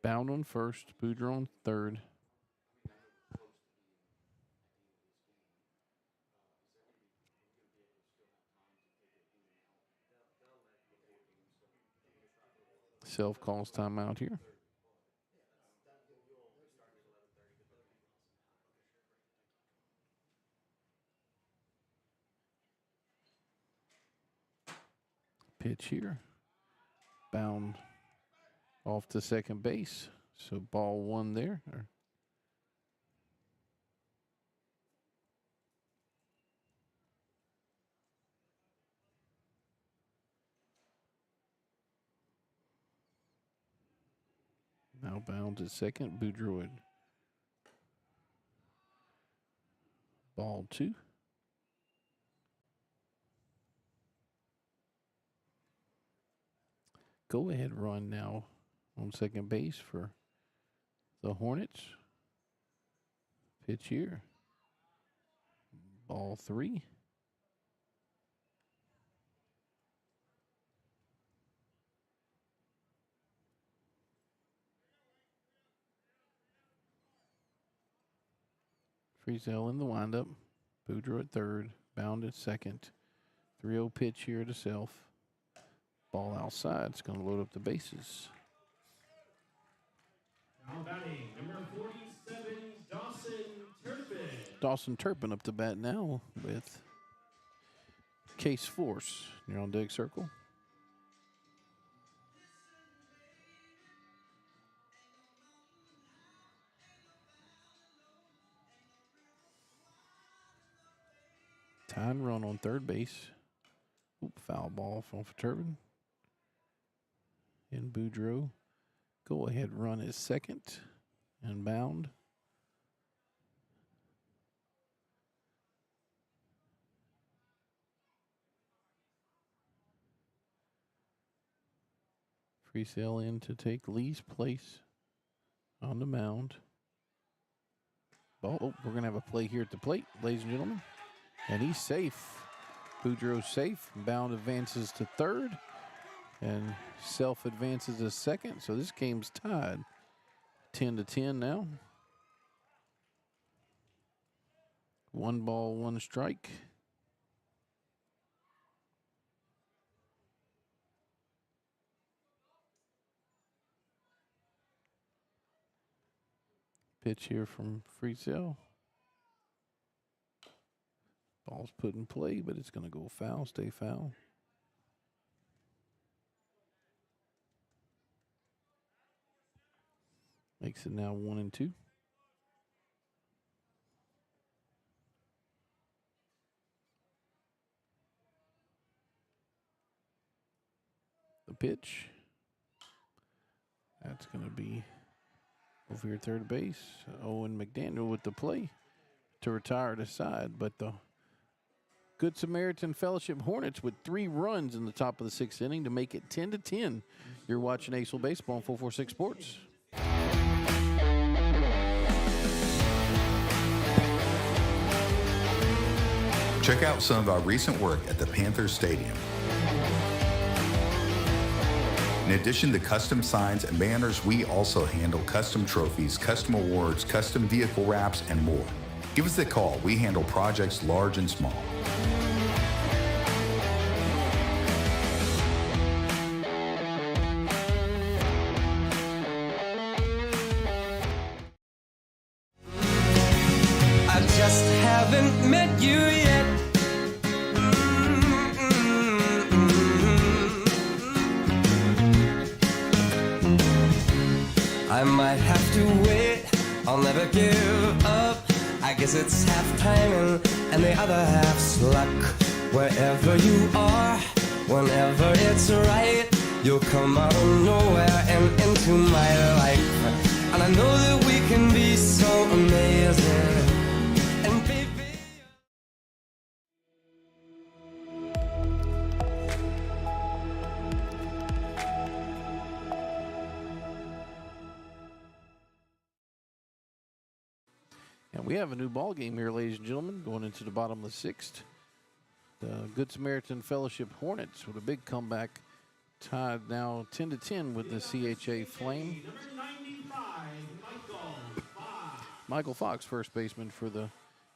Bound on first, Boudreaux on third. Self calls timeout here. Pitch here. Bound off to second base. So ball 1 there. Now Bounds at second. Boudreaux at ball 2. go-ahead run now on second base for the Hornets. Pitch here. Ball 3. Friesel in the windup. Boudreaux at third. Bound at second. 3-0 pitch here to Self. Ball outside. It's going to load up the bases. Now batting, number 47, Dawson Turpin. Dawson Turpin up to bat now with Case Force. You're on deck circle. Tying run on third base. Oop, foul ball from Turpin. And Boudreaux. Go ahead run is second and bound. Friesel in to take Lee's place on the mound. Ball, oh, we're going to have a play here at the plate, ladies and gentlemen. And he's safe. Boudreaux safe. Bound advances to third. And Self advances to second. So this game's tied 10-10 now. 1 ball, 1 strike. Pitch here from Friesel. Ball's put in play, but it's going to go foul, stay foul. Makes it now 1-2. The pitch. That's going to be over here at third base. Owen McDaniel with the play to retire to side, but the Good Samaritan Fellowship Hornets with 3 runs in the top of the 6th inning to make it 10-10. You're watching ACEL Baseball on 446 Sports. Check out some of our recent work at the Panthers Stadium. In addition to custom signs and banners, we also handle custom trophies, custom awards, custom vehicle wraps, and more. Give us a call. We handle projects large and small. I just haven't met you yet. I might have to wait, I'll never give up. I guess it's half timing and the other half's luck. Wherever you are, whenever it's right, you'll come out of nowhere and into my life. And I know that we can be so amazing. And baby, And we have a new ball game here, ladies and gentlemen, going into the bottom of the 6th. The Good Samaritan Fellowship Hornets with a big comeback, tied now 10-10 with the CHA Flame. Number 95, Michael Fox, first baseman for the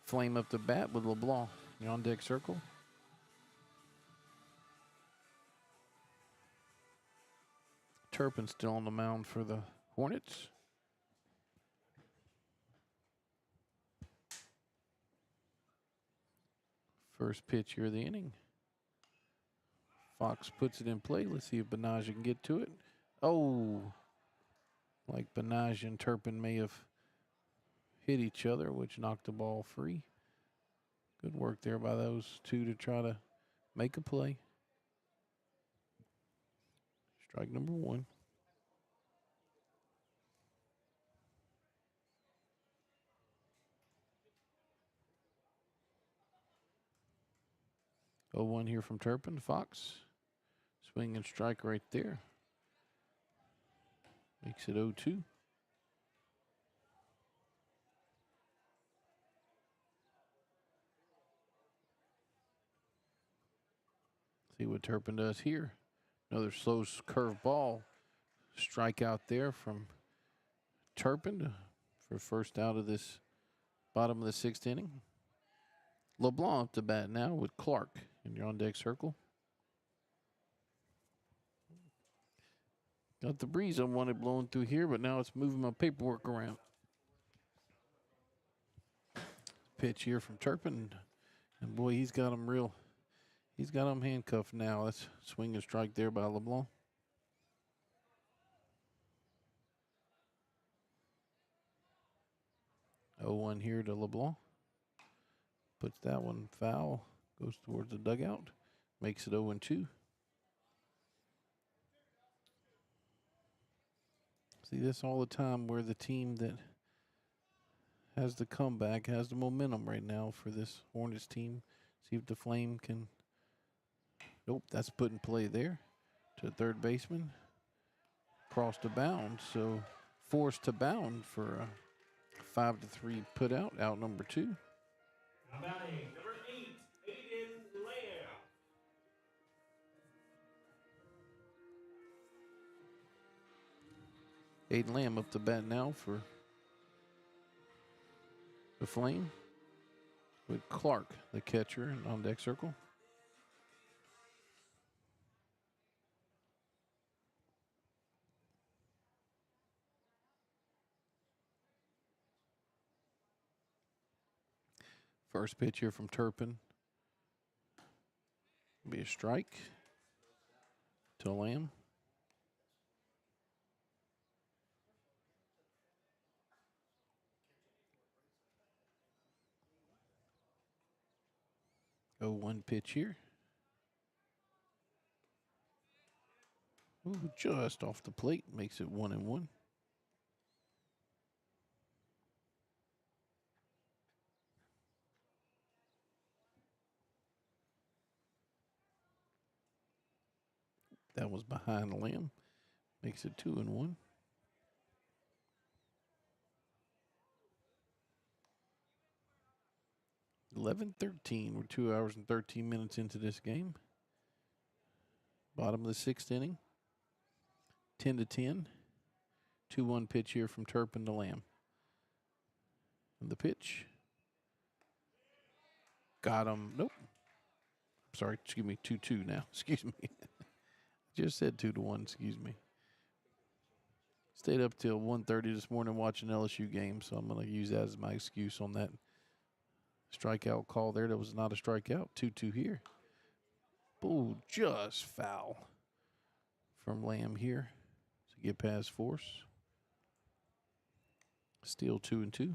Flame up to bat with LeBlanc. You're on deck circle. Turpin still on the mound for the Hornets. First pitch here of the inning. Fox puts it in play. Let's see if Benaja can get to it. Oh, like Benaja and Turpin may have hit each other, which knocked the ball free. Good work there by those two to try to make a play. Strike number 1. Oh, 1 here from Turpin. Fox. Swing and strike right there. Makes it 0-2. See what Turpin does here. Another slow curve ball. Strikeout there from Turpin for first out of this bottom of the 6th inning. LeBlanc up to bat now with Clark in your on-deck circle. Got the breeze I wanted blowing through here, but now it's moving my paperwork around. Pitch here from Turpin. And boy, he's got him handcuffed now. That's swing and strike there by LeBlanc. 0-1 here to LeBlanc. Puts that one foul. Goes towards the dugout. Makes it 0-2. See this all the time where the team that has the comeback has the momentum right now for this Hornets team. See if the Flame can. Nope, that's put in play there to third baseman. Crossed to bound, so forced to bound for a 5-3 put out number 2. Number 8, Aiden Lamb. Aiden Lamb up the bat now for the Flame with Clark, the catcher, on deck circle. First pitch here from Turpin. Be a strike to Lamb. Oh, 1 pitch here. Ooh, just off the plate, makes it 1-1. That was behind Lamb. Makes it 2-1. $11-13. We're 2 hours and 13 minutes into this game. Bottom of the 6th inning. 10-10. 2-1 pitch here from Turpin to Lamb. And the pitch. Got him. Nope. Sorry, excuse me. 2-2 now. Excuse me. Just said 2-1. Excuse me. Stayed up till 1:30 this morning watching LSU game, so I'm going to use that as my excuse on that strikeout call there. That was not a strikeout. 2-2 here. Ooh, just foul from Lamb here to get past Force. Still 2-2.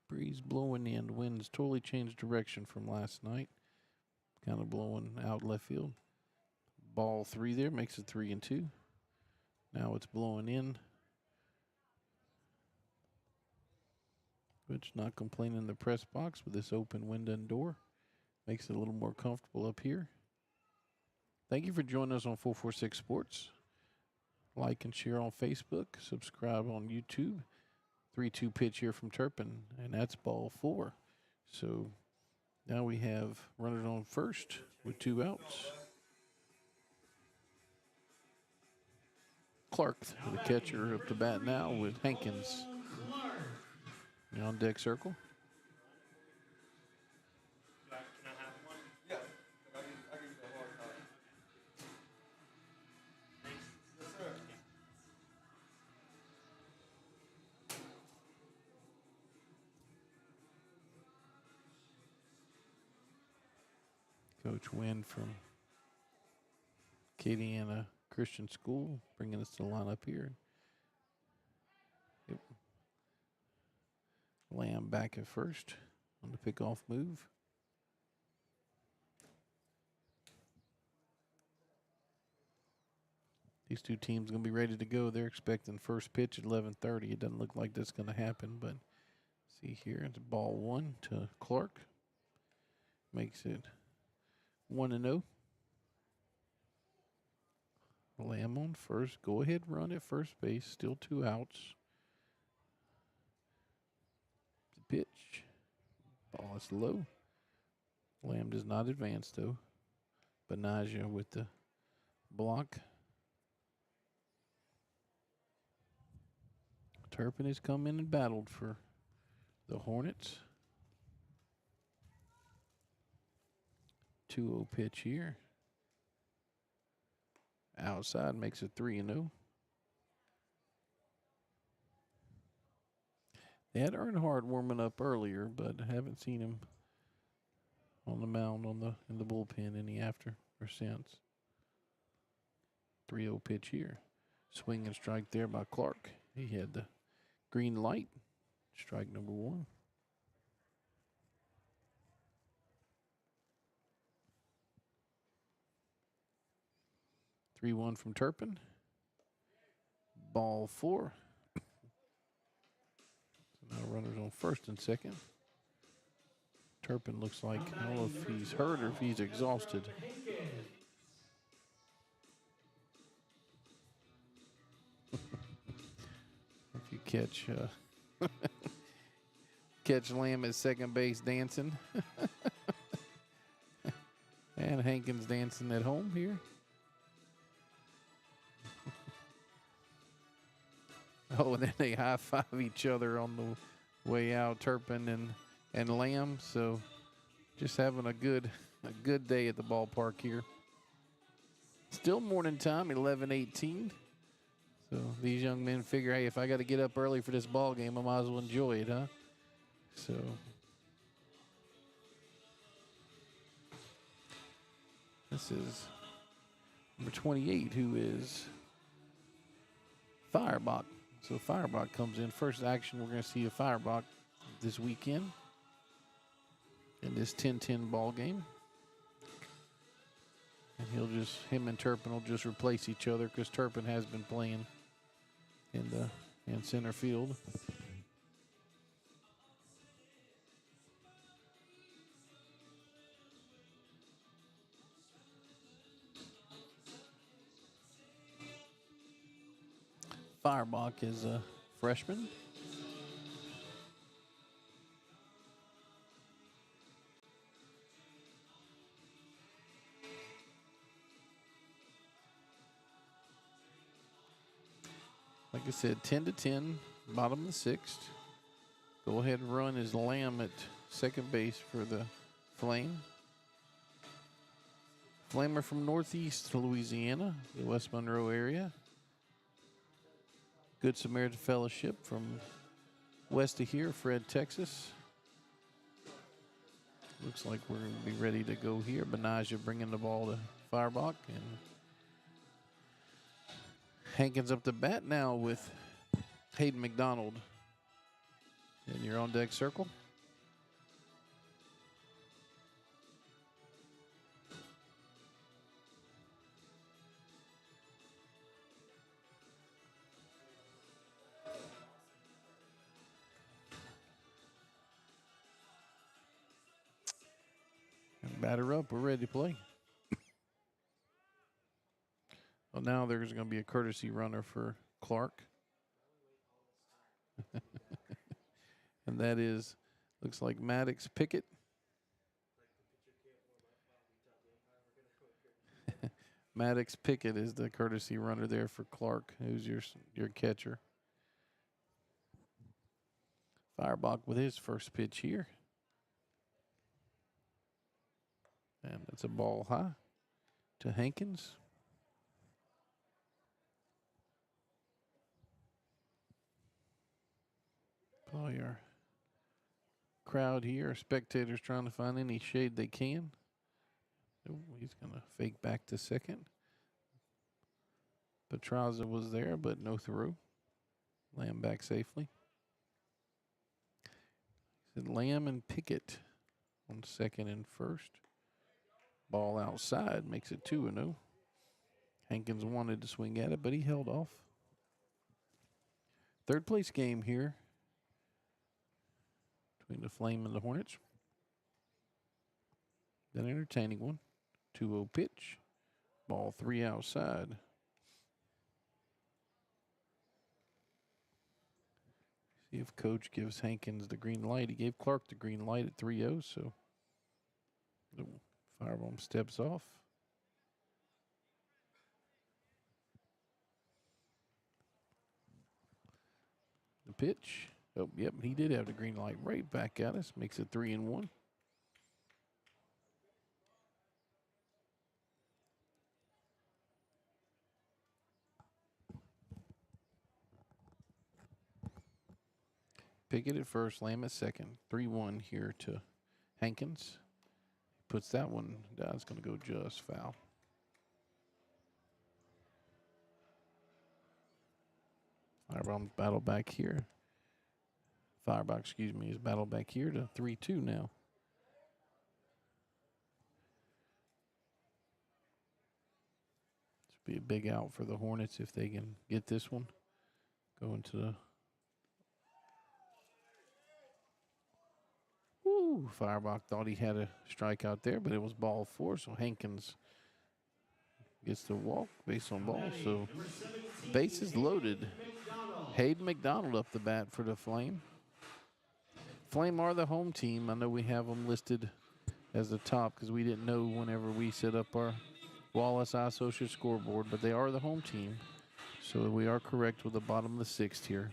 Breeze blowing in. The wind's totally changed direction from last night. Kind of blowing out left field. Ball 3 there makes it 3-2. Now it's blowing in. Which not complaining in the press box with this open window and door. Makes it a little more comfortable up here. Thank you for joining us on 446 Sports. Like and share on Facebook. Subscribe on YouTube. 3-2 pitch here from Turpin, and that's ball 4. So now we have runners on first with 2 outs. Clark, the catcher, up to bat now with Hankins on deck circle. Coach Wynn from Acadiana Christian School bringing us to the lineup here. Yep. Lamb back at first on the pickoff move. These two teams going to be ready to go. They're expecting first pitch at 11:30. It doesn't look like that's going to happen, but see here, it's ball 1 to Clark. Makes it 1-0. Lamb on first. Go ahead, run at first base. Still 2 outs. The pitch. Ball is low. Lamb does not advance, though. Benaja with the block. Turpin has come in and battled for the Hornets. 2-0 pitch here. Outside makes it 3-0. They had Earnhardt warming up earlier, but I haven't seen him on the mound in the bullpen any after or since. 3-0 pitch here. Swing and strike there by Clark. He had the green light. Strike number 1. Three 1 from Turpin. Ball 4. So now runners on first and second. Turpin looks like, I don't know if he's hurt or if he's exhausted. If you catch Lamb at second base dancing. And Hankins dancing at home here. Oh, and then they high-five each other on the way out, Turpin and Lamb. So just having a good day at the ballpark here. Still morning time, 11:18. So these young men figure, hey, if I got to get up early for this ball game, I might as well enjoy it, huh? So this is number 28, who is Firebach. So Firebach comes in. First action, we're going to see a Firebach this weekend in this 10-10 ball game. And him and Turpin will just replace each other because Turpin has been playing in center field. Firebach is a freshman. Like I said, 10-10, bottom of the 6th. Go ahead and run is Lamb at second base for the Flame. Flamer from Northeast Louisiana, the West Monroe area. Good Samaritan Fellowship from west of here, Fred, Texas. Looks like we're going to be ready to go here. Benaja bringing the ball to Firebach. And Hankins up to bat now with Hayden McDonald in your on-deck circle. Batter up, we're ready to play. Well, now there's going to be a courtesy runner for Clark. And that is, looks like Maddox Pickett. Maddox Pickett is the courtesy runner there for Clark, who's your catcher. Firebach with his first pitch here. And that's a ball high to Hankins. All your crowd here, spectators trying to find any shade they can. Oh, he's going to fake back to second. Petraza was there, but no throw. Lamb back safely. Lamb and Pickett on second and first. Ball outside makes it 2-0. Hankins wanted to swing at it, but he held off. Third place game here between the Flame and the Hornets. An entertaining one. 2-0 pitch. Ball 3 outside. See if Coach gives Hankins the green light. He gave Clark the green light at 3-0, so the firebomb steps off. The pitch. Oh, yep, he did have the green light right back at us. Makes it 3-1. Pickett at first, Lamb at second. 3-1 here to Hankins. Puts that one down. It's going to go just foul. Firebomb battle back here. Firebomb, excuse me, is battle back here to 3-2 now. This will be a big out for the Hornets if they can get this one. Go into the... Woo! Firebach thought he had a strikeout there, but it was ball 4, so Hankins gets the walk, base on ball. So base is loaded. Hayden McDonald up the bat for the Flame. Flame are the home team. I know we have them listed as the top because we didn't know whenever we set up our Wallace Associates scoreboard, but they are the home team. So we are correct with the bottom of the 6th here.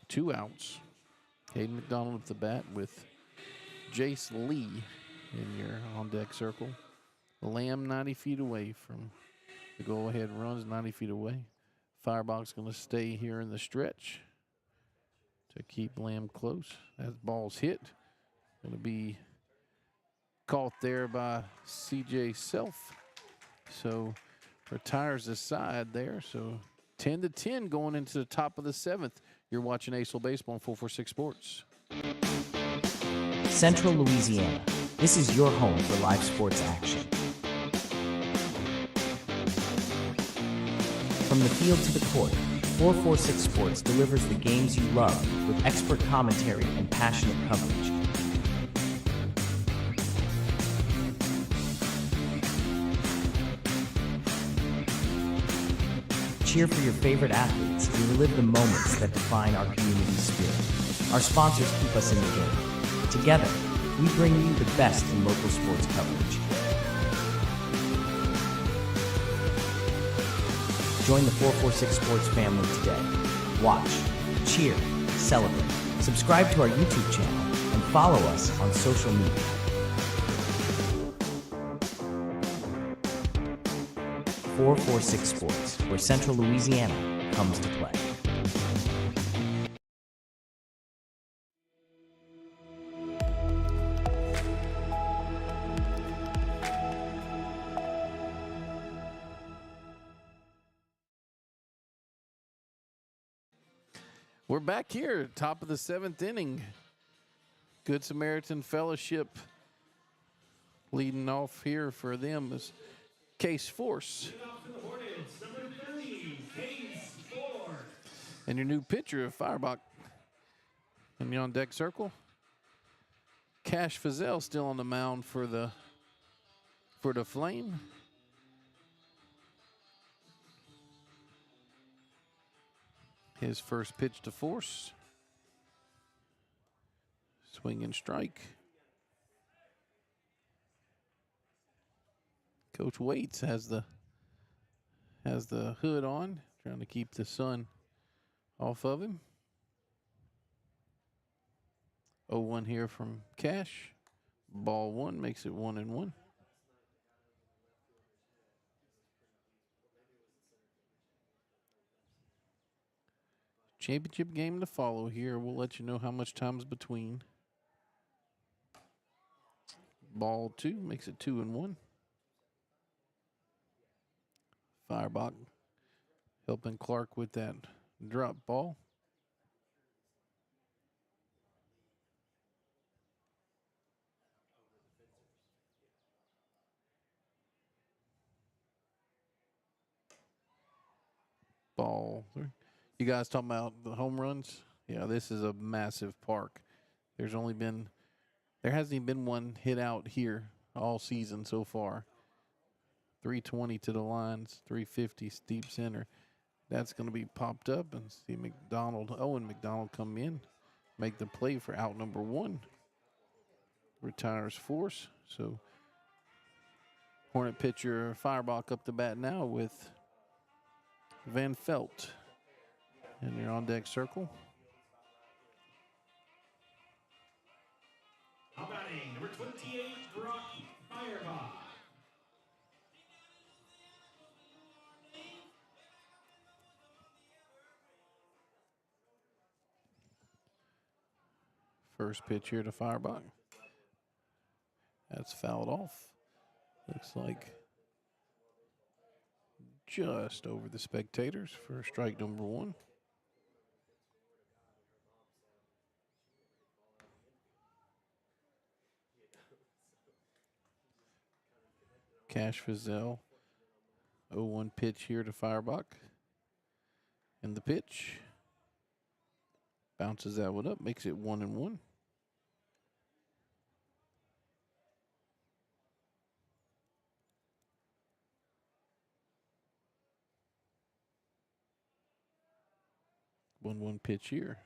2 outs. Hayden McDonald up the bat with Jace Lee in your on-deck circle. Lamb 90 feet away from the go-ahead runs, 90 feet away. Firebox going to stay here in the stretch to keep Lamb close. As ball's hit, going to be caught there by CJ Self. So retires the side there. So 10-10 going into the top of the 7th. You're watching ACEL Baseball on 446 Sports. Central Louisiana. This is your home for live sports action. From the field to the court, 446 Sports delivers the games you love with expert commentary and passionate coverage. Cheer for your favorite athletes and relive the moments that define our community's spirit. Our sponsors keep us in the game. Together, we bring you the best in local sports coverage. Join the 446 Sports family today. Watch, cheer, celebrate. Subscribe to our YouTube channel and follow us on social media. .446 Sports, where Central Louisiana comes to play. We're back here, top of the 7th inning. Good Samaritan Fellowship leading off here for them is Case Force. And your new pitcher of Firebach in the on-deck circle. Cash Fazell still on the mound for the Flame. His first pitch to Force. Swing and strike. Coach Waits has the hood on, trying to keep the sun off of him. 0-1 here from Cash. Ball 1 makes it 1-1. Championship game to follow here. We'll let you know how much time's between. Ball 2 makes it 2-1. Firebach helping Clark with that drop ball. Ball 3. You guys talking about the home runs? Yeah, this is a massive park. There hasn't even been one hit out here all season so far. 320 to the lines, 350 steep center. That's going to be popped up, and see Owen McDonald come in, make the play for out number 1. Retires force. So Hornet pitcher Firebach up the bat now with Van Felt in your on-deck circle. Now batting, number 28, Brock Firebach. First pitch here to Firebach. That's fouled off. Looks like just over the spectators for strike number 1. Cash Fizell. 0-1 pitch here to Firebach. And the pitch. Bounces that one up, makes it 1-1. One pitch here.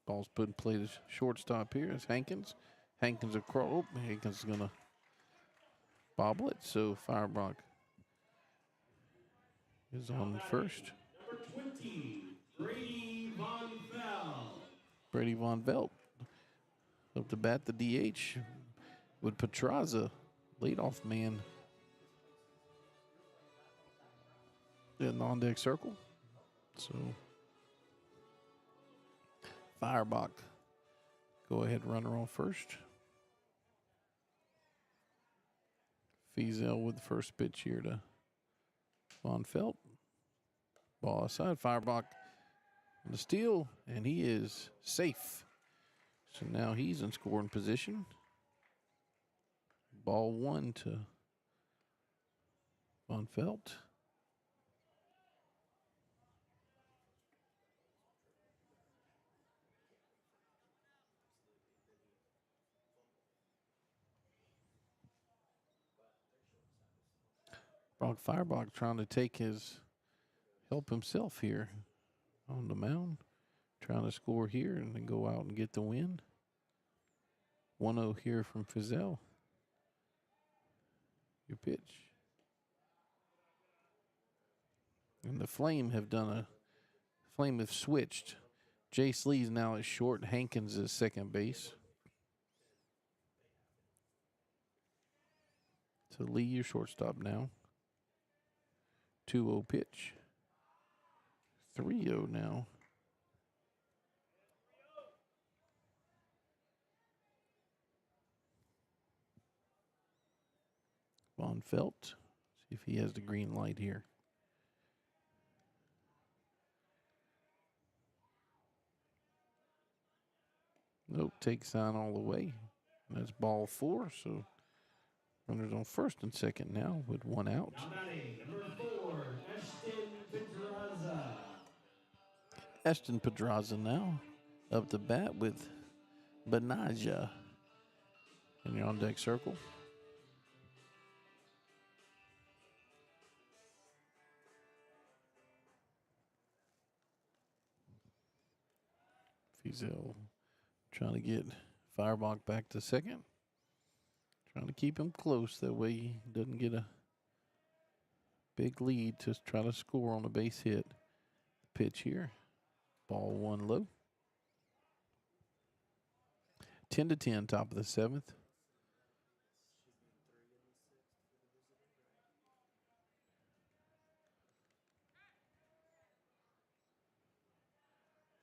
Ball's put in play to shortstop here. It's Hankins. Hankins across. Oh, Hankins is going to bobble it. So Firebach is on first. Number 20, Brady Von Veld. Brady Von Veld up to bat the DH with Petraza, leadoff man, in the on-deck circle. So Firebach, go ahead, runner on first. Fiesel with the first pitch here to Von Felt. Ball aside, Firebach on the steal, and he is safe. So now he's in scoring position. Ball 1 to Von Felt. Brock Firebach trying to help himself here on the mound. Trying to score here and then go out and get the win. 1-0 here from Fizel. Your pitch. And the Flame have switched. Jace Lee's now at short. Hankins is second base. So Lee, your shortstop now. 2-0 pitch. 3-0 now. Von Felt. See if he has the green light here. Nope, takes sign all the way. And that's ball 4, so runners on first and second now with 1 out. Number 4, Ashton Pedraza. Ashton Pedraza now up the bat with Benaja in your on-deck circle. Fizel trying to get Firebach back to second. Trying to keep him close. That way he doesn't get a big lead to try to score on a base hit. Pitch here. Ball 1 low. 10-10, top of the 7th.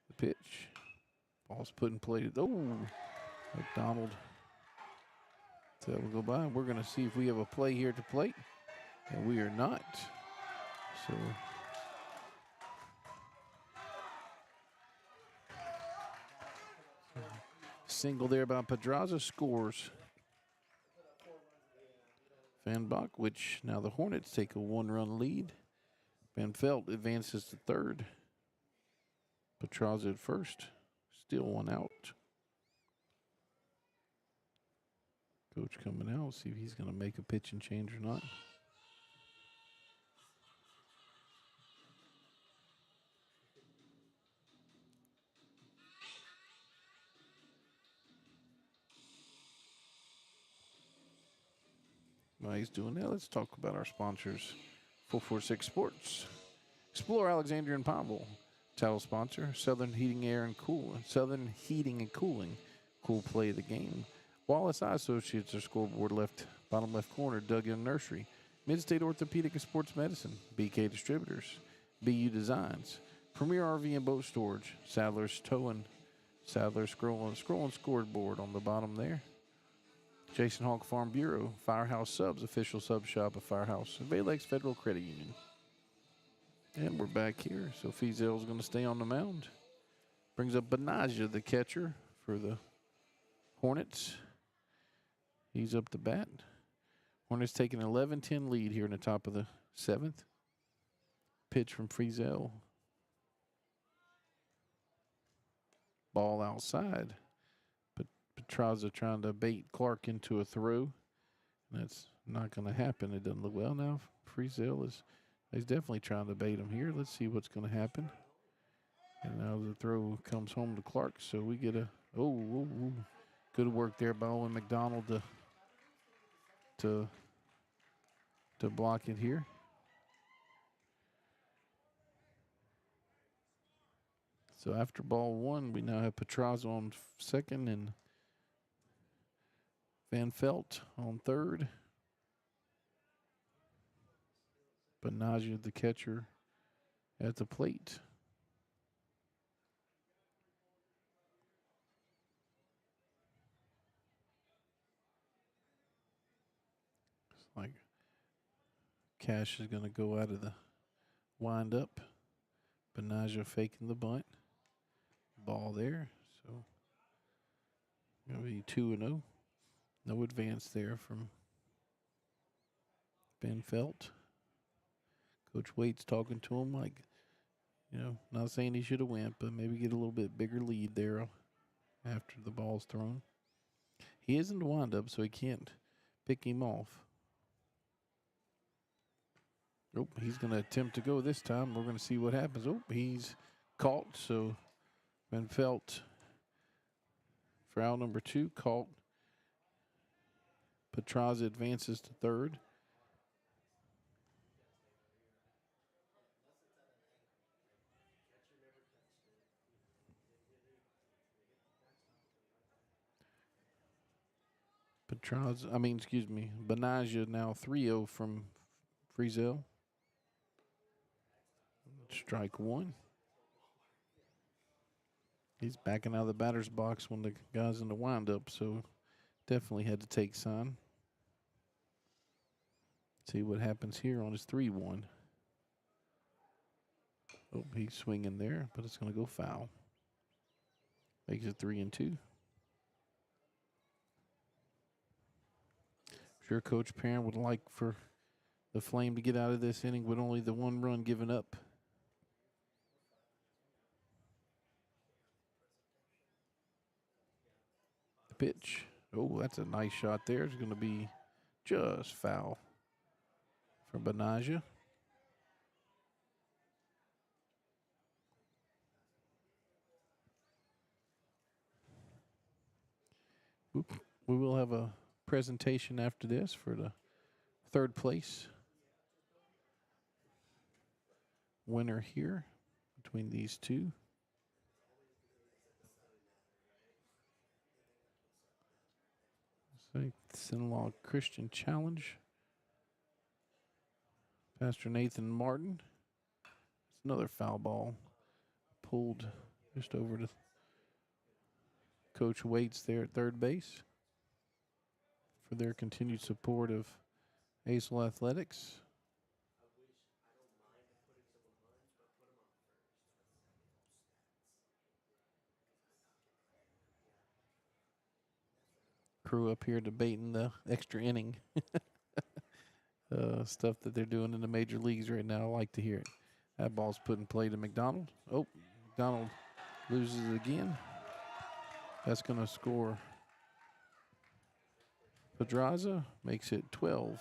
The pitch. Ball's put in play. Oh, McDonald. So that will go by. We're going to see if we have a play here to plate. And we are not. So single there by Pedraza, scores. Van Bach, which now the Hornets take a 1-run lead. Van Felt advances to third. Pedraza at first. Still 1 out. Coach coming out. See if he's going to make a pitch and change or not. While he's doing that, let's talk about our sponsors. 446 Sports. Explore Alexandria and Pineville. Title sponsor, Southern Heating and Cooling. Cool play of the game. Wallace Eye Associates, their scoreboard bottom left corner, Duggan Nursery. Mid-State Orthopedic and Sports Medicine, BK Distributors. BU Designs. Premier RV and Boat Storage, Sadler's Towing. Sadler's scrolling scoreboard on the bottom there. Jason Hawk Farm Bureau, Firehouse Subs, official sub shop of Firehouse, and Valex Federal Credit Union. And we're back here. So Feazel's going to stay on the mound. Brings up Benaja, the catcher for the Hornets. He's up to bat. Hornets taking an 11-10 lead here in the top of the 7th. Pitch from Feazel. Ball outside. Petraza trying to bait Clark into a throw. That's not going to happen. It doesn't look well now. Feazel he's definitely trying to bait him here. Let's see what's going to happen. And now the throw comes home to Clark. So we get good work there by Owen McDonald to block it here. So after ball one, we now have Petraza on second and Van Felt on third. Benaja, the catcher, at the plate. It's like Cash is going to go out of the wind-up. Benaja faking the bunt. Ball there. So going to be 2-0. No advance there from Ben Felt. Coach Waite's talking to him like, not saying he should have went, but maybe get a little bit bigger lead there after the ball's thrown. He is in the windup, so he can't pick him off. Oh, he's going to attempt to go this time. We're going to see what happens. Oh, he's caught, so Ben Felt, foul number 2, caught. Petraza advances to third. Benaja now 3-0 from Feazel. Strike one. He's backing out of the batter's box when the guy's in the windup, so definitely had to take sign. See what happens here on his 3-1. Oh, he's swinging there, but it's going to go foul. Makes it 3-2. Sure, Coach Perrin would like for the Flame to get out of this inning with only the 1 run given up. The pitch. Oh, that's a nice shot there. It's going to be just foul for Benaja. We will have a presentation after this for the third place winner here between these two. Sin-Law Christian Challenge. Pastor Nathan Martin. It's another foul ball pulled just over to Coach Waits there at third base for their continued support of ACEL Athletics. Crew up here debating the extra inning stuff that they're doing in the major leagues right now. I like to hear it. That ball's put in play to McDonald. Oh, McDonald loses it again. That's going to score Pedraza makes it 12-10.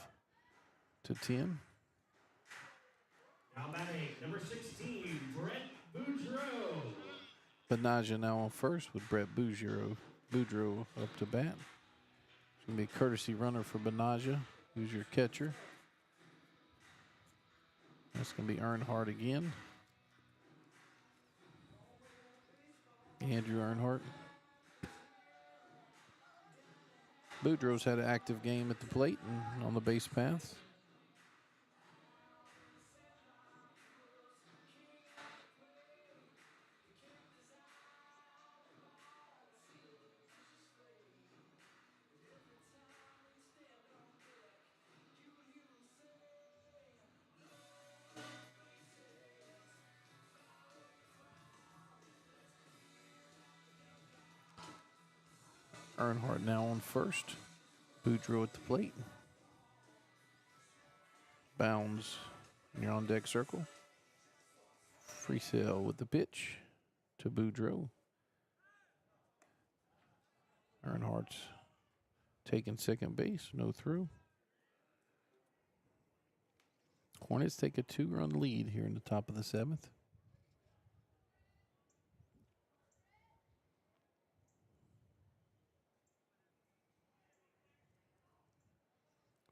Now batting, number 16, Brett Boudreau. Benaja now on first with Brett Boudreau up to bat. It's going to be a courtesy runner for Benaja, who's your catcher. That's going to be Earnhardt again. Andrew Earnhardt. Boudreau's had an active game at the plate and on the base paths. Earnhardt now on first. Boudreau at the plate. Bounds in your on-deck circle. Freesell with the pitch to Boudreau. Earnhardt's taking second base, no through. Hornets take a 2-run lead here in the top of the 7th.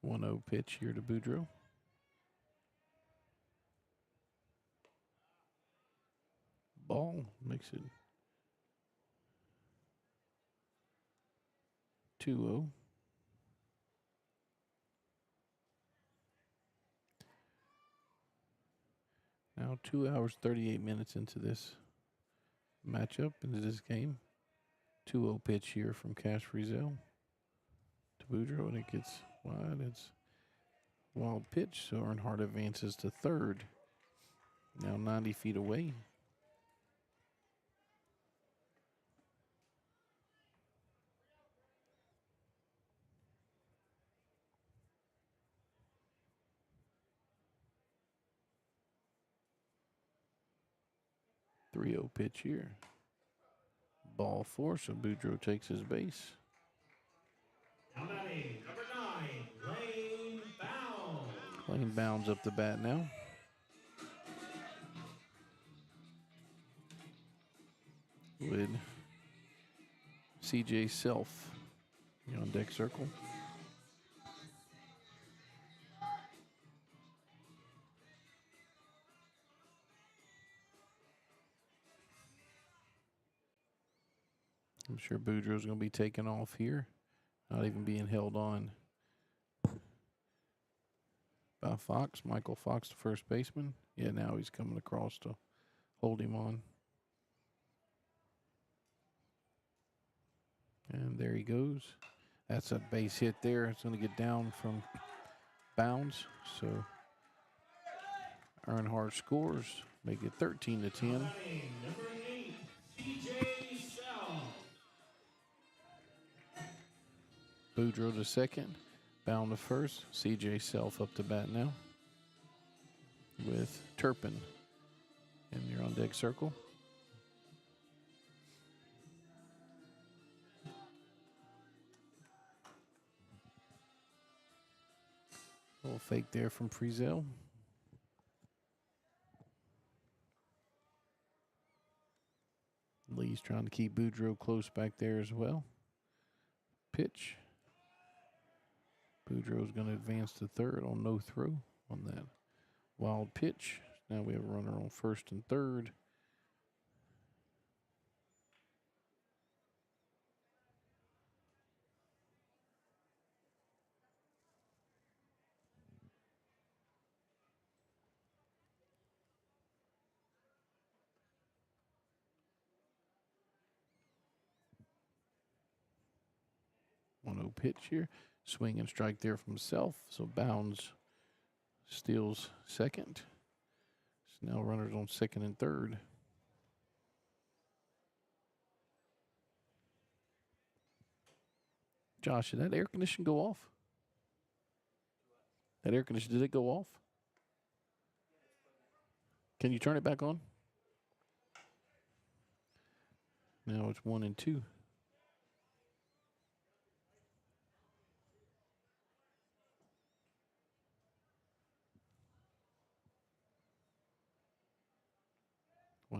1-0 pitch here to Boudreau. Ball makes it 2-0. Now 2 hours, 38 minutes into this matchup, into this game. 2-0 pitch here from Cash Frizzell to Boudreau, and it gets wide. It's wild pitch, so Earnhardt advances to third. Now 90 feet away. .30 pitch here. Ball 4, so Boudreau takes his base. Now batting, number 9, Lane Bounds. Lane Bounds up the bat now. With CJ Self on deck circle. I'm sure Boudreau's going to be taken off here, not even being held on by Fox. Michael Fox, the first baseman. Yeah, now he's coming across to hold him on. And there he goes. That's a base hit there. It's going to get down from Bounds. So Earnhardt scores, make it 13-10. Number 8, CJ Self. Boudreau to second, Bound to first. CJ Self up to bat now with Turpin in your on deck circle. A little fake there from Frizzell. Lee's trying to keep Boudreau close back there as well. Pitch. Boudreau's going to advance to third on no throw on that wild pitch. Now we have a runner on first and third. One-0 pitch here. Swing and strike there from Self. So Bounds steals second. So now runners on second and third. Josh, did that air condition go off? That air condition, did it go off? Can you turn it back on? Now it's 1 and 2.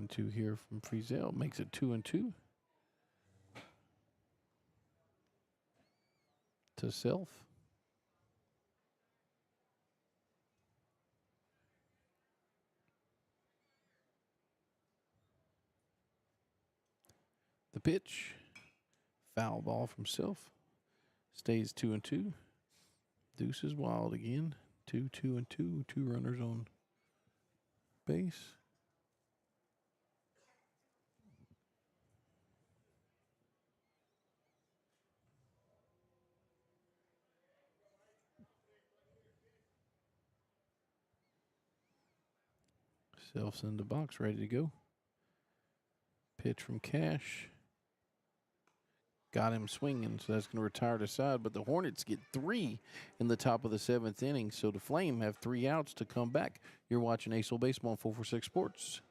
2-2 here from Friesel. Makes it 2-2. To Self. The pitch. Foul ball from Self. Stays 2-2. Deuce is wild again. 2-2-2. 2 runners on base. Self's in the box, ready to go. Pitch from Cash. Got him swinging, so that's going to retire to side. But the Hornets get 3 in the top of the 7th inning, so the Flame have 3 outs to come back. You're watching ACEL Baseball on 446 Sports.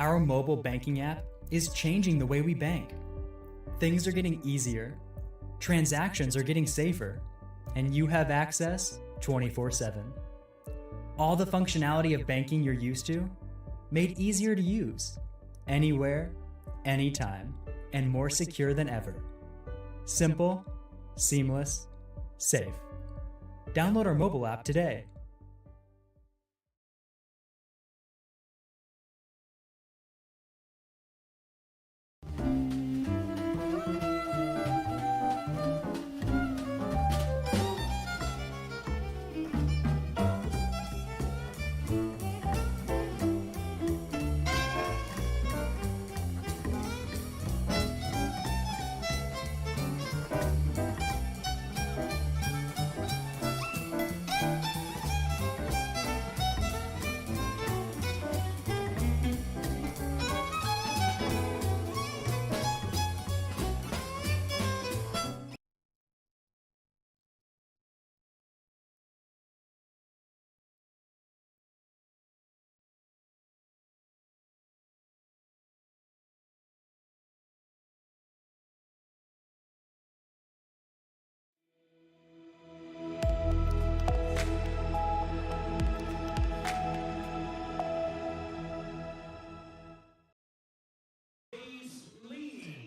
Our mobile banking app is changing the way we bank. Things are getting easier, transactions are getting safer, and you have access 24/7. All the functionality of banking you're used to, made easier to use, anywhere, anytime, and more secure than ever. Simple, seamless, safe. Download our mobile app today.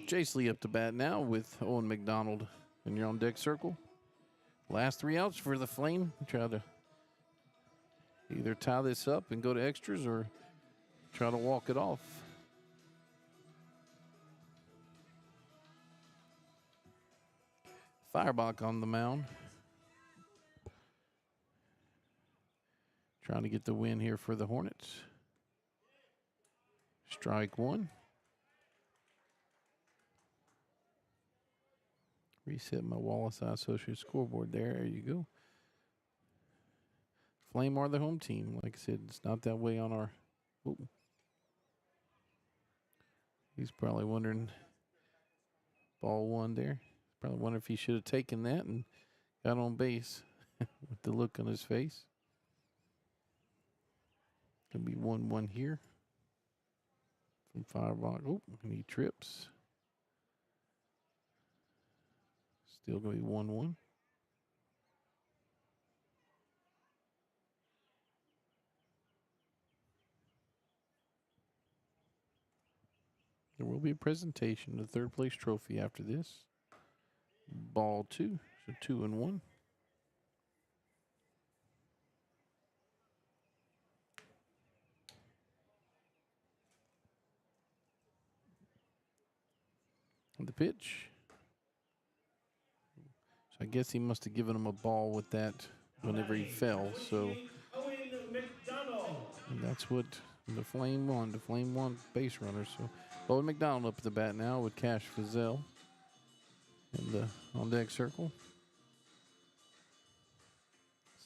Chase Lee up to bat now with Owen McDonald in your on deck circle. Last 3 outs for the Flame. Try to either tie this up and go to extras or try to walk it off. Firebach on the mound. Trying to get the win here for the Hornets. Strike 1. Reset my Wallace Eye Associates scoreboard there. There you go. Flame are the home team. Like I said, it's not that way on our... Oh. He's probably wondering... Ball 1 there. Probably wondering if he should have taken that and got on base with the look on his face. Gonna be 1-1 here from Firebach. Oh, and he trips. Still going to be 1-1. There will be a presentation of the third place trophy after this. Ball 2, so 2-1. And the pitch. I guess he must have given him a ball with that whenever he fell. So and that's what the Flame won. The Flame won base runner. So Owen McDonald up at the bat now with Cash Friesel in the on deck circle.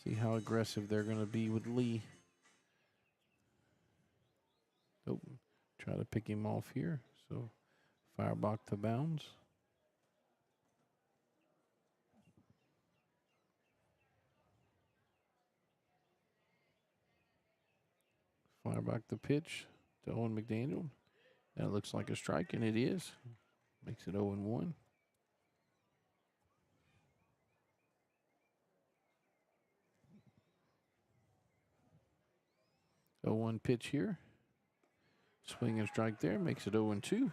See how aggressive they're going to be with Lee. Oh, try to pick him off here. So Firebach to bounds. Firebach the pitch to Owen McDaniel. That looks like a strike, and it is. Makes it 0-1. Oh, 1 pitch here. Swing and strike there, makes it 0-2.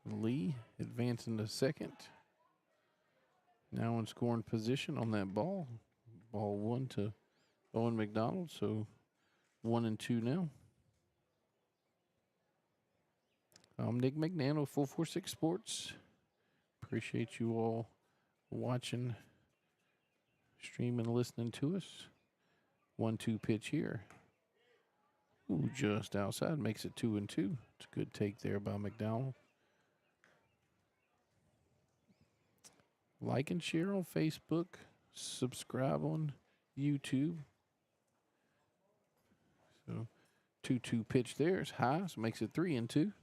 Lee advancing to second. Now in scoring position on that ball. Ball 1 to Owen McDonald, so 1-2 now. I'm Nick McNano, 446 Sports. Appreciate you all watching, streaming, listening to us. 1-2 pitch here. Ooh, just outside, makes it 2-2. It's a good take there by McDonald. Like and share on Facebook. Subscribe on YouTube. So 2-2 pitch there is high, so makes it 3-2.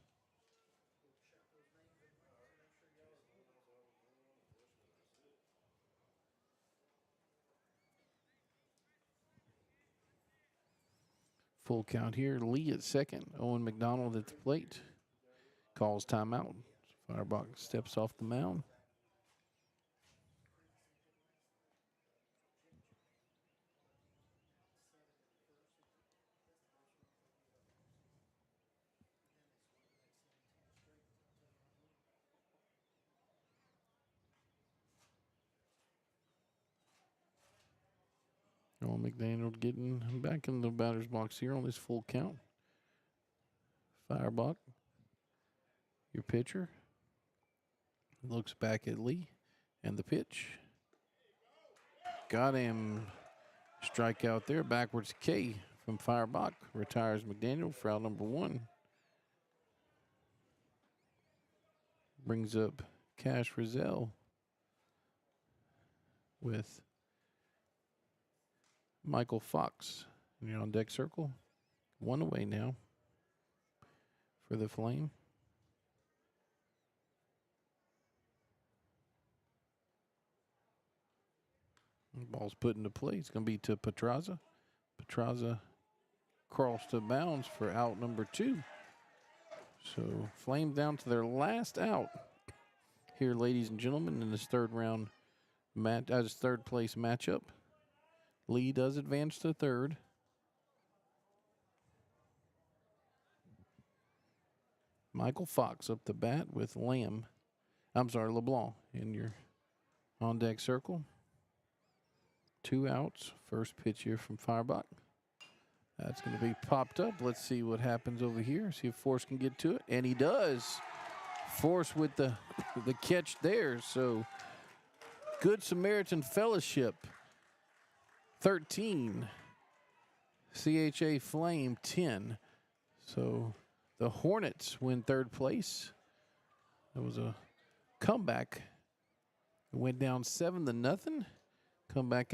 Full count here. Lee at second. Owen McDonald at the plate. Calls timeout. Firebach steps off the mound. Owen McDonald getting back in the batter's box here on this full count. Firebach, your pitcher, looks back at Lee, and the pitch. Got him. Strikeout there. Backwards K from Firebach. Retires McDaniel for out number 1. Brings up Cash Rizal with Michael Fox. And you're on deck circle. 1 away now for the Flame. Ball's put into play. It's going to be to Petraza. Petraza crossed the bounds for out number 2. So Flame down to their last out here, ladies and gentlemen, in this third place matchup. Lee does advance to third. Michael Fox up the bat with LeBlanc in your on deck circle. 2 outs. First pitch here from Firebach. That's going to be popped up. Let's see what happens over here. See if Force can get to it. And he does. Force with the catch there. So Good Samaritan Fellowship 13. CHA Flame 10. So the Hornets win third place. It was a comeback. It went down 7-0. Come back and